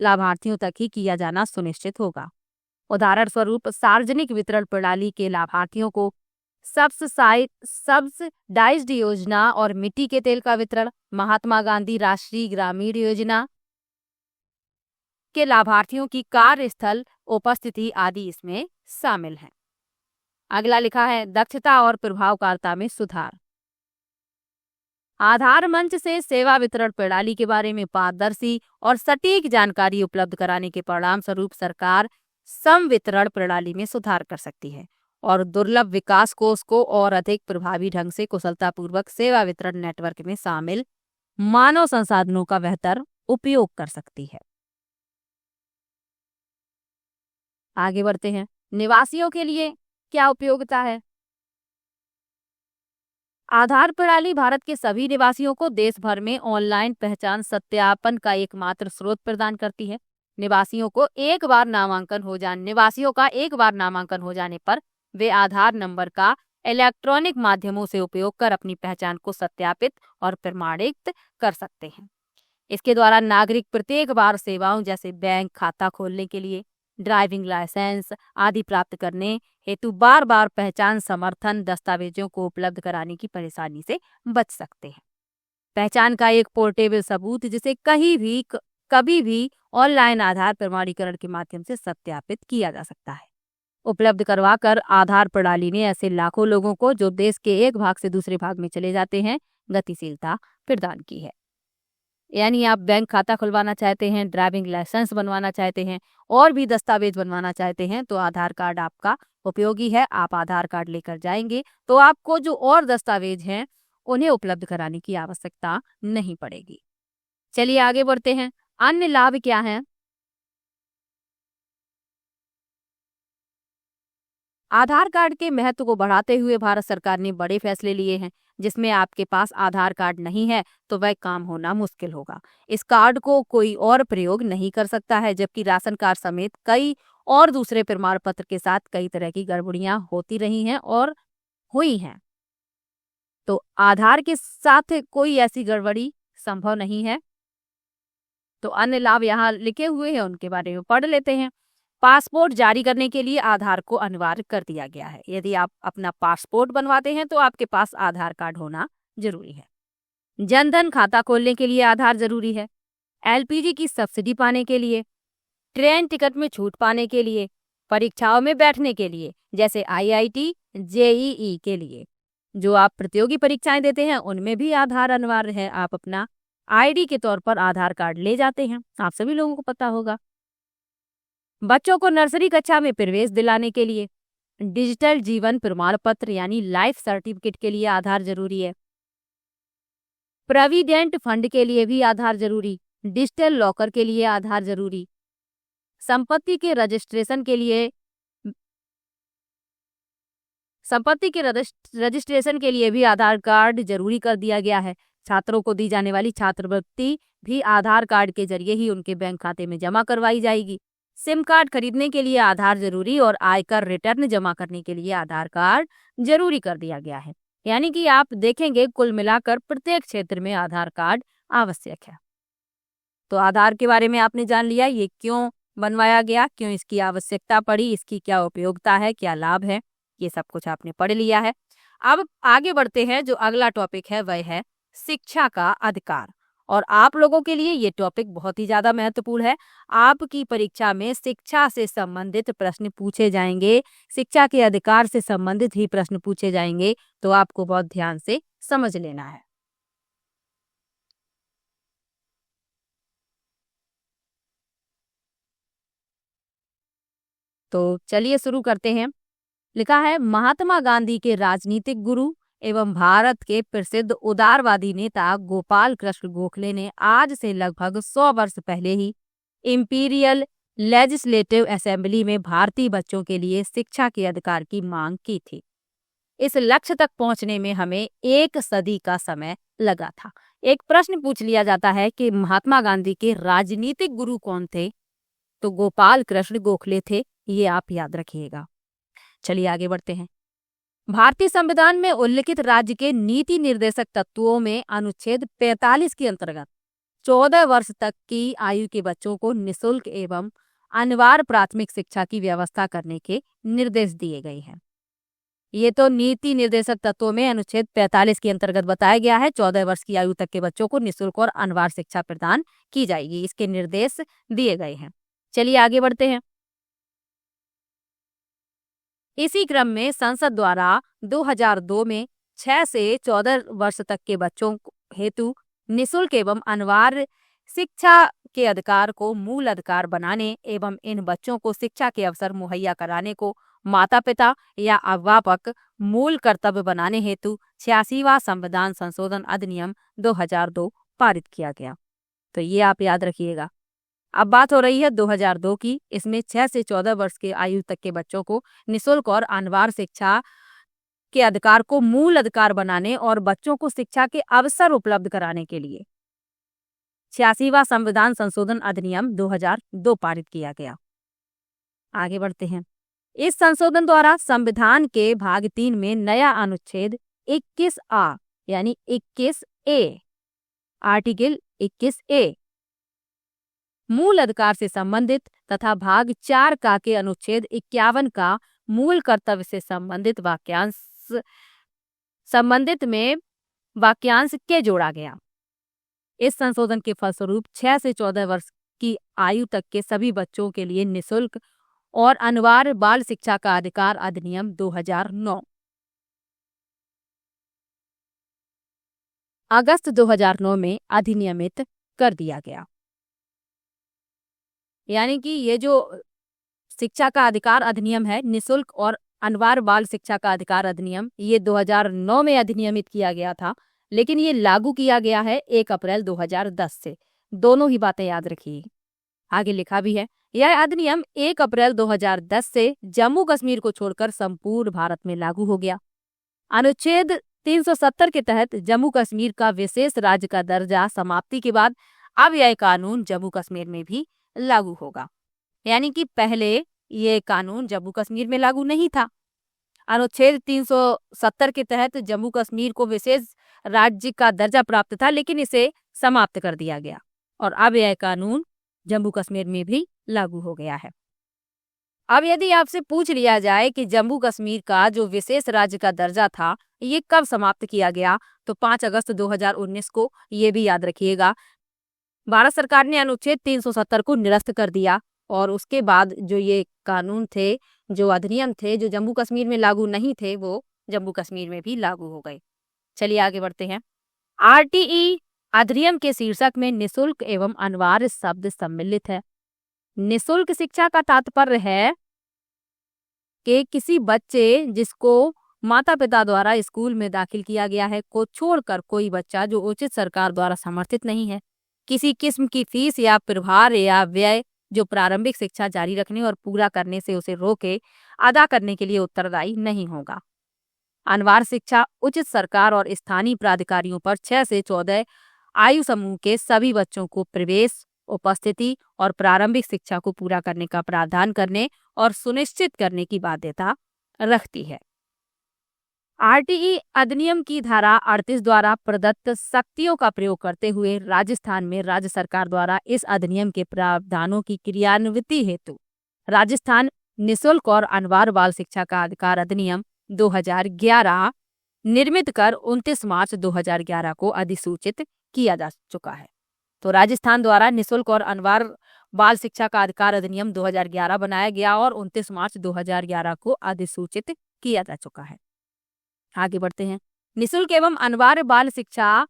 लाभार्थियों तक ही किया जाना सुनिश्चित होगा। उदाहरण स्वरूप सार्वजनिक वितरण प्रणाली के लाभार्थियों को सब्सिडाइज्ड योजना और मिट्टी के तेल का वितरण, महात्मा गांधी राष्ट्रीय ग्रामीण योजना के लाभार्थियों की कार्यस्थल उपस्थिति आदि इसमें शामिल है। अगला लिखा है दक्षता और प्रभावकारिता में सुधार। आधार मंच से सेवा वितरण प्रणाली के बारे में पारदर्शी और सटीक जानकारी उपलब्ध कराने के परिणाम स्वरूप सरकार संवितरण प्रणाली में सुधार कर सकती है और दुर्लभ विकास कोष को और अधिक प्रभावी ढंग से कुशलतापूर्वक सेवा वितरण नेटवर्क में शामिल मानव संसाधनों का बेहतर उपयोग कर सकती है। आगे बढ़ते हैं। निवासियों के लिए क्या उपयोगिता है। आधार प्रणाली भारत के सभी निवासियों को देश भर में ऑनलाइन पहचान सत्यापन का एकमात्र स्रोत प्रदान करती है। निवासियों का एक बार नामांकन हो जाने पर वे आधार नंबर का इलेक्ट्रॉनिक माध्यमों से उपयोग कर अपनी पहचान को सत्यापित और प्रमाणित कर सकते हैं। इसके द्वारा नागरिक प्रत्येक बार सेवाओं जैसे बैंक खाता खोलने के लिए, ड्राइविंग लाइसेंस आदि प्राप्त करने हेतु बार बार पहचान समर्थन दस्तावेजों को उपलब्ध कराने की परेशानी से बच सकते हैं। पहचान का एक पोर्टेबल सबूत जिसे कभी भी ऑनलाइन आधार प्रमाणीकरण के माध्यम से सत्यापित किया जा सकता है उपलब्ध करवाकर आधार प्रणाली ने ऐसे लाखों लोगों को जो देश के एक भाग से दूसरे भाग में चले जाते हैं गतिशीलता प्रदान की है। यानी आप बैंक खाता खुलवाना चाहते हैं, ड्राइविंग लाइसेंस बनवाना चाहते हैं और भी दस्तावेज बनवाना चाहते हैं तो आधार कार्ड आपका उपयोगी है। आप आधार कार्ड लेकर जाएंगे तो आपको जो और दस्तावेज हैं उन्हें उपलब्ध कराने की आवश्यकता नहीं पड़ेगी। चलिए आगे बढ़ते हैं। अन्य लाभ क्या हैं। आधार कार्ड के महत्व को बढ़ाते हुए भारत सरकार ने बड़े फैसले लिए हैं। जिसमें आपके पास आधार कार्ड नहीं है तो वह काम होना मुश्किल होगा। इस कार्ड को कोई और प्रयोग नहीं कर सकता है, जबकि राशन कार्ड समेत कई और दूसरे प्रमाण पत्र के साथ कई तरह की गड़बड़ियां होती रही हैं और हुई हैं। तो आधार के साथ कोई ऐसी गड़बड़ी संभव नहीं है। तो अन्य लाभ यहाँ लिखे हुए हैं, उनके बारे में पढ़ लेते हैं। पासपोर्ट जारी करने के लिए आधार को अनिवार्य कर दिया गया है। यदि आप अपना पासपोर्ट बनवाते हैं तो आपके पास आधार कार्ड होना जरूरी है। जनधन खाता खोलने के लिए आधार जरूरी है। एलपीजी की सब्सिडी पाने के लिए, ट्रेन टिकट में छूट पाने के लिए, परीक्षाओं में बैठने के लिए जैसे आईआईटी, जेईई के लिए, जो आप प्रतियोगी परीक्षाएं देते हैं उनमें भी आधार अनिवार्य है। आप अपना आईडी के तौर पर आधार कार्ड ले जाते हैं, आप सभी लोगों को पता होगा। बच्चों को नर्सरी कक्षा में प्रवेश दिलाने के लिए, डिजिटल जीवन प्रमाण पत्र यानी लाइफ सर्टिफिकेट के लिए आधार जरूरी है। प्रोविडेंट फंड के लिए भी आधार जरूरी, डिजिटल लॉकर के लिए आधार जरूरी, संपत्ति के रजिस्ट्रेशन के लिए भी आधार कार्ड जरूरी कर दिया गया है। छात्रों को दी जाने वाली छात्रवृत्ति भी आधार कार्ड के जरिए ही उनके बैंक खाते में जमा करवाई जाएगी। सिम कार्ड खरीदने के लिए आधार जरूरी और आयकर रिटर्न जमा करने के लिए आधार कार्ड जरूरी कर दिया गया है। यानी कि आप देखेंगे कुल मिलाकर प्रत्येक क्षेत्र में आधार कार्ड आवश्यक है। तो आधार के बारे में आपने जान लिया, ये क्यों बनवाया गया, क्यों इसकी आवश्यकता पड़ी, इसकी क्या उपयोगिता है, क्या लाभ है, ये सब कुछ आपने पढ़ लिया है। अब आगे बढ़ते हैं। जो अगला टॉपिक है वह है शिक्षा का अधिकार। और आप लोगों के लिए ये टॉपिक बहुत ही ज्यादा महत्वपूर्ण है। आपकी परीक्षा में शिक्षा से संबंधित प्रश्न पूछे जाएंगे, शिक्षा के अधिकार से संबंधित ही प्रश्न पूछे जाएंगे, तो आपको बहुत ध्यान से समझ लेना है। तो चलिए शुरू करते हैं। लिखा है, महात्मा गांधी के राजनीतिक गुरु एवं भारत के प्रसिद्ध उदारवादी नेता गोपाल कृष्ण गोखले ने आज से लगभग 100 वर्ष पहले ही इंपीरियल लेजिस्लेटिव असेंबली में भारतीय बच्चों के लिए शिक्षा के अधिकार की मांग की थी। इस लक्ष्य तक पहुंचने में हमें 1 सदी का समय लगा था। एक प्रश्न पूछ लिया जाता है कि महात्मा गांधी के राजनीतिक गुरु कौन थे, तो गोपाल कृष्ण गोखले थे, ये आप याद रखिएगा। चलिए आगे बढ़ते हैं। भारतीय संविधान में उल्लिखित राज्य के नीति निर्देशक तत्वों में अनुच्छेद 45 के अंतर्गत 14 वर्ष तक की आयु के बच्चों को निःशुल्क एवं अनिवार्य प्राथमिक शिक्षा की व्यवस्था करने के निर्देश दिए गए हैं। ये तो नीति निर्देशक तत्वों में अनुच्छेद 45 के अंतर्गत बताया गया है। 14 वर्ष की आयु तक के बच्चों को निःशुल्क और अनिवार्य शिक्षा प्रदान की जाएगी, इसके निर्देश दिए गए हैं। चलिए आगे बढ़ते हैं। इसी क्रम में संसद द्वारा 2002 में 6 से 14 वर्ष तक के बच्चों हेतु निःशुल्क एवं अनिवार्य शिक्षा के अधिकार को मूल अधिकार बनाने एवं इन बच्चों को शिक्षा के अवसर मुहैया कराने को माता पिता या अभिभावक मूल कर्तव्य बनाने हेतु 86वां संविधान संशोधन अधिनियम 2002 पारित किया गया। तो ये आप याद रखिएगा। अब बात हो रही है 2002 की। इसमें 6 से 14 वर्ष के आयु तक के बच्चों को निःशुल्क और अनिवार्य शिक्षा के अधिकार को मूल अधिकार बनाने और बच्चों को शिक्षा के अवसर उपलब्ध कराने के लिए 86वां संविधान संशोधन अधिनियम 2002 पारित किया गया। आगे बढ़ते हैं। इस संशोधन द्वारा संविधान के भाग 3 में नया अनुच्छेद 21A यानी 21A, आर्टिकल 21A मूल अधिकार से संबंधित तथा भाग 4 का के अनुच्छेद 51 का मूल कर्तव्य से संबंधित में वाक्यांश के जोड़ा गया। इस संशोधन के फलस्वरूप 6 से 14 वर्ष की आयु तक के सभी बच्चों के लिए निःशुल्क और अनिवार्य बाल शिक्षा का अधिकार अधिनियम 2009 अगस्त 2009 में अधिनियमित कर दिया गया। यानी कि ये जो शिक्षा का अधिकार अधिनियम है, निःशुल्क और अनिवार्य बाल शिक्षा का अधिकार अधिनियम, ये 2009 में अधिनियमित किया गया था, लेकिन ये लागू किया गया है 1 अप्रैल 2010 से। दोनों ही बातें याद रखिए। आगे लिखा भी है, यह अधिनियम 1 अप्रैल 2010 से जम्मू कश्मीर को छोड़कर संपूर्ण भारत में लागू हो गया। अनुच्छेद 370 के तहत जम्मू कश्मीर का विशेष राज्य का दर्जा समाप्ति के बाद अब यह कानून जम्मू कश्मीर में भी लागू होगा। यानी कि पहले ये कानून जम्मू कश्मीर में लागू नहीं था, अनुच्छेद 370 के तहत जम्मू कश्मीर को विशेष राज्य का दर्जा प्राप्त था, लेकिन इसे समाप्त कर दिया गया और अब यह कानून जम्मू कश्मीर में भी लागू हो गया है। अब यदि आपसे पूछ लिया जाए कि जम्मू कश्मीर का जो विशेष राज्य का दर्जा था ये कब समाप्त किया गया, तो 5 अगस्त 2019 को, ये भी याद रखिएगा। भारत सरकार ने अनुच्छेद 370 को निरस्त कर दिया और उसके बाद जो ये कानून थे, जो अधिनियम थे, जो जम्मू कश्मीर में लागू नहीं थे, वो जम्मू कश्मीर में भी लागू हो गए। चलिए आगे बढ़ते हैं। आरटीई अधिनियम के शीर्षक में निशुल्क एवं अनिवार्य शब्द सम्मिलित है। निशुल्क शिक्षा का तात्पर्य है कि किसी बच्चे जिसको माता पिता द्वारा स्कूल में दाखिल किया गया है को छोड़कर कोई बच्चा जो उचित सरकार द्वारा समर्थित नहीं है, किसी किस्म की फीस या प्रभार या व्यय जो प्रारंभिक शिक्षा जारी रखने और पूरा करने से उसे रोके, अदा करने के लिए उत्तरदायी नहीं होगा। अनिवार्य शिक्षा उचित सरकार और स्थानीय प्राधिकारियों पर 6 से 14 आयु समूह के सभी बच्चों को प्रवेश, उपस्थिति और प्रारंभिक शिक्षा को पूरा करने का प्रावधान करने और सुनिश्चित करने की बाध्यता रखती है। आरटीई अधिनियम की धारा 38 द्वारा प्रदत्त शक्तियों का प्रयोग करते हुए राजस्थान में राज्य सरकार द्वारा इस अधिनियम के प्रावधानों की क्रियान्विति हेतु राजस्थान निशुल्क और अनिवार्य बाल शिक्षा का अधिकार अधिनियम 2011 निर्मित कर 29 मार्च 2011 को अधिसूचित किया जा चुका है। तो राजस्थान द्वारा निशुल्क और अनिवार्य बाल शिक्षा का अधिकार अधिनियम 2011 बनाया गया और 29 मार्च 2011 को अधिसूचित किया जा चुका है। आगे बढ़ते हैं। निशुल्क एवं अनिवार्य बाल शिक्षा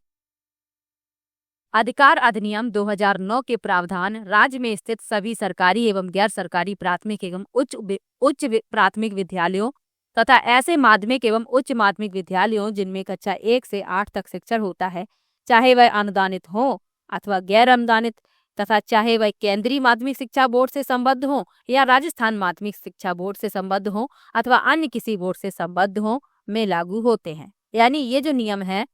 अधिकार अधिनियम 2009 के प्रावधान राज्य में स्थित सभी सरकारी एवं गैर सरकारी प्राथमिक एवं उच्च प्राथमिक विद्यालयों तथा ऐसे माध्यमिक एवं उच्च माध्यमिक विद्यालयों जिनमें कक्षा 1 से 8 तक शिक्षण होता है, चाहे वह अनुदानित हो अथवा गैर अनुदानित, तथा चाहे वह केंद्रीय माध्यमिक शिक्षा बोर्ड से संबद्ध हो या राजस्थान माध्यमिक शिक्षा बोर्ड से संबद्ध हो अथवा अन्य किसी बोर्ड से संबद्ध हो, में लागू होते हैं। यानी ये जो नियम है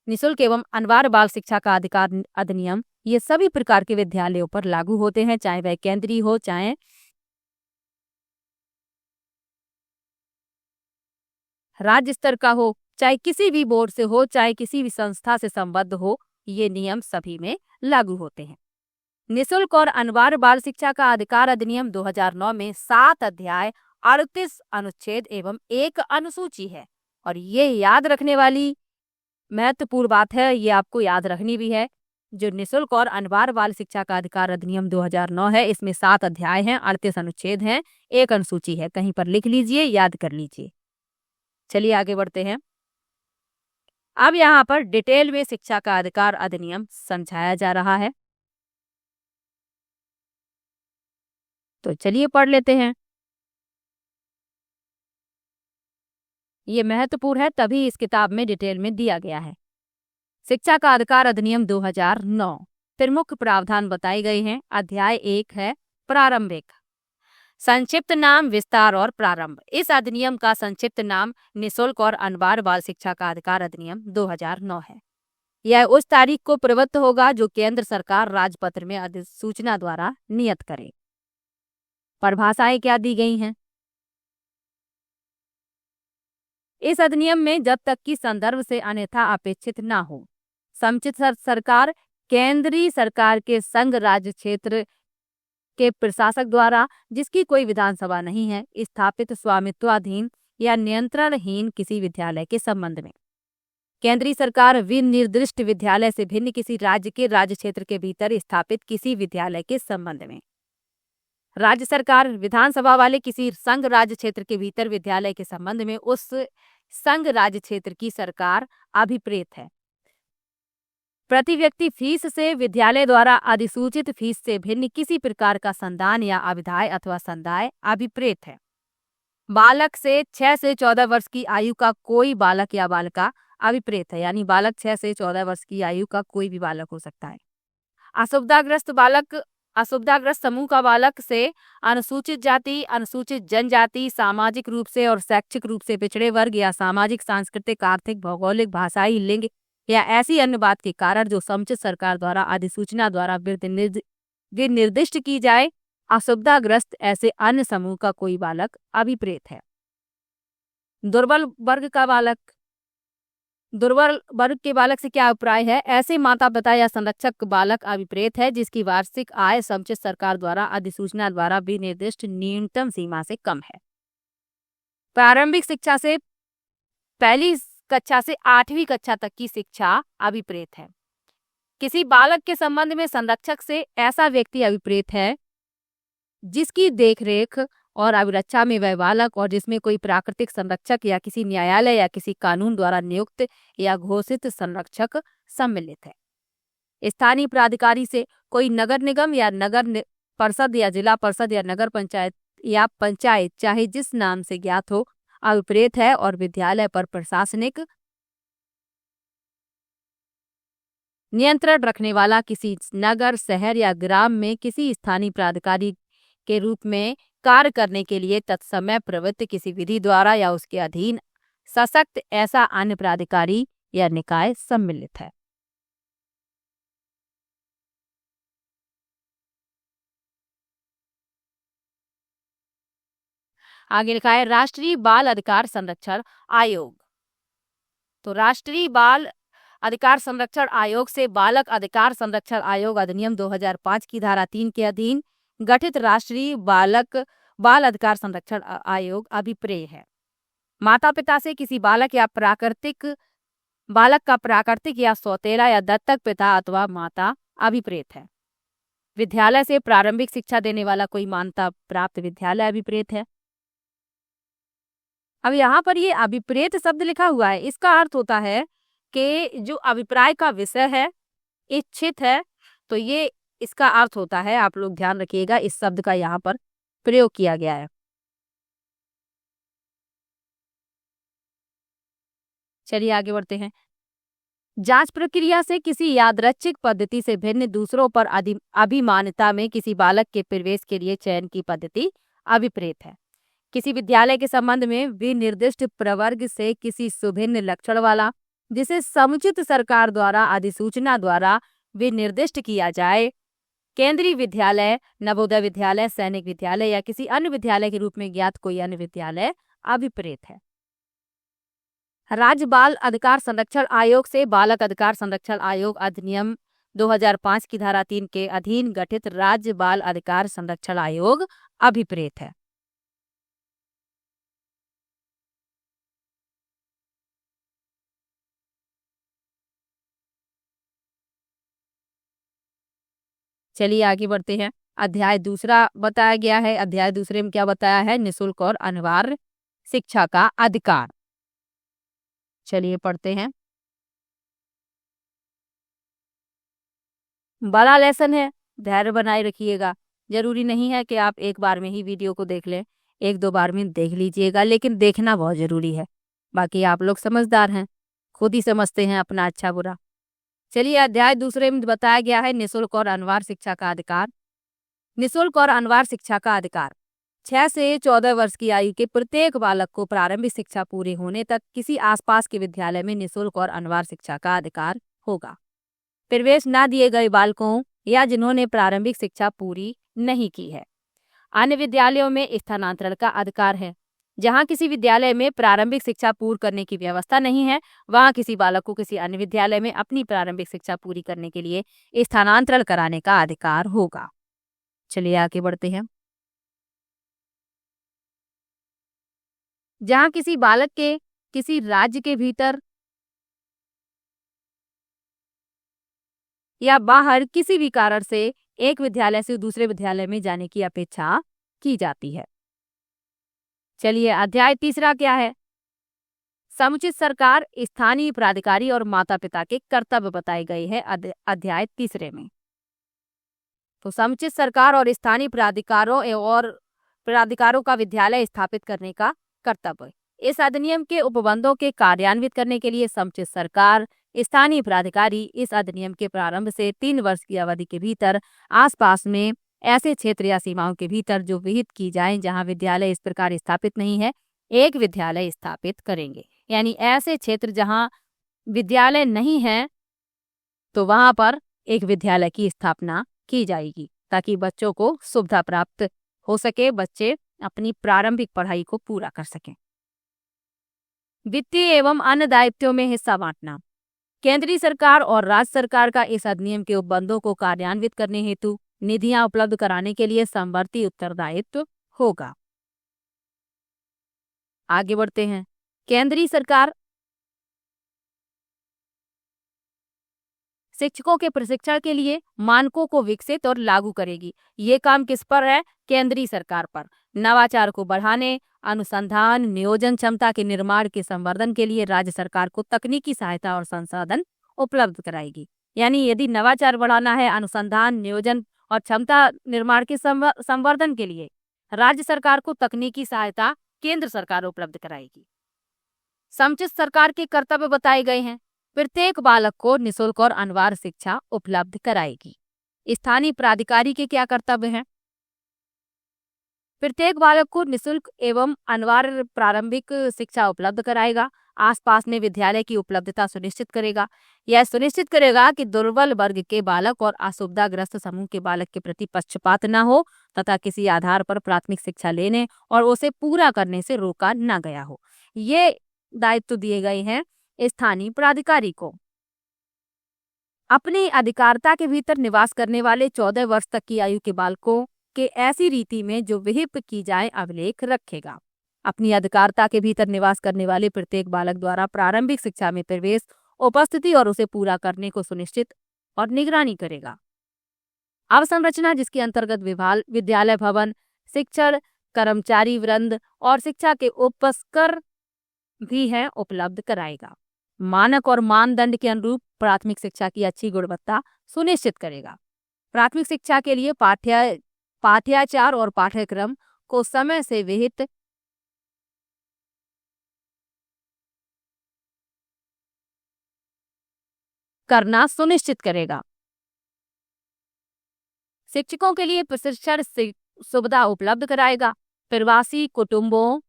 निशुल्क एवं अनिवार्य बाल शिक्षा का अधिकार अधिनियम, ये सभी प्रकार के विद्यालयों पर लागू होते हैं, चाहे वह केंद्रीय हो, चाहे राज्य स्तर का हो, चाहे किसी भी बोर्ड से हो, चाहे किसी भी संस्था से संबद्ध हो, ये नियम सभी में लागू होते हैं। निशुल्क और अनिवार्य बाल शिक्षा का अधिकार अधिनियम 2009 में 7 अध्याय, 38 अनुच्छेद एवं 1 अनुसूची है और ये याद रखने वाली महत्वपूर्ण बात है, ये आपको याद रखनी भी है। जो निशुल्क और अनिवार्य बाल शिक्षा का अधिकार अधिनियम 2009 है, इसमें 7 अध्याय हैं, 38 अनुच्छेद हैं, 1 अनुसूची है। कहीं पर लिख लीजिए, याद कर लीजिए। चलिए आगे बढ़ते हैं। अब यहाँ पर डिटेल में शिक्षा का अधिकार अधिनियम समझाया जा रहा है, तो चलिए पढ़ लेते हैं। ये महत्वपूर्ण है, तभी इस किताब में डिटेल में दिया गया है। शिक्षा का अधिकार अधिनियम 2009 प्रमुख प्रावधान बताए गए हैं। अध्याय 1 है प्रारंभिक। संक्षिप्त नाम, विस्तार और प्रारंभ। इस अधिनियम का संक्षिप्त नाम निशुल्क और अनिवार्य बाल शिक्षा का अधिकार अधिनियम 2009 है। यह उस तारीख को प्रवृत्त होगा जो केंद्र सरकार राजपत्र में अधिसूचना द्वारा नियत करे। परिभाषाएं क्या दी गई हैं? इस अधिनियम में जब तक कि संदर्भ से अन्यथा अपेक्षित न हो, समुचित सरकार केंद्रीय सरकार के संघ राज्य क्षेत्र के प्रशासक द्वारा, जिसकी कोई विधानसभा नहीं है, स्थापित स्वामित्वाधीन या नियंत्रणहीन किसी विद्यालय के संबंध में केंद्रीय सरकार विनिर्दिष्ट विद्यालय से भिन्न किसी राज्य के राज्य क्षेत्र के भीतर स्थापित किसी विद्यालय के संबंध में राज्य सरकार विधानसभा वाले किसी संघ राज्य क्षेत्र के भीतर विद्यालय के संबंध में उस संघ राज्य क्षेत्र की सरकार अभिप्रेत है। प्रति व्यक्ति फीस से विद्यालय द्वारा अधिसूचित फीस से भिन्न किसी प्रकार का संदान या अभिधाय अथवा संदाय अभिप्रेत है। बालक से 6 से 14 वर्ष की आयु का कोई बालक या बालिका अभिप्रेत है, यानी बालक 6 से 14 वर्ष की आयु का कोई भी बालक हो सकता है। असुविधाग्रस्त समूह का बालक से अनुसूचित जाति, अनुसूचित जनजाति, सामाजिक रूप से और शैक्षिक रूप से पिछड़े वर्ग या सामाजिक, सांस्कृतिक, आर्थिक, भौगोलिक, भाषाई, लिंग या ऐसी अन्य बात के कारण जो समुचित सरकार द्वारा अधिसूचना द्वारा निर्दिष्ट की जाए, असुविधाग्रस्त ऐसे अन्य समूह का कोई बालक अभिप्रेत है। दुर्बल वर्ग का बालक, दुर्बल वर्ग के बालक से क्या अभिप्राय है? ऐसे माता पिता या संरक्षक बालक अभिप्रेत है जिसकी वार्षिक आय समुचित सरकार द्वारा अधिसूचना द्वारा विनिर्दिष्ट न्यूनतम सीमा से कम है। प्रारंभिक शिक्षा से पहली कक्षा से 8वीं कक्षा तक की शिक्षा अभिप्रेत है। किसी बालक के संबंध में संरक्षक से ऐसा व्यक्ति अभिप्रेत है जिसकी देखरेख और अभिरक्षा में वह बालक और जिसमें कोई प्राकृतिक संरक्षक या किसी न्यायालय या किसी कानून द्वारा नियुक्त या घोषित संरक्षक सम्मिलित है। स्थानीय प्राधिकारी से कोई नगर निगम या नगर परिषद या जिला परिषद या नगर पंचायत चाहे जिस नाम से ज्ञात हो अभिप्रेत है और विद्यालय पर प्रशासनिक नियंत्रण रखने वाला किसी नगर, शहर या ग्राम में किसी स्थानीय प्राधिकारी के रूप में कार्य करने के लिए तत्समय प्रवृत्त किसी विधि द्वारा या उसके अधीन सशक्त ऐसा अन्य प्राधिकारी या निकाय सम्मिलित है। आगे लिखा है राष्ट्रीय बाल अधिकार संरक्षण आयोग। तो राष्ट्रीय बाल अधिकार संरक्षण आयोग से बालक अधिकार संरक्षण आयोग अधिनियम 2005 की धारा 3 के अधीन गठित राष्ट्रीय बाल अधिकार संरक्षण आयोग अभिप्रेय है। माता पिता से किसी बालक का प्राकृतिक या सौतेला या दत्तक पिता अथवा माता अभिप्रेत है। विद्यालय से प्रारंभिक शिक्षा देने वाला कोई मान्यता प्राप्त विद्यालय अभिप्रेत है। अब यहाँ पर ये अभिप्रेत शब्द लिखा हुआ है, इसका अर्थ होता है कि जो अभिप्राय का विषय है इच्छित है, तो ये इसका अर्थ होता है, आप लोग ध्यान रखिएगा इस शब्द का यहाँ पर प्रयोग किया गया है। चलिए आगे बढ़ते हैं। जांच प्रक्रिया से किसी यादृच्छिक पद्धति से भिन्न दूसरों पर अभिमान्यता में किसी बालक के प्रवेश के लिए चयन की पद्धति अभिप्रेत है। किसी विद्यालय के संबंध में विनिर्दिष्ट प्रवर्ग से किसी सुभिन्न लक्षण वाला जिसे समुचित सरकार द्वारा अधिसूचना द्वारा विनिर्दिष्ट किया जाए, केंद्रीय विद्यालय, नवोदय विद्यालय, सैनिक विद्यालय या किसी अन्य विद्यालय के रूप में ज्ञात कोई अन्य विद्यालय अभिप्रेत है। राज्य बाल अधिकार संरक्षण आयोग से बालक अधिकार संरक्षण आयोग अधिनियम 2005 की धारा 3 के अधीन गठित राज्य बाल अधिकार संरक्षण आयोग अभिप्रेत है। चलिए आगे बढ़ते हैं। अध्याय दूसरा बताया गया है। अध्याय दूसरे में क्या बताया है? निःशुल्क और अनिवार्य शिक्षा का अधिकार। चलिए पढ़ते हैं। बड़ा लेसन है, धैर्य बनाए रखिएगा। जरूरी नहीं है कि आप एक बार में ही वीडियो को देख लें, 1-2 बार में देख लीजिएगा, लेकिन देखना बहुत जरूरी है। बाकी आप लोग समझदार हैं, खुद ही समझते हैं अपना अच्छा बुरा। चलिए अध्याय दूसरे में बताया गया है निःशुल्क और अनिवार्य शिक्षा का अधिकार। निःशुल्क और अनिवार्य शिक्षा का अधिकार 6 से 14 वर्ष की आयु के प्रत्येक बालक को प्रारंभिक शिक्षा पूरे होने तक किसी आसपास के विद्यालय में निःशुल्क और अनिवार्य शिक्षा का अधिकार होगा। प्रवेश न दिए गए बालकों या जिन्होंने प्रारंभिक शिक्षा पूरी नहीं की है, अन्य विद्यालयों में स्थानांतरण का अधिकार है। जहां किसी विद्यालय में प्रारंभिक शिक्षा पूर्ण करने की व्यवस्था नहीं है, वहां किसी बालक को किसी अन्य विद्यालय में अपनी प्रारंभिक शिक्षा पूरी करने के लिए स्थानांतरण कराने का अधिकार होगा। चलिए आगे बढ़ते हैं। जहां किसी बालक के किसी राज्य के भीतर या बाहर किसी भी कारण से एक विद्यालय से दूसरे विद्यालय में जाने की अपेक्षा की जाती है। चलिए अध्याय तीसरा क्या है? समुचित सरकार, स्थानीय प्राधिकारी और माता पिता के कर्तव्य बताए गए हैं अध्याय तीसरे में। तो समुचित सरकार और स्थानीय प्राधिकारों का विद्यालय स्थापित करने का कर्तव्य। इस अधिनियम के उपबंधों के कार्यान्वित करने के लिए समुचित सरकार, स्थानीय प्राधिकारी इस अधिनियम के प्रारंभ से 3 वर्ष की अवधि के भीतर आसपास में ऐसे क्षेत्र या सीमाओं के भीतर जो विहित की जाएं जहां विद्यालय इस प्रकार स्थापित नहीं है, एक विद्यालय स्थापित करेंगे। यानी ऐसे क्षेत्र जहां विद्यालय नहीं है तो वहां पर एक विद्यालय की स्थापना की जाएगी ताकि बच्चों को सुविधा प्राप्त हो सके, बच्चे अपनी प्रारंभिक पढ़ाई को पूरा कर सकें। वित्तीय एवं अन्य दायित्वों में हिस्सा बांटना। केंद्रीय सरकार और राज्य सरकार का इस अधिनियम के उपबंधों को कार्यान्वित करने हेतु निधियां उपलब्ध कराने के लिए समवर्ती उत्तरदायित्व होगा। आगे बढ़ते हैं। केंद्रीय सरकार शिक्षकों के प्रशिक्षण के लिए मानकों को विकसित और लागू करेगी। ये काम किस पर है? केंद्रीय सरकार पर। नवाचार को बढ़ाने, अनुसंधान, नियोजन क्षमता के निर्माण के संवर्धन के लिए राज्य सरकार को तकनीकी सहायता और संसाधन उपलब्ध कराएगी। यानी यदि नवाचार बढ़ाना है, अनुसंधान, नियोजन और क्षमता निर्माण के संवर्धन के लिए राज्य सरकार को तकनीकी सहायता केंद्र सरकार उपलब्ध कराएगी। समुचित सरकार के कर्तव्य बताए गए हैं। प्रत्येक बालक को निःशुल्क और अनिवार्य शिक्षा उपलब्ध कराएगी। स्थानीय प्राधिकारी के क्या कर्तव्य हैं? प्रत्येक बालक को निःशुल्क एवं अनिवार्य प्रारंभिक शिक्षा उपलब्ध कराएगा। आसपास में विद्यालय की उपलब्धता सुनिश्चित करेगा। यह सुनिश्चित करेगा कि दुर्बल वर्ग के बालक और असुविधाग्रस्त समूह के बालक के प्रति पक्षपात न हो तथा किसी आधार पर प्राथमिक शिक्षा लेने और उसे पूरा करने से रोका न गया हो। ये दायित्व दिए गए हैं स्थानीय प्राधिकारी को। अपनी अधिकारिता के भीतर निवास करने वाले 14 वर्ष तक की आयु के बालकों के ऐसी रीति में जो विहिप की जाए अभिलेख रखेगा। अपनी अधिकारिता के भीतर निवास करने वाले प्रत्येक बालक द्वारा प्रारंभिक शिक्षा में प्रवेश, उपस्थिति और उसे पूरा करने को सुनिश्चित और निगरानी करेगा। अवसंरचना जिसके अंतर्गत विद्यालय भवन, शिक्षक, कर्मचारी वृंद और शिक्षा के उपस्कर भी है उपलब्ध कराएगा। मानक और मानदंड के अनुरूप प्राथमिक शिक्षा की अच्छी गुणवत्ता सुनिश्चित करेगा। प्राथमिक शिक्षा के लिए पाठ्याचार और पाठ्यक्रम को समय से विहित करना सुनिश्चित करेगा। शिक्षकों के लिए प्रशिक्षण सुविधा उपलब्ध कराएगा। प्रवासी कुटुंबों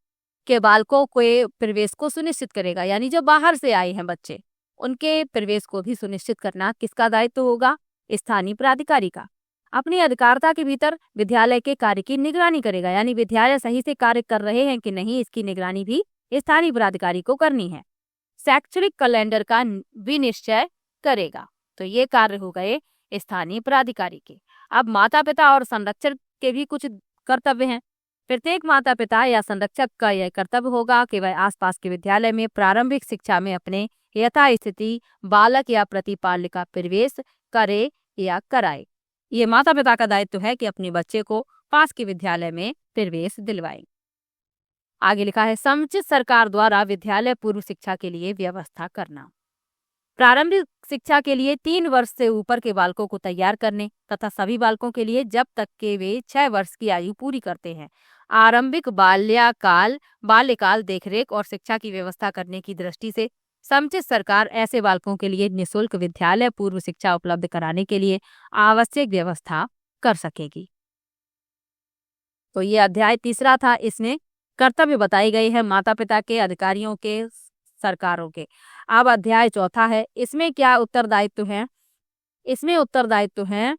के बालकों के प्रवेश को सुनिश्चित करेगा। यानी जो बाहर से आए हैं बच्चे, उनके प्रवेश को भी सुनिश्चित करना किसका दायित्व होगा? स्थानीय प्राधिकारी का। अपनी अधिकारिता के भीतर विद्यालय के कार्य की निगरानी करेगा। यानी विद्यालय सही से कार्य कर रहे हैं कि नहीं, इसकी निगरानी भी स्थानीय प्राधिकारी को करनी है। शैक्षणिक कैलेंडर का विनिश्चय करेगा। तो ये कार्य हो गए स्थानीय प्राधिकारी के। अब माता पिता और संरक्षक के भी कुछ कर्तव्य हैं। प्रत्येक माता पिता या संरक्षक का यह कर्तव्य होगा कि वह आसपास के विद्यालय में प्रारंभिक शिक्षा में अपने यथास्थिति बालक या प्रतिपालिका प्रवेश करे या कराए। ये माता पिता का दायित्व है कि अपने बच्चे को पास के विद्यालय में प्रवेश दिलवाए। आगे लिखा है, समुचित सरकार द्वारा विद्यालय पूर्व शिक्षा के लिए व्यवस्था करना। प्रारंभिक शिक्षा के लिए 3 वर्ष से ऊपर के बालकों को तैयार करने तथा सभी बालकों के लिए जब तक के वे 6 वर्ष की आयु पूरी करते हैं आरंभिक बाल्यकाल देखरेख और शिक्षा की व्यवस्था करने की दृष्टि से समुचित सरकार ऐसे बालकों के लिए निःशुल्क विद्यालय पूर्व शिक्षा उपलब्ध कराने के लिए आवश्यक व्यवस्था कर सकेगी। तो ये अध्याय 3 था। इसमें कर्तव्य बताए गए हैं माता पिता के, अधिकारियों के, सरकारों के। अब अध्याय 4 है। इसमें क्या उत्तरदायित्व है? इसमें उत्तरदायित्व है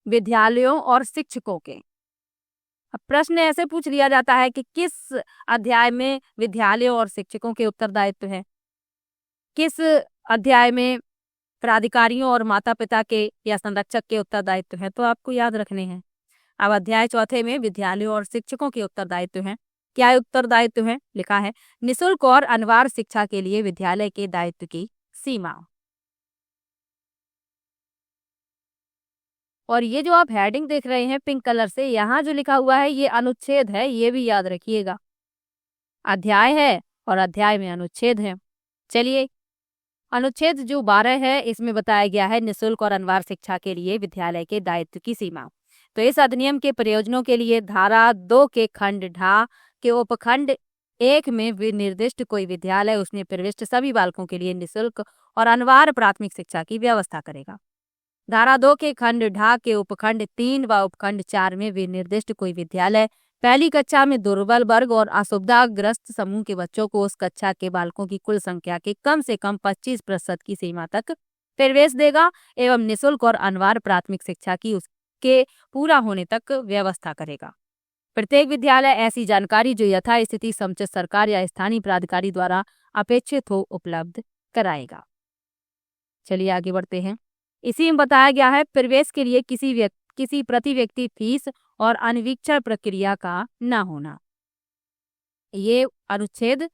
विद्यालयों और शिक्षकों के। अब प्रश्न ऐसे पूछ लिया जाता है कि किस अध्याय में विद्यालयों और शिक्षकों के उत्तरदायित्व है, किस अध्याय में प्राधिकारियों और माता पिता के या संरक्षक के उत्तरदायित्व है, तो आपको याद रखने हैं। अब अध्याय 4 में विद्यालयों और शिक्षकों के उत्तरदायित्व हैं। क्या उत्तरदायित्व है? लिखा है, निःशुल्क और अनिवार्य शिक्षा के लिए विद्यालय के दायित्व की सीमा। और ये जो आप हेडिंग देख रहे हैं पिंक कलर से, यहाँ जो लिखा हुआ है ये अनुच्छेद है, ये भी याद रखिएगा। अध्याय है और अध्याय में अनुच्छेद है। चलिए, अनुच्छेद जो 12 है इसमें बताया गया है निःशुल्क और अनिवार्य शिक्षा के लिए विद्यालय के दायित्व की सीमा। तो इस अधिनियम के प्रयोजनों के लिए धारा 2 के खंड ढ के उपखंड 1 में निर्दिष्ट कोई विद्यालय उसमें प्रविष्ट सभी बालकों के लिए निःशुल्क और अनिवार्य प्राथमिक शिक्षा की व्यवस्था करेगा। धारा 2 के खंड ढ के उपखंड 3 व उपखंड 4 में निर्दिष्ट कोई विद्यालय पहली कक्षा में दुर्बल वर्ग और असुविधाग्रस्त समूह के बच्चों को उस कक्षा के बालकों की कुल संख्या के कम से कम 25% की सीमा तक प्रवेश देगा एवं निःशुल्क और अनिवार्य प्राथमिक शिक्षा की उसके पूरा होने तक व्यवस्था करेगा। प्रत्येक विद्यालय ऐसी जानकारी जो यथास्थिति समुचित सरकार या स्थानीय प्राधिकारी द्वारा अपेक्षित हो उपलब्ध कराएगा। चलिए आगे बढ़ते हैं। इसी में बताया गया है प्रवेश के लिए किसी प्रति व्यक्ति फीस और अनवीक्षण प्रक्रिया का न होना। ये अनुच्छेद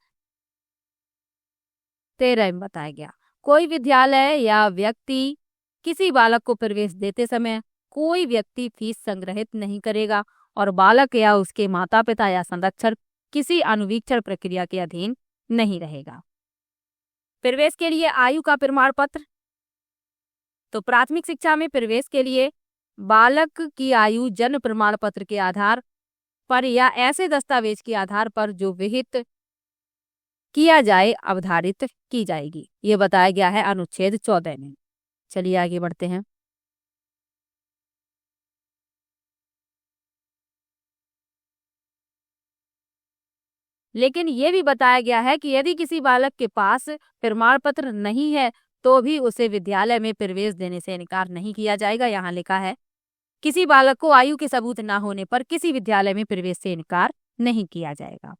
13 में बताया गया। कोई विद्यालय या व्यक्ति किसी बालक को प्रवेश देते समय कोई व्यक्ति फीस संग्रहित नहीं करेगा और बालक या उसके माता पिता या संरक्षक किसी अनुवीक्षण प्रक्रिया के अधीन नहीं रहेगा। प्रवेश के लिए आयु का प्रमाण पत्र। तो प्राथमिक शिक्षा में प्रवेश के लिए बालक की आयु जन्म प्रमाण पत्र के आधार पर या ऐसे दस्तावेज के आधार पर जो विहित किया जाए अवधारित की जाएगी। ये बताया गया है अनुच्छेद 14 में। चलिए आगे बढ़ते हैं। लेकिन ये भी बताया गया है कि यदि किसी बालक के पास प्रमाण पत्र नहीं है तो भी उसे विद्यालय में प्रवेश देने से इनकार नहीं किया जाएगा। यहाँ लिखा है किसी बालक को आयु के सबूत न होने पर किसी विद्यालय में प्रवेश से इनकार नहीं किया जाएगा।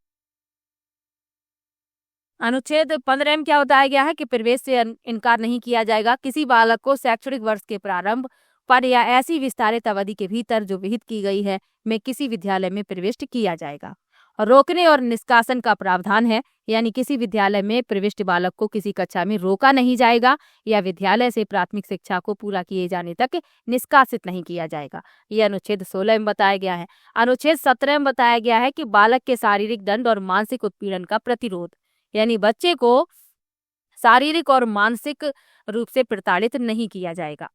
अनुच्छेद 15 में क्या बताया गया है कि प्रवेश से इनकार नहीं किया जाएगा। किसी बालक को शैक्षणिक वर्ष के प्रारंभ पर या ऐसी विस्तारित अवधि के भीतर जो विहित की गई है में किसी विद्यालय में प्रविष्ट किया जाएगा। रोकने और निष्कासन का प्रावधान है, यानी किसी विद्यालय में प्रविष्ट बालक को किसी कक्षा में रोका नहीं जाएगा या विद्यालय से प्राथमिक शिक्षा को पूरा किए जाने तक निष्कासित नहीं किया जाएगा। यह अनुच्छेद 16 में बताया गया है। अनुच्छेद 17 में बताया गया है कि बालक के शारीरिक दंड और मानसिक उत्पीड़न का प्रतिरोध, यानी बच्चे को शारीरिक और मानसिक रूप से प्रताड़ित नहीं किया जाएगा।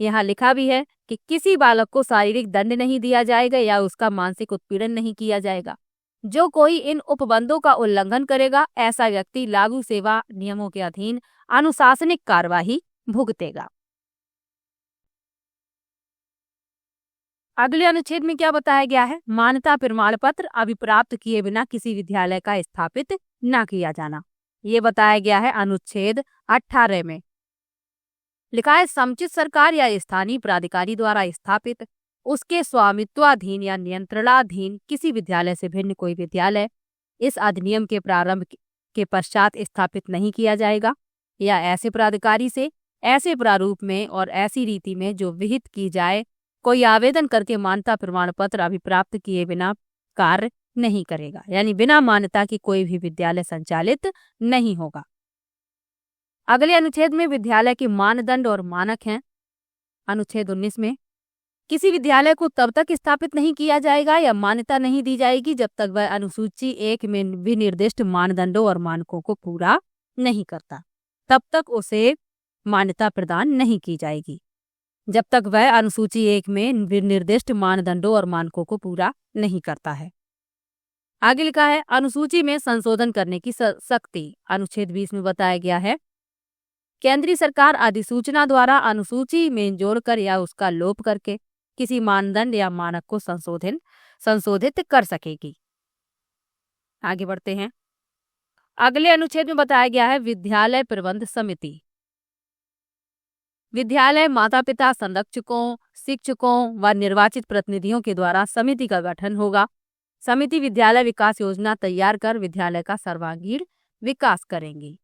यहाँ लिखा भी है कि किसी बालक को शारीरिक दंड नहीं दिया जाएगा या उसका मानसिक उत्पीड़न नहीं किया जाएगा। जो कोई इन उपबंधों का उल्लंघन करेगा ऐसा व्यक्ति लागू सेवा नियमों के अधीन अनुशासनिक कार्यवाही भुगतेगा। अगले अनुच्छेद में क्या बताया गया है? मान्यता प्रमाण पत्र अभिप्राप्त किए बिना किसी विद्यालय का स्थापित न किया जाना। ये बताया गया है अनुच्छेद 18 में। लिखा है समुचित सरकार या स्थानीय प्राधिकारी द्वारा स्थापित उसके स्वामित्वाधीन या नियंत्रणाधीन किसी विद्यालय से भिन्न कोई विद्यालय इस अधिनियम के प्रारंभ के पश्चात स्थापित नहीं किया जाएगा या ऐसे प्राधिकारी से ऐसे प्रारूप में और ऐसी रीति में जो विहित की जाए कोई आवेदन करके मान्यता प्रमाण पत्र अभिप्राप्त किए बिना कार्य नहीं करेगा, यानी बिना मान्यता की कोई भी विद्यालय संचालित नहीं होगा। अगले अनुच्छेद में विद्यालय के मानदंड और मानक हैं। अनुच्छेद 19 में किसी विद्यालय को तब तक स्थापित नहीं किया जाएगा या मान्यता नहीं दी जाएगी जब तक वह अनुसूची 1 में विनिर्दिष्ट मानदंडों और मानकों को पूरा नहीं करता, तब तक उसे मान्यता प्रदान नहीं की जाएगी। जब तक वह अनुसूची 1 में विनिर्दिष्ट मानदंडों और मानकों को पूरा नहीं करता है। आगे लिखा है अनुसूची में संशोधन करने की सख्ती। अनुच्छेद 20 में बताया गया है केंद्रीय सरकार अधिसूचना द्वारा अनुसूची में जोड़कर या उसका लोप करके किसी मानदंड या मानक को संशोधित कर सकेगी। आगे बढ़ते हैं। अगले अनुच्छेद में बताया गया है विद्यालय प्रबंध समिति। विद्यालय माता पिता, संरक्षकों, शिक्षकों व निर्वाचित प्रतिनिधियों के द्वारा समिति का गठन होगा। समिति विद्यालय विकास योजना तैयार कर विद्यालय का सर्वांगीण विकास करेंगी।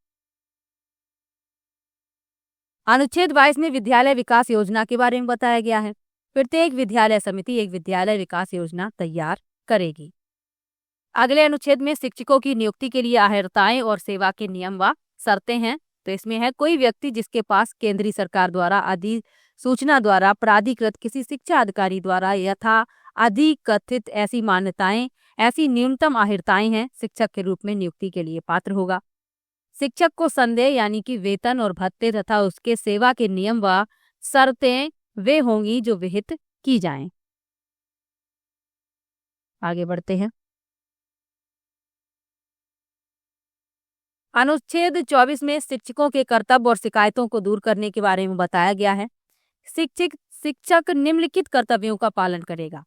अनुच्छेद 22 में विद्यालय विकास योजना के बारे में बताया गया है। प्रत्येक विद्यालय समिति एक विद्यालय विकास योजना तैयार करेगी। अगले अनुच्छेद में शिक्षकों की नियुक्ति के लिए अर्हताएं और सेवा के नियम व शर्तें हैं। तो इसमें है कोई व्यक्ति जिसके पास केंद्रीय सरकार द्वारा अधिसूचना द्वारा प्राधिकृत किसी शिक्षा अधिकारी द्वारा यथा अधिकथित ऐसी मान्यताएं, ऐसी न्यूनतम अर्हताएं हैं, शिक्षक के रूप में नियुक्ति के लिए पात्र होगा। शिक्षक को संदेह यानी कि वेतन और भत्ते तथा उसके सेवा के नियम व शर्तें वे होंगी जो विहित की जाएं। आगे बढ़ते हैं। अनुच्छेद 24 में शिक्षकों के कर्तव्य और शिकायतों को दूर करने के बारे में बताया गया है। शिक्षक निम्नलिखित कर्तव्यों का पालन करेगा।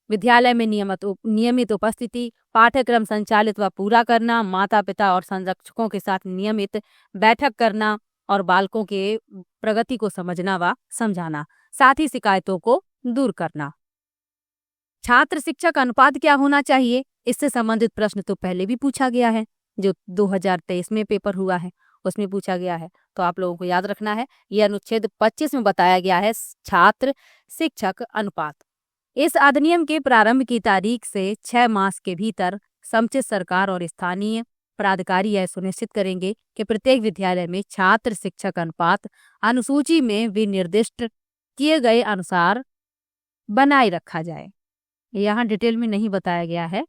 विद्यालय में नियमित उपस्थिति, पाठ्यक्रम संचालित व पूरा करना, माता पिता और संरक्षकों के साथ नियमित बैठक करना और बालकों के प्रगति को समझना व समझाना, साथ ही शिकायतों को दूर करना। छात्र शिक्षक अनुपात क्या होना चाहिए, इससे संबंधित प्रश्न तो पहले भी पूछा गया है, जो 2023 में पेपर हुआ है उसमें पूछा गया है, तो आप लोगों को याद रखना है। यह अनुच्छेद 25 में बताया गया है छात्र शिक्षक अनुपात। इस अधिनियम के प्रारंभ की तारीख से 6 मास के भीतर समुचित सरकार और स्थानीय प्राधिकारी यह सुनिश्चित करेंगे कि प्रत्येक विद्यालय में छात्र शिक्षक अनुपात अनुसूची में विनिर्दिष्ट किए गए अनुसार बनाए रखा जाए। यहाँ डिटेल में नहीं बताया गया है।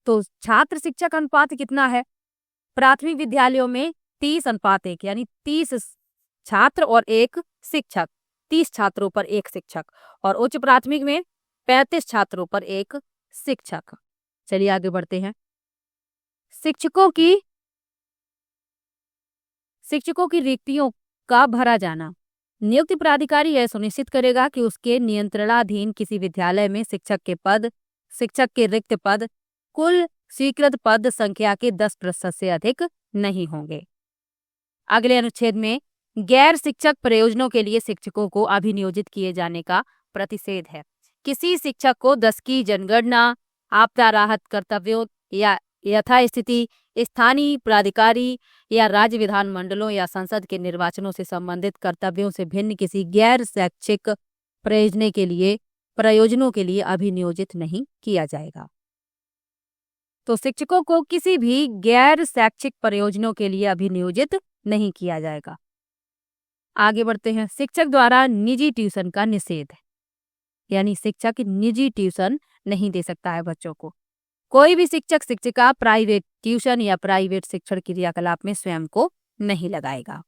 तो छात्र शिक्षक अनुपात कितना है? प्राथमिक विद्यालयों में 30:1 यानी 30 छात्र और 1 शिक्षक, 30 छात्रों पर 1 शिक्षक, और उच्च प्राथमिक में 35 छात्रों पर 1 शिक्षक। चलिए आगे बढ़ते हैं। शिक्षकों की रिक्तियों का भरा जाना। नियुक्ति प्राधिकारी यह सुनिश्चित करेगा कि उसके नियंत्रणाधीन किसी विद्यालय में शिक्षक के रिक्त पद कुल स्वीकृत पद संख्या के 10% से अधिक नहीं होंगे। अगले अनुच्छेद में गैर शिक्षक प्रयोजनों के लिए शिक्षकों को अभिनियोजित किए जाने का प्रतिषेध है। किसी शिक्षक को 10 की जनगणना, आपदा राहत कर्तव्यों या यथास्थिति स्थानीय प्राधिकारी या राज्य विधान मंडलों या संसद के निर्वाचनों से संबंधित कर्तव्यों से भिन्न किसी गैर शैक्षिक प्रयोजनों के लिए अभिनियोजित नहीं किया जाएगा। तो शिक्षकों को किसी भी गैर शैक्षिक प्रयोजनों के लिए अभिनियोजित नहीं किया जाएगा। आगे बढ़ते हैं। शिक्षक द्वारा निजी ट्यूशन का निषेध, यानी शिक्षक निजी ट्यूशन नहीं दे सकता है बच्चों को। कोई भी शिक्षक शिक्षिका प्राइवेट ट्यूशन या प्राइवेट शिक्षण क्रियाकलाप में स्वयं को नहीं लगाएगा।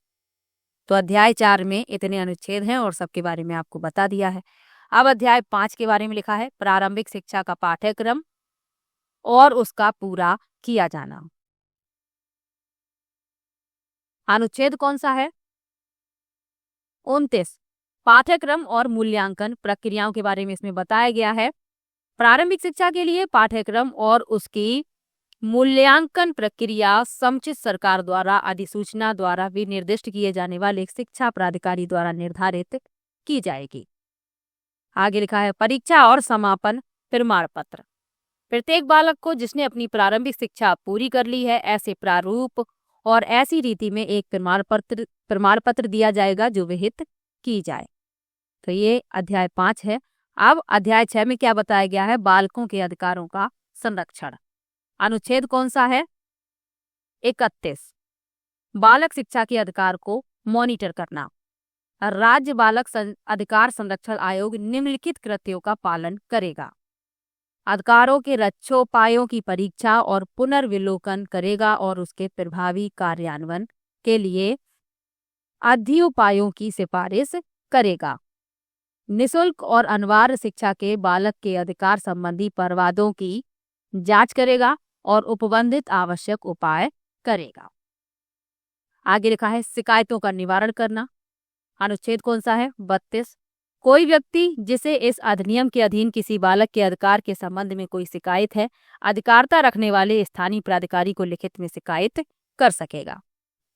तो अध्याय 4 में इतने अनुच्छेद हैं और सबके बारे में आपको बता दिया है। अब अध्याय 5 के बारे में लिखा है प्रारंभिक शिक्षा का पाठ्यक्रम और उसका पूरा किया जाना। अनुच्छेद कौन सा है? 29। पाठ्यक्रम और मूल्यांकन प्रक्रियाओं के बारे में इसमें बताया गया है। प्रारंभिक शिक्षा के लिए पाठ्यक्रम और उसकी मूल्यांकन प्रक्रिया समुचित सरकार द्वारा अधिसूचना द्वारा विनिर्दिष्ट किए जाने वाले शिक्षा प्राधिकारी द्वारा निर्धारित की जाएगी। आगे लिखा है परीक्षा और समापन प्रमाण पत्र। प्रत्येक बालक को जिसने अपनी प्रारंभिक शिक्षा पूरी कर ली है ऐसे प्रारूप और ऐसी रीति में एक प्रमाण पत्र दिया जाएगा जो विहित की जाए। तो ये अध्याय 5 है। अब अध्याय 6 में क्या बताया गया है? बालकों के अधिकारों का संरक्षण। अनुच्छेद कौन सा है? 31। बालक शिक्षा के अधिकार को मॉनिटर करना। राज्य बालक अधिकार संरक्षण आयोग निम्नलिखित कृत्यों का पालन करेगा। अधिकारों के रक्षोपायों की परीक्षा और पुनर्विलोकन करेगा और उसके प्रभावी कार्यान्वयन के लिए अध्ययोपायों की सिफारिश करेगा। निशुल्क और अनिवार्य शिक्षा के बालक के अधिकार संबंधी प्रावधानों की जांच करेगा और उपबंधित आवश्यक उपाय करेगा। आगे लिखा है शिकायतों का निवारण करना। अनुच्छेद कौन सा है? 32। कोई व्यक्ति जिसे इस अधिनियम के अधीन किसी बालक के अधिकार के संबंध में कोई शिकायत है, अधिकारिता रखने वाले स्थानीय प्राधिकारी को लिखित में शिकायत कर सकेगा।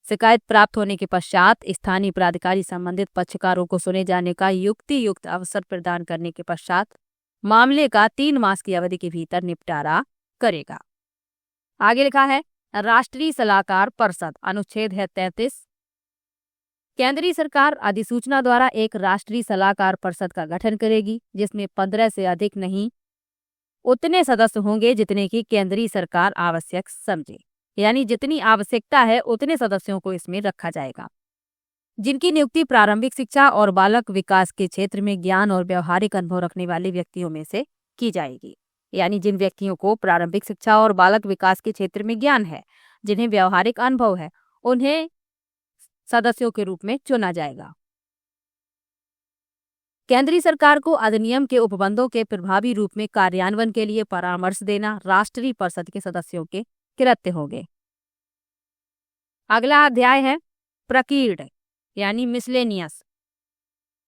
शिकायत प्राप्त होने के पश्चात स्थानीय प्राधिकारी संबंधित पक्षकारों को सुने जाने का युक्त अवसर प्रदान करने के पश्चात मामले का 3 मास की अवधि के भीतर निपटारा करेगा। आगे लिखा है राष्ट्रीय सलाहकार परिषद। अनुच्छेद है 33। केंद्रीय सरकार अधिसूचना द्वारा एक राष्ट्रीय सलाहकार परिषद का गठन करेगी जिसमें 15 से अधिक नहीं उतने सदस्य होंगे जितने की केंद्रीय सरकार आवश्यक समझे, यानी जितनी आवश्यकता है उतने सदस्यों को इसमें रखा जाएगा, जिनकी नियुक्ति प्रारंभिक शिक्षा और बालक विकास के क्षेत्र में ज्ञान और व्यवहारिक अनुभव रखने वाले व्यक्तियों में से की जाएगी। यानी जिन व्यक्तियों को प्रारंभिक शिक्षा और बालक विकास के क्षेत्र में ज्ञान है, जिन्हें व्यवहारिक अनुभव है, उन्हें सदस्यों के रूप में चुना जाएगा। केंद्रीय सरकार को अधिनियम के उपबंधों के प्रभावी रूप में कार्यान्वयन के लिए परामर्श देना राष्ट्रीय परिषद के सदस्यों के कृत्य होंगे। अगला अध्याय है प्रकीर्ण यानी मिसलेनियस।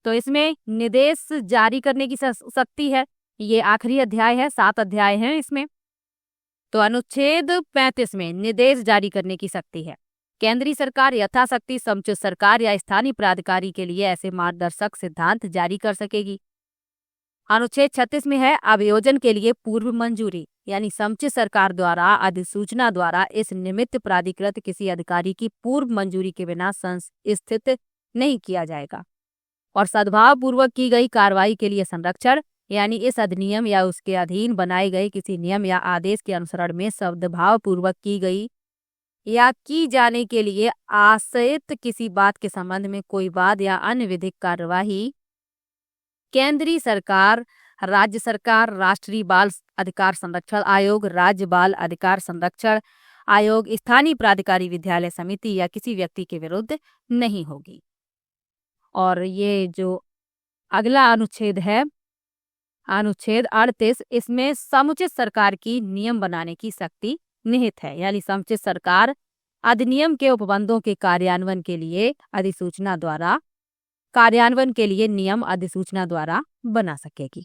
तो इसमें निर्देश जारी करने की शक्ति है। ये आखिरी अध्याय है, 7 अध्याय हैं इसमें। तो अनुच्छेद 35 में निर्देश जारी करने की शक्ति है। केंद्रीय सरकार यथाशक्ति समुचित सरकार या स्थानीय प्राधिकारी के लिए ऐसे मार्गदर्शक सिद्धांत जारी कर सकेगी। अनुच्छेद 36 में है अभियोजन के लिए पूर्व मंजूरी, यानी समुचित सरकार द्वारा अधिसूचना द्वारा इस निमित्त प्राधिकृत किसी अधिकारी की पूर्व मंजूरी के बिना संस्थित नहीं किया जाएगा। और सद्भाव पूर्वक की गई कार्रवाई के लिए संरक्षण, यानी इस अधिनियम या उसके अधीन बनाए गए किसी नियम या आदेश के अनुसरण में सद्भाव पूर्वक की गई या की जाने के लिए आशयित किसी बात के संबंध में कोई वाद या अन्य विधिक कार्यवाही केंद्रीय सरकार, राज्य सरकार, राष्ट्रीय बाल अधिकार संरक्षण आयोग, राज्य बाल अधिकार संरक्षण आयोग, स्थानीय प्राधिकारी विद्यालय समिति या किसी व्यक्ति के विरुद्ध नहीं होगी। और ये जो अगला अनुच्छेद है, अनुच्छेद 38, इसमें समुचित सरकार की नियम बनाने की शक्ति निहित है, यानी समुचित सरकार अधिनियम के उपबंधों के कार्यान्वयन के लिए नियम अधिसूचना द्वारा बना सकेगी।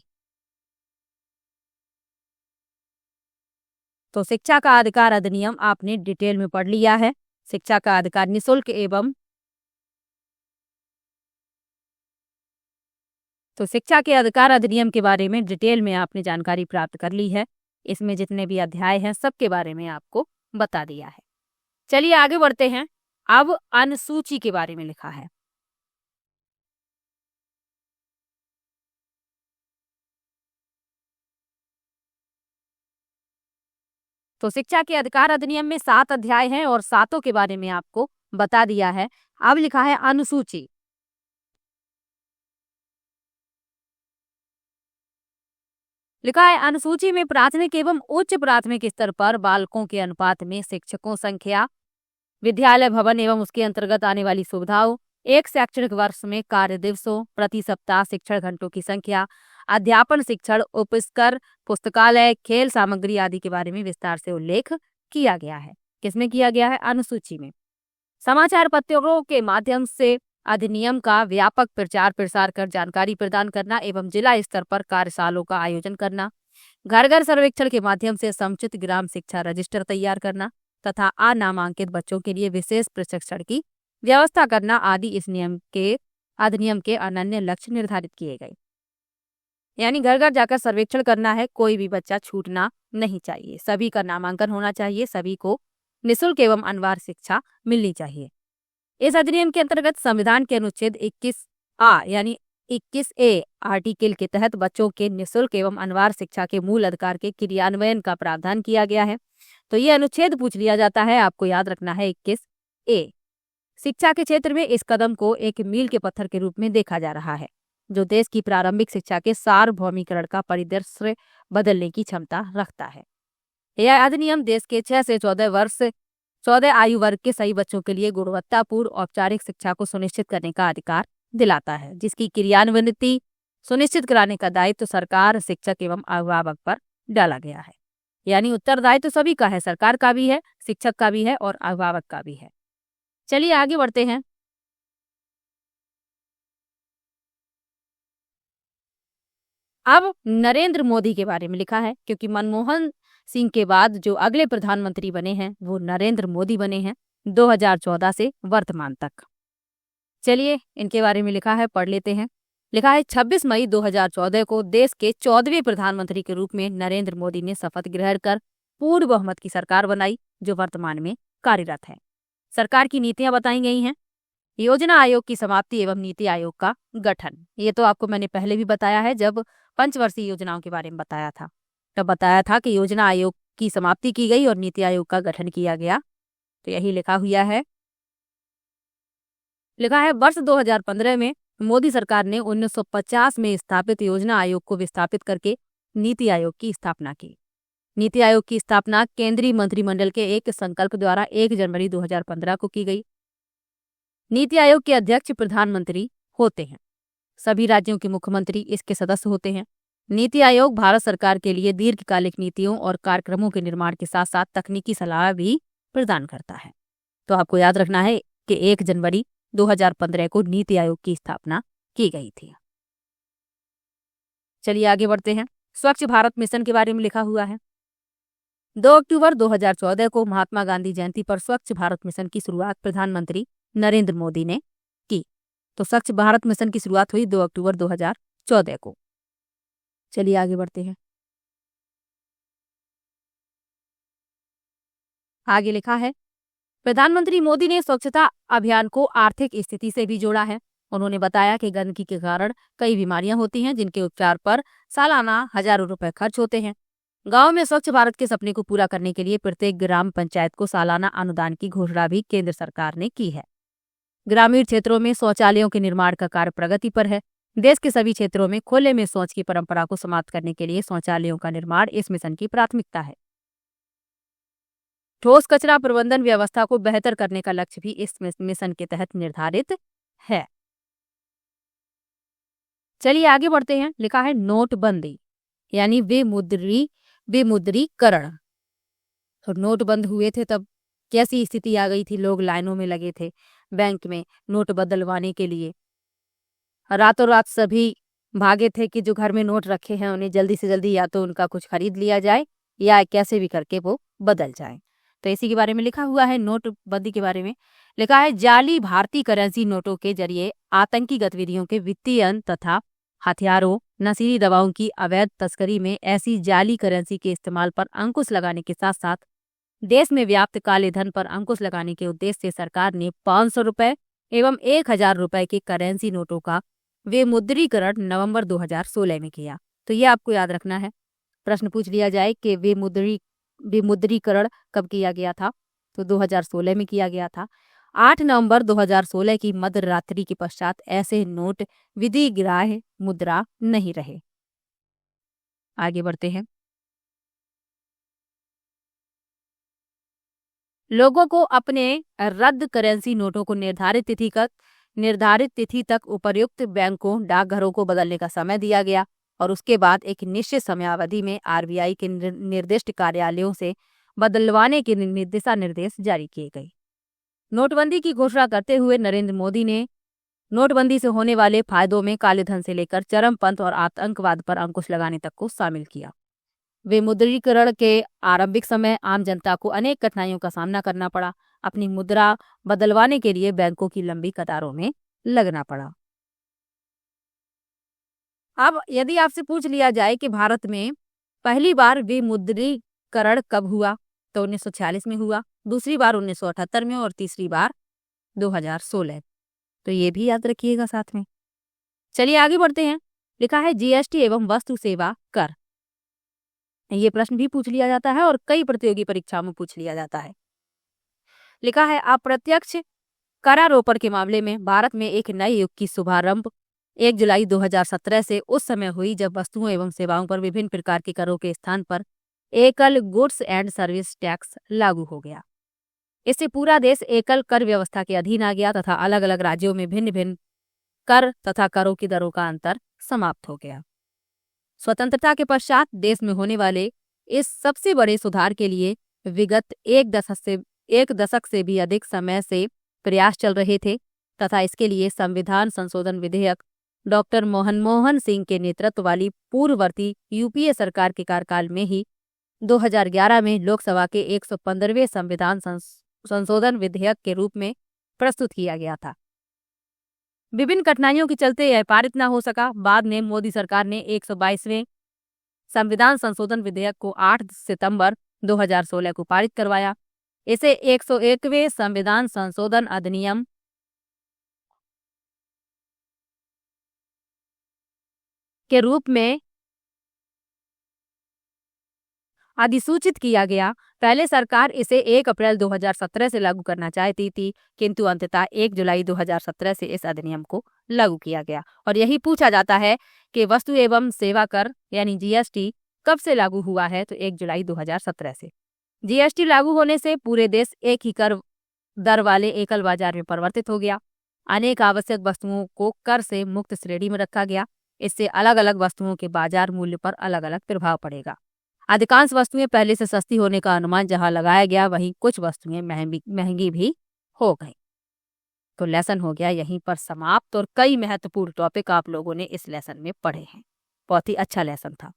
तो शिक्षा का अधिकार अधिनियम आपने डिटेल में पढ़ लिया है। शिक्षा का अधिकार निःशुल्क एवं तो शिक्षा के अधिकार अधिनियम के बारे में डिटेल में आपने जानकारी प्राप्त कर ली है। इसमें जितने भी अध्याय हैं सबके बारे में आपको बता दिया है। चलिए आगे बढ़ते हैं। अब अनुसूची के बारे में लिखा है। तो शिक्षा के अधिकार अधिनियम में 7 अध्याय हैं और 7 के बारे में आपको बता दिया है। अब लिखा है अनुसूची। लिखा है अनुसूची में प्राथमिक एवं उच्च प्राथमिक स्तर पर बालकों के अनुपात में शिक्षकों संख्या, विद्यालय भवन एवं उसके अंतर्गत आने वाली सुविधाओं, एक शैक्षणिक वर्ष में कार्य दिवसों, प्रति सप्ताह शिक्षण घंटों की संख्या, अध्यापन शिक्षण, उपस्कर, पुस्तकालय, खेल सामग्री आदि के बारे में विस्तार से उल्लेख किया गया है। किसमें किया गया है? अनुसूची में। समाचार पत्रों के माध्यम से अधिनियम का व्यापक प्रचार प्रसार कर जानकारी प्रदान करना एवं जिला स्तर पर कार्यशालाओं का आयोजन करना, घर घर सर्वेक्षण के माध्यम से समुचित ग्राम शिक्षा रजिस्टर तैयार करना तथा अनामांकित बच्चों के लिए विशेष प्रशिक्षण की व्यवस्था करना आदि इस अधिनियम के अनन्य लक्ष्य निर्धारित किए गए। यानी घर घर जाकर सर्वेक्षण करना है, कोई भी बच्चा छूटना नहीं चाहिए, सभी का नामांकन होना चाहिए, सभी को निःशुल्क एवं अनिवार्य शिक्षा मिलनी चाहिए। इस अधिनियम के अंतर्गत संविधान के अनुच्छेद 21A यानी 21A आर्टिकल के तहत बच्चों के निःशुल्क एवं अनिवार्य शिक्षा के मूल अधिकार के क्रियान्वयन का प्रावधान किया गया है। तो ये अनुच्छेद पूछ लिया जाता है, आपको याद रखना है 21A। शिक्षा के क्षेत्र में इस कदम को एक मील के पत्थर के रूप में देखा जा रहा है, जो देश की प्रारंभिक शिक्षा के सार्वभौमिकरण का परिदृश्य बदलने की क्षमता रखता है। यह अधिनियम देश के 6 से 14 आयु वर्ग के सही बच्चों के लिए गुणवत्तापूर्ण औपचारिक शिक्षा को सुनिश्चित करने का अधिकार दिलाता है, जिसकी क्रियान्वयन सुनिश्चित कराने का दायित्व सरकार, शिक्षक एवं अभिभावक पर डाला गया है। यानी उत्तरदायित्व सभी का है, सरकार का भी है, शिक्षक का भी है और अभिभावक का भी है। चलिए आगे बढ़ते हैं। अब नरेंद्र मोदी के बारे में लिखा है, क्योंकि मनमोहन सिंह के बाद जो अगले प्रधानमंत्री बने हैं वो नरेंद्र मोदी बने हैं 2014 से वर्तमान तक। चलिए इनके बारे में लिखा है, पढ़ लेते हैं। लिखा है 26 मई 2014 को देश के 14वें प्रधानमंत्री के रूप में नरेंद्र मोदी ने शपथ ग्रहण कर पूर्ण बहुमत की सरकार बनाई, जो वर्तमान में कार्यरत है। सरकार की नीतियां बताई गई हैं। योजना आयोग की समाप्ति एवं नीति आयोग का गठन। ये तो आपको मैंने पहले भी बताया है, जब पंचवर्षीय योजनाओं के बारे में बताया था, तब बताया था कि योजना आयोग की समाप्ति की गई और नीति आयोग का गठन किया गया। तो यही लिखा हुआ है। लिखा है वर्ष 2015 में मोदी सरकार ने 1950 में स्थापित योजना आयोग को विस्थापित करके नीति आयोग की स्थापना की। नीति आयोग की स्थापना केंद्रीय मंत्रिमंडल के एक संकल्प द्वारा 1 जनवरी 2015 को की गई। नीति आयोग के अध्यक्ष प्रधानमंत्री होते हैं। सभी राज्यों के मुख्यमंत्री इसके सदस्य होते हैं। नीति आयोग भारत सरकार के लिए दीर्घकालिक नीतियों और कार्यक्रमों के निर्माण के साथ साथ तकनीकी सलाह भी प्रदान करता है। तो आपको याद रखना है कि 1 जनवरी 2015 को नीति आयोग की स्थापना की गई थी। चलिए आगे बढ़ते हैं। स्वच्छ भारत मिशन के बारे में लिखा हुआ है। 2 अक्टूबर 2014 को महात्मा गांधी जयंती पर स्वच्छ भारत मिशन की शुरुआत प्रधानमंत्री नरेंद्र मोदी ने की। तो स्वच्छ भारत मिशन की शुरुआत हुई 2 अक्टूबर 2014 को। चलिए आगे बढ़ते हैं। आगे लिखा है, प्रधानमंत्री मोदी ने स्वच्छता अभियान को आर्थिक स्थिति से भी जोड़ा है। उन्होंने बताया कि गंदगी के कारण कई बीमारियां होती हैं, जिनके उपचार पर सालाना हजारों रुपए खर्च होते हैं। गांव में स्वच्छ भारत के सपने को पूरा करने के लिए प्रत्येक ग्राम पंचायत को सालाना अनुदान की घोषणा भी केंद्र सरकार ने की है। ग्रामीण क्षेत्रों में शौचालयों के निर्माण का कार्य प्रगति पर है। देश के सभी क्षेत्रों में खुले में शौच की परंपरा को समाप्त करने के लिए शौचालयों का निर्माण इस मिशन की प्राथमिकता है। ठोस कचरा प्रबंधन व्यवस्था को बेहतर करने का लक्ष्य भी इस मिशन के तहत निर्धारित है। चलिए आगे बढ़ते हैं। लिखा है, नोटबंदी यानी विमुद्रीकरण। तो नोट बंद हुए थे तब कैसी स्थिति आ गई थी, लोग लाइनों में लगे थे बैंक में नोट बदलवाने के लिए। रातों रात सभी भागे थे कि जो घर में नोट रखे हैं उन्हें जल्दी से जल्दी या तो उनका कुछ खरीद लिया जाए या कैसे भी करके वो बदल जाए। तो इसी के बारे में लिखा हुआ है, नोटबंदी के बारे में। लिखा है, जाली भारतीय करेंसी नोटों के जरिए आतंकी गतिविधियों के वित्तीय तथा हथियारों, नशीली दवाओं की अवैध तस्करी में ऐसी जाली करेंसी के इस्तेमाल पर अंकुश लगाने के साथ साथ देश में व्याप्त काले धन पर अंकुश लगाने के उद्देश्य से सरकार ने 500 रुपए एवं 1000 रुपए के करेंसी नोटों का विमुद्रीकरण नवंबर 2016 में किया। तो ये आपको याद रखना है। प्रश्न पूछ लिया जाए कि विमुद्रीकरण कब किया गया था, तो 2016 में किया गया था। 8 नवंबर 2016 की मध्य रात्रि के पश्चात ऐसे नोट विधिग्राह्य मुद्रा नहीं रहे। आगे बढ़ते हैं। लोगों को अपने रद्द करेंसी नोटों को निर्धारित तिथि तक उपर्युक्त बैंकों, डाकघरों को बदलने का समय दिया गया और उसके बाद एक निश्चित समयावधि में आरबीआई के निर्दिष्ट कार्यालयों से बदलवाने के दिशा निर्देश जारी किए गए। नोटबंदी की घोषणा करते हुए नरेंद्र मोदी ने नोटबंदी से होने वाले फायदों में काले धन से लेकर चरमपंथ और आतंकवाद पर अंकुश लगाने तक को शामिल किया। विमुद्रीकरण के आरंभिक समय आम जनता को अनेक कठिनाइयों का सामना करना पड़ा। अपनी मुद्रा बदलवाने के लिए बैंकों की लंबी कतारों में लगना पड़ा। अब यदि आपसे पूछ लिया जाए कि भारत में पहली बार विमुद्रीकरण कब हुआ, तो 1946 में हुआ, दूसरी बार 1978 में और तीसरी बार 2016। तो ये भी याद रखिएगा साथ में। चलिए आगे बढ़ते हैं। लिखा है, जीएसटी एवं वस्तु सेवा कर। ये प्रश्न भी पूछ लिया जाता है और कई प्रतियोगी परीक्षाओं में पूछ लिया जाता है। लिखा है, अप्रत्यक्ष करारोपण के मामले में भारत में एक नए युग की शुभारंभ 1 जुलाई 2017 से उस समय हुई जब वस्तुओं एवं सेवाओं पर विभिन्न प्रकार के करों के स्थान पर एकल गुड्स एंड सर्विस टैक्स लागू हो गया। इससे पूरा देश एकल कर व्यवस्था के अधीन आ गया तथा अलग अलग राज्यों में भिन्न भिन्न कर तथा करों की दरों का अंतर समाप्त हो गया। स्वतंत्रता के पश्चात देश में होने वाले इस सबसे बड़े सुधार के लिए विगत एक दशक से भी अधिक समय से प्रयास चल रहे थे तथा इसके लिए संविधान संशोधन विधेयक डॉक्टर मनमोहन सिंह के नेतृत्व वाली पूर्ववर्ती यूपीए सरकार के कार्यकाल में ही 2011 में लोकसभा के 115वें संविधान संशोधन विधेयक के रूप में प्रस्तुत किया गया था। विभिन्न कठिनाइयों के चलते यह पारित न हो सका। बाद में मोदी सरकार ने 122वें संविधान संशोधन विधेयक को 8 सितंबर 2016 को पारित करवाया। इसे 101वें संविधान संशोधन अधिनियम के रूप में अधिसूचित किया गया। पहले सरकार इसे 1 अप्रैल 2017 से लागू करना चाहती थी, किंतु अंततः 1 जुलाई 2017 से इस अधिनियम को लागू किया गया। और यही पूछा जाता है कि वस्तु एवं सेवा कर यानी जीएसटी कब से लागू हुआ है, तो 1 जुलाई 2017 से। जीएसटी लागू होने से पूरे देश एक ही कर दर वाले एकल बाजार में परिवर्तित हो गया। अनेक आवश्यक वस्तुओं को कर से मुक्त श्रेणी में रखा गया। इससे अलग अलग वस्तुओं के बाजार मूल्य पर अलग अलग प्रभाव पड़ेगा। अधिकांश वस्तुएं पहले से सस्ती होने का अनुमान जहां लगाया गया, वहीं कुछ वस्तुएं महंगी भी हो गई। तो लेसन हो गया यहीं पर समाप्त और कई महत्वपूर्ण टॉपिक आप लोगों ने इस लेसन में पढ़े हैं। बहुत ही अच्छा लेसन था।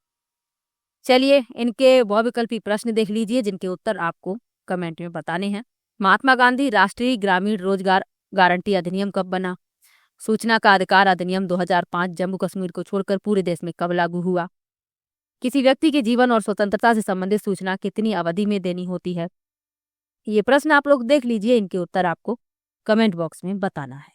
चलिए इनके बहुविकल्पी प्रश्न देख लीजिए जिनके उत्तर आपको कमेंट में बताने हैं। महात्मा गांधी राष्ट्रीय ग्रामीण रोजगार गारंटी अधिनियम कब बना? सूचना का अधिकार अधिनियम 2005 जम्मू कश्मीर को छोड़कर पूरे देश में कब लागू हुआ? किसी व्यक्ति के जीवन और स्वतंत्रता से संबंधित सूचना कितनी अवधि में देनी होती है? ये प्रश्न आप लोग देख लीजिए, इनके उत्तर आपको कमेंट बॉक्स में बताना है।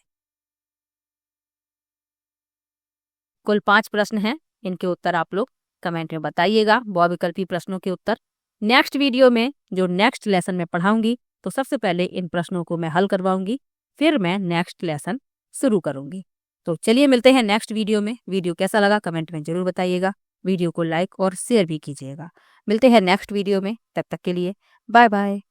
कुल 5 प्रश्न हैं, इनके उत्तर आप लोग कमेंट में बताइएगा, बहुविकल्पी प्रश्नों के उत्तर। नेक्स्ट वीडियो में जो नेक्स्ट लेसन में पढ़ाऊंगी, तो सबसे पहले इन प्रश्नों को मैं हल करवाऊंगी, फिर मैं नेक्स्ट लेसन शुरू करूंगी। तो चलिए मिलते हैं नेक्स्ट वीडियो में। वीडियो कैसा लगा कमेंट में जरूर बताइएगा, वीडियो को लाइक और शेयर भी कीजिएगा। मिलते हैं नेक्स्ट वीडियो में, तब तक के लिए बाय बाय।